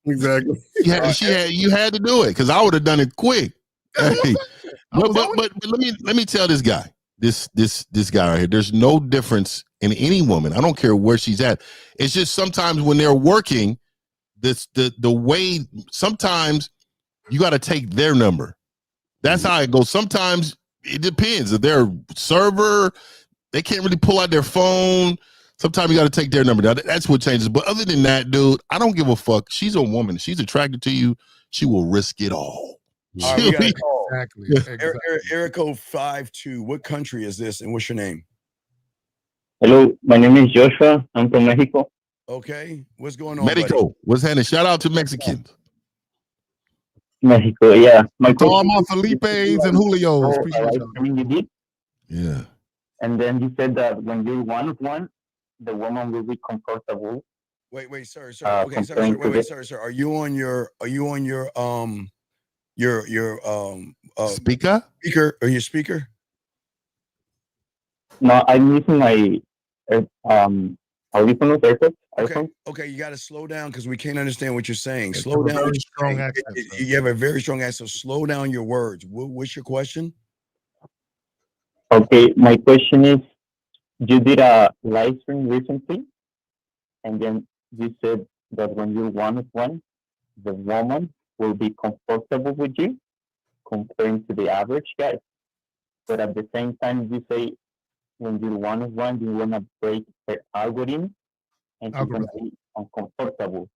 Exactly. You had to do it because I would have done it quick. Hey, but let me tell this guy, this guy right here. There's no difference in any woman. I don't care where she's at. It's just sometimes when they're working, the way sometimes you got to take their number. That's how it goes. Sometimes it depends. If they're a server, they can't really pull out their phone. Sometimes you got to take their number. That's what changes. But other than that, dude, I don't give a fuck. She's a woman. She's attracted to you. She will risk it all. All right, we got a call. Exactly. Erico 52. What country is this, and what's your name? Hello, my name is Joshua. I'm from Mexico. Okay, what's going on, Mexico. buddy? What's happening? Shout out to Mexicans. Mexico, yeah. All my Felipes and Julios. Yeah. And then you said that when you're one-on-one, the woman will be comfortable. Wait, sir. Okay, sir. Are you on your speaker? Are you speaker? No, I'm using my audiphones, AirPods. Okay, you got to slow down because we can't understand what you're saying. Slow down. Very strong accent. You have a very strong accent. So slow down your words. What's your question? Okay, my question is, you did a live stream recently, and then you said that when you're one-on-one, the woman will be comfortable with you comparing to the average guy. But at the same time, you say when you're one-on-one, you want to break the algorithm and you're going to be uncomfortable.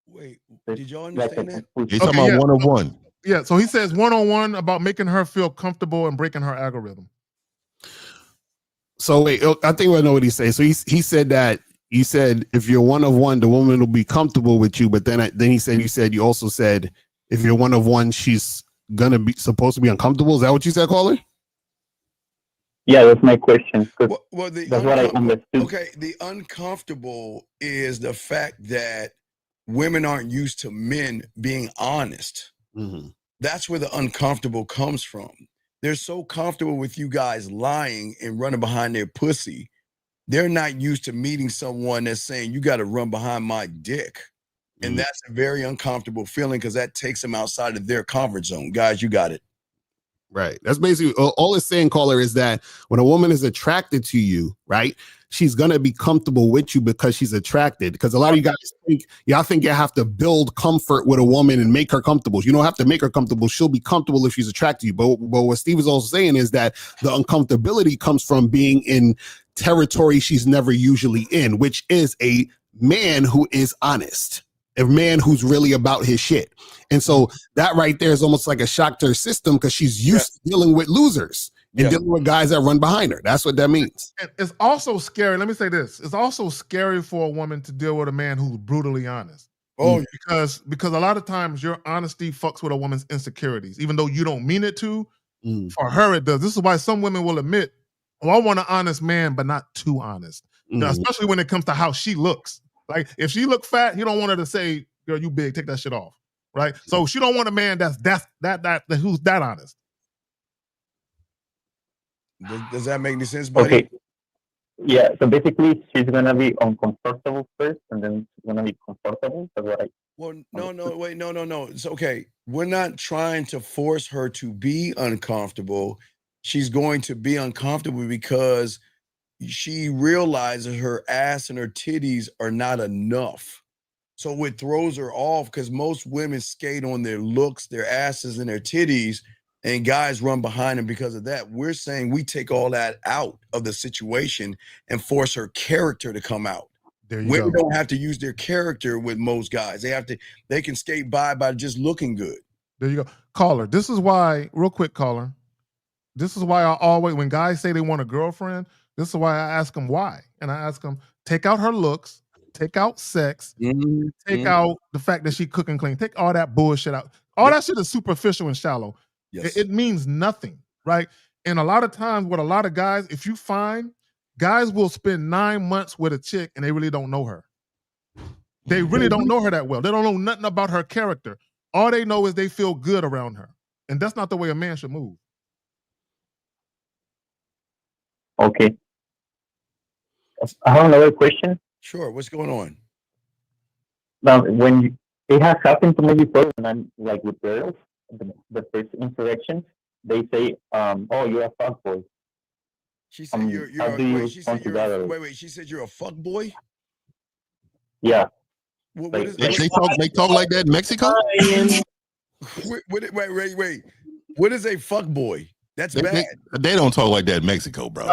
Wait, did y'all understand that? He's talking about one-on-one. Yeah, so he says one-on-one about making her feel comfortable and breaking her algorithm. So wait, I think I know what he's saying. So he said that you said if you're one-on-one, the woman will be comfortable with you. But then you also said if you're one-on-one, she's gonna be supposed to be uncomfortable. Is that what you said, caller? Yeah, that's my question. Well, that's what I understood. Okay, the uncomfortable is the fact that women aren't used to men being honest. Mm-hmm. That's where the uncomfortable comes from. They're so comfortable with you guys lying and running behind their pussy. They're not used to meeting someone that's saying, you got to run behind my dick. And that's a very uncomfortable feeling because that takes them outside of their comfort zone. Guys, you got it. Right. That's basically all it's saying, caller, is that when a woman is attracted to you, right, she's going to be comfortable with you because she's attracted. Because a lot of you guys think you have to build comfort with a woman and make her comfortable. You don't have to make her comfortable. She'll be comfortable if she's attracted to you. But what Steve is also saying is that the uncomfortability comes from being in territory she's never usually in, which is a man who is honest. A man who's really about his shit. And so that right there is almost like a shock to her system because she's used to dealing with losers and dealing with guys that run behind her. That's what that means. It's also scary. Let me say this. It's also scary for a woman to deal with a man who's brutally honest. Oh, because a lot of times your honesty fucks with a woman's insecurities, even though you don't mean it to. For her, it does. This is why some women will admit, I want an honest man, but not too honest. especially when it comes to how she looks. Like if she look fat, he don't want her to say, "Girl, you big, take that shit off." Right? So she don't want a man that's who's that honest. Does that make any sense, buddy? Okay. Yeah. So basically, she's gonna be uncomfortable first, and then she's gonna be comfortable. That's what I. Well, no. It's okay. We're not trying to force her to be uncomfortable. She's going to be uncomfortable because she realizes her ass and her titties are not enough. So it throws her off because most women skate on their looks, their asses, and their titties, and guys run behind them because of that. We're saying we take all that out of the situation and force her character to come out. Women don't have to use their character with most guys. They can skate by just looking good. There you go. Caller, this is why, real quick, caller. This is why I always, when guys say they want a girlfriend, this is why I ask them why. And I ask them, take out her looks, take out sex, take out the fact that she cook and clean. Take all that bullshit out. All that shit is superficial and shallow. Yes. It means nothing, right? And a lot of times with a lot of guys, if you find guys will spend 9 months with a chick and they really don't know her. They really don't know her that well. They don't know nothing about her character. All they know is they feel good around her. And that's not the way a man should move. Okay. I have another question. Sure. What's going on? Now, it has happened to me before when I'm like with girls, the first interaction, they say, "Oh, you're a fuckboy." She said she said you're a fuck boy? Yeah. They talk like that in Mexico? Wait. What is a fuck boy? That's bad. They don't talk like that in Mexico, bro.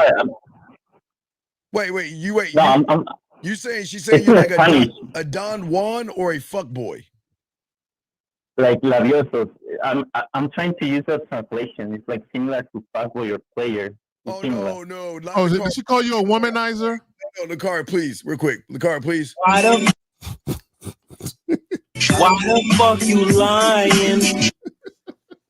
Wait. No, You saying she said you're like a Don Juan or a fuck boy? Like labiosos. I'm trying to use that translation. It's like similar to fuckboy or player. No. Oh, did she call you a womanizer? No, Lakari, please, real quick. Lakari, please. Why the fuck you lying?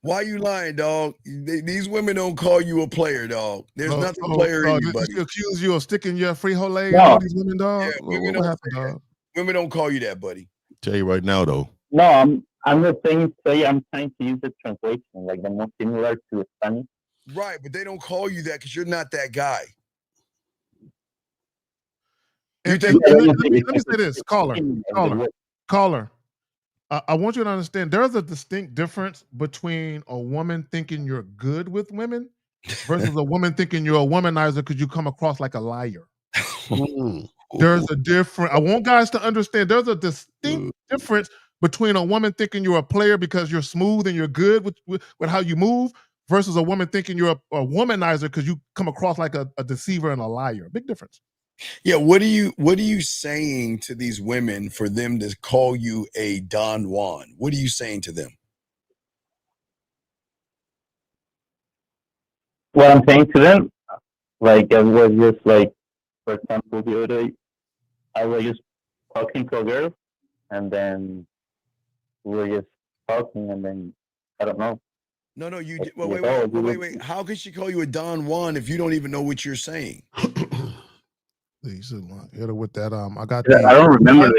Why you lying, dog? These women don't call you a player, dog. There's nothing player in you, buddy. She accuse you of sticking your frijole No. and all these women, dog? Yeah, what happened, dog? Women don't call you that, buddy. Tell you right now, though. No, I'm not saying say. I'm trying to use the translation, like the most similar to Spanish. Right, but they don't call you that because you're not that guy. Let me say this, caller. I want you to understand there's a distinct difference between a woman thinking you're good with women versus a woman thinking you're a womanizer because you come across like a liar. There's a difference. I want guys to understand there's a distinct difference between a woman thinking you're a player because you're smooth and you're good with how you move versus a woman thinking you're a womanizer because you come across like a deceiver and a liar. Big difference. Yeah, what are you saying to these women for them to call you a Don Juan? What are you saying to them? What I'm saying to them, like I was just like, for example, the other day, I was just talking to a girl, and then we were just talking, and then I don't know. No, you. Well, wait. How can she call you a Don Juan if you don't even know what you're saying? Please hit her with that. I got. I don't remember.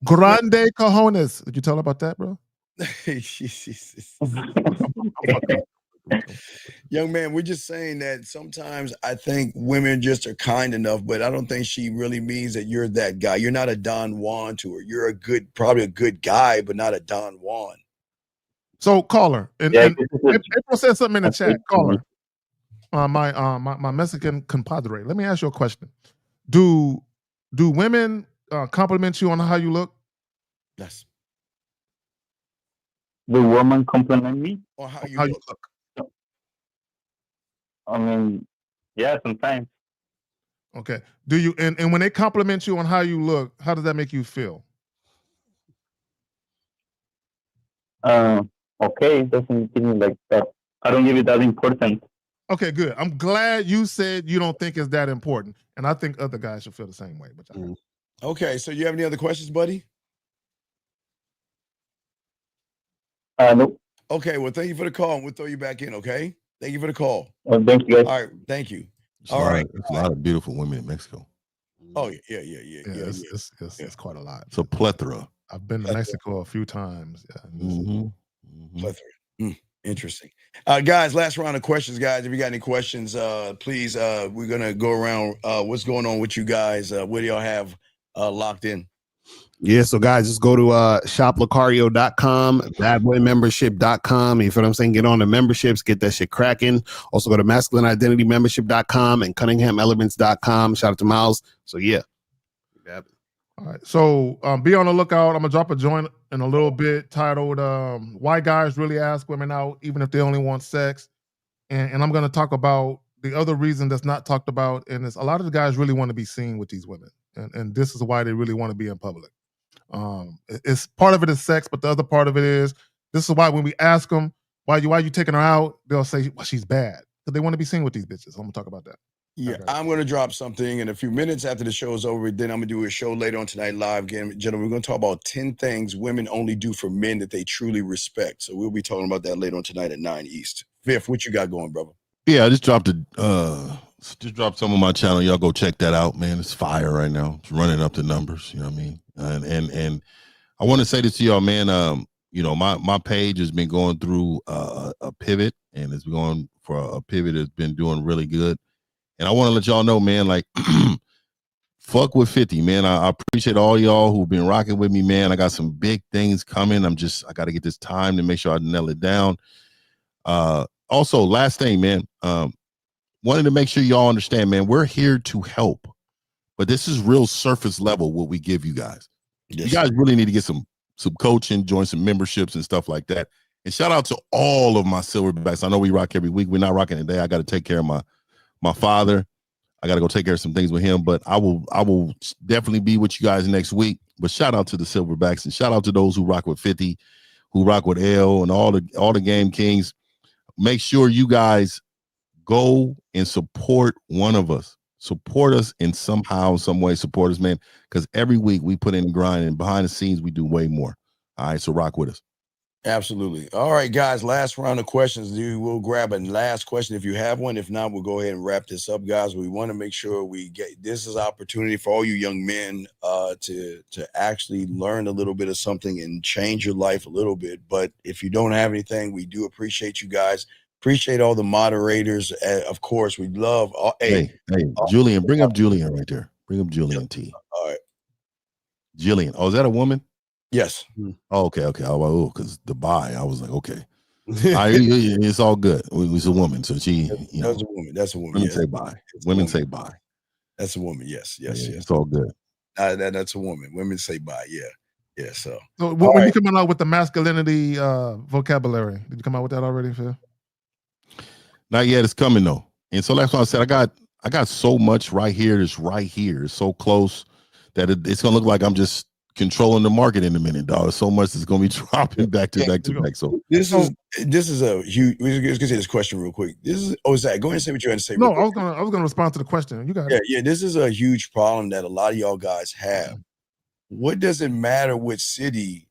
Grande cojones. Did you tell her about that, bro? Young man, we're just saying that sometimes I think women just are kind enough, but I don't think she really means that you're that guy. You're not a Don Juan to her. You're probably a good guy, but not a Don Juan. So caller, and April said something in the chat. Caller, my Mexican compadre. Let me ask you a question. Do women compliment you on how you look? Yes. The woman compliment me? Or how you look? I mean, yeah, sometimes. Okay. Do you and when they compliment you on how you look, how does that make you feel? Okay, it doesn't give me like that. I don't give it that important. Okay, good. I'm glad you said you don't think it's that important, and I think other guys should feel the same way. But okay, so you have any other questions, buddy? No. Okay, well, thank you for the call, and we'll throw you back in. Okay, thank you for the call. Thank you, guys. All right, thank you. There's a lot of beautiful women in Mexico. Oh yeah. It's quite a lot. It's a plethora. I've been to Mexico a few times. Yeah. Plethora. Interesting. Guys, last round of questions, guys. If you got any questions, please, we're going to go around. What's going on with you guys? What do y'all have locked in? Yeah, so guys, just go to shoplacario.com, badboymembership.com. You feel what I'm saying? Get on the memberships, get that shit cracking. Also go to masculineidentitymembership.com and cunninghamelements.com. Shout out to Miles. So yeah. All right. So be on the lookout. I'm gonna drop a joint in a little bit titled Why Guys Really Ask Women Out Even If They Only Want Sex. And I'm gonna talk about the other reason that's not talked about, and it's a lot of the guys really want to be seen with these women. And this is why they really want to be in public. It's part of it is sex, but the other part of it is this is why when we ask them why you taking her out, they'll say, well, she's bad. Because they want to be seen with these bitches. I'm gonna talk about that. Yeah, I'm going to drop something in a few minutes after the show is over. Then I'm going to do a show later on tonight live again. Gentlemen, we're going to talk about 10 things women only do for men that they truly respect. So we'll be talking about that later on tonight at 9 East. Fifth, what you got going, brother? Yeah, I just dropped some on my channel. Y'all go check that out, man. It's fire right now. It's running up the numbers. You know what I mean? And I want to say this to y'all, man. You know, my page has been going through a pivot, and it's going for a pivot that's been doing really good. And I want to let y'all know, man, like, fuck with 50, man. I appreciate all y'all who've been rocking with me, man. I got some big things coming. I got to get this time to make sure I nail it down. Also, last thing, man, wanted to make sure y'all understand, man, we're here to help, but this is real surface level what we give you guys. Yes. You guys really need to get some coaching, join some memberships and stuff like that. And shout out to all of my silverbacks. I know we rock every week. We're not rocking today. I got to take care of my father. I got to go take care of some things with him, but I will definitely be with you guys next week. But shout out to the silverbacks and shout out to those who rock with 50, who rock with L and all the game kings. Make sure you guys go and support one of us. Support us in somehow, some way. Support us, man, because every week we put in the grind and behind the scenes we do way more. All right, so rock with us. Absolutely. All right, guys, last round of questions. We'll grab a last question if you have one. If not, we'll go ahead and wrap this up, guys. We want to make sure we get this is opportunity for all you young men to actually learn a little bit of something and change your life a little bit. But if you don't have anything, we do appreciate you guys. Appreciate all the moderators. Of course, we love. Hey, Julian, bring up Julian right there. Bring up Julian T. All right. Jillian. Oh, is that a woman? Yes. Oh, okay. Oh, because the I was like, okay. It's all good. It was a woman, so she. That's a woman. That's a woman. Women say bye. Women say bye. That's a woman. Yes. It's all good. That's a woman. Women say bye. Yeah. So when you coming out with the masculinity vocabulary, did you come out with that already, Phil? Not yet. It's coming though, and so that's why I said I got so much right here. It's right here. It's so close that it's gonna look like I'm just controlling the market in a minute, dog. So much is going to be dropping back to back. So this is a huge. We're going to say this question real quick. Zach, go ahead and say what you had to say. No, I was going to respond to the question. You got it. Yeah. This is a huge problem that a lot of y'all guys have. What does it matter which city?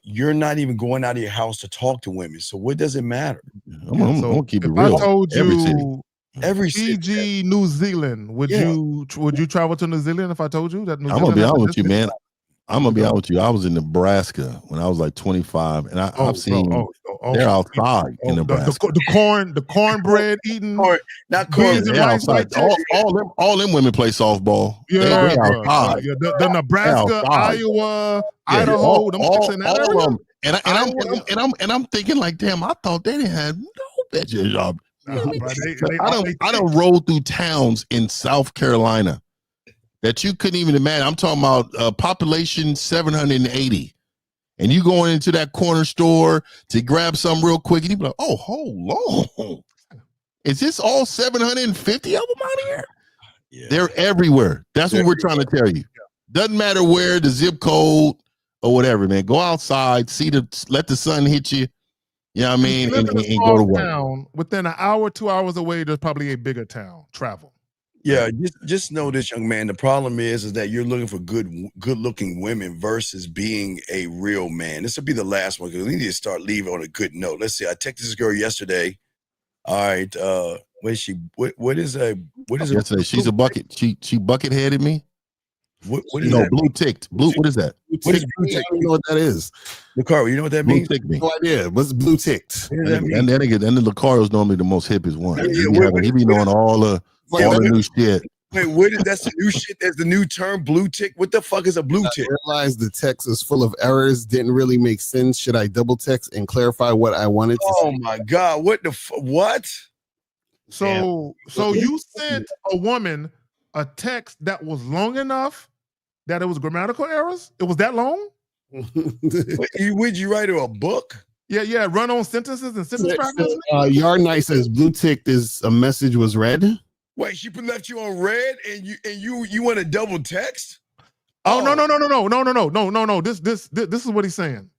You're not even going out of your house to talk to women. So what does it matter? I'm gonna keep it real. I told you every Fiji, New Zealand. Would you travel to New Zealand if I told you that? New I'm gonna be honest with you, man. I'm gonna be honest with you. I was in Nebraska when I was like 25, and I've seen they're outside in Nebraska. The cornbread eating, not corn. They're outside. All them women play softball. Yeah, they outside. The Nebraska, Iowa, Idaho, all of them. And I'm thinking like, damn, I thought they didn't have no bitches job. I don't roll through towns in South Carolina that you couldn't even imagine. I'm talking about population 780. And you going into that corner store to grab something real quick, and you be like, oh, hold on. Is this all 750 of them out here? Yeah. They're everywhere. That's what we're trying to tell you. Doesn't matter where, the zip code or whatever, man. Go outside, let the sun hit you. You know what I mean? And go to work. Town, within an hour, 2 hours away, there's probably a bigger town. Travel. Yeah, just know this, young man. The problem is that you're looking for good-looking women versus being a real man. This will be the last one because we need to start leaving on a good note. Let's see. I texted this girl yesterday. All right. What is she? What is a? Yesterday, she's a bucket. She bucket headed me. What is No, that? blue ticked. Blue. What is that? What is blue I tick? don't know what that is. Nicaro, you know what that Blue means? tick me. No idea. What's blue ticked? What does that mean? And then Lucario's normally the most hippest one. Yeah, He be knowing all the new shit. Wait, that's the new shit? That's the new term, blue tick. What the fuck is a blue tick? I realized the text is full of errors. Didn't really make sense. Should I double text and clarify what I wanted to Oh my god! What the what? So you sent a woman a text that was long enough that it was grammatical errors? It was that long? Would you write her a book? Yeah, run on sentences and sentence fragments? Yard Night says blue ticked is a message was read. Wait, she left you on red and you want to double text? Oh no. This is what he's saying.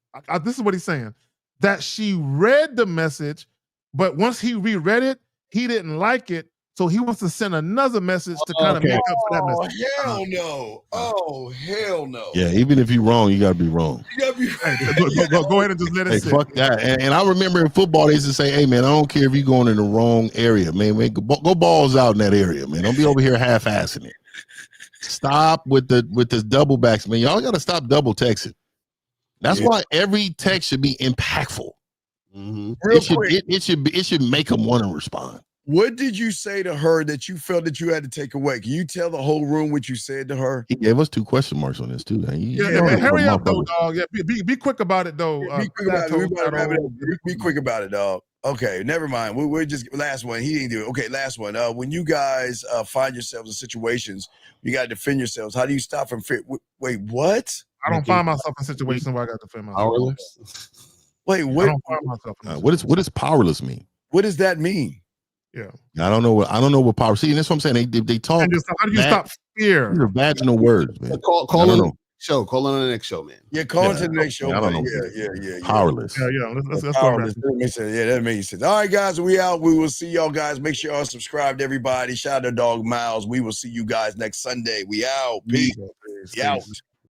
This is what he's saying. That she read the message, but once he reread it, he didn't like it. So he wants to send another message to kind of make up for that message. Hell no. Oh, hell no. Yeah, even if you're wrong, you gotta be wrong. You gotta be go ahead and just let it sit. Fuck that. And I remember in football, they used to say, hey man, I don't care if you're going in the wrong area, man. Go balls out in that area, man. Don't be over here half-assing it. Stop with this double backs, man. Y'all gotta stop double texting. That's why every text should be impactful. It should make them want to respond. What did you say to her that you felt that you had to take away? Can you tell the whole room what you said to her? He gave us 2 question marks on this too. Man, hurry up though, dog. Yeah, be quick about it though. Be quick about it. Be quick about it, dog. Okay, never mind. We're just last one. He didn't do it. Okay, last one. When you guys find yourselves in situations, you got to defend yourselves. How do you stop from fear? Wait, what? I don't find myself in situations where I got to defend myself. Powerless. Wait, what? I don't find myself in What does powerless mean? What does that mean? Yeah, I don't know what power. See, and that's what I'm saying. They talk. How do you stop fear? These are vaginal words, man. Call on the show. Call on the next show, man. Yeah, call into the next show. I don't know. Yeah. Powerless. Yeah. Let's powerless. That makes sense. Yeah, that makes sense. All right, guys, we out. We will see y'all guys. Make sure y'all subscribe to everybody. Shout out to Dog Miles. We will see you guys next Sunday. We out. Peace. Out.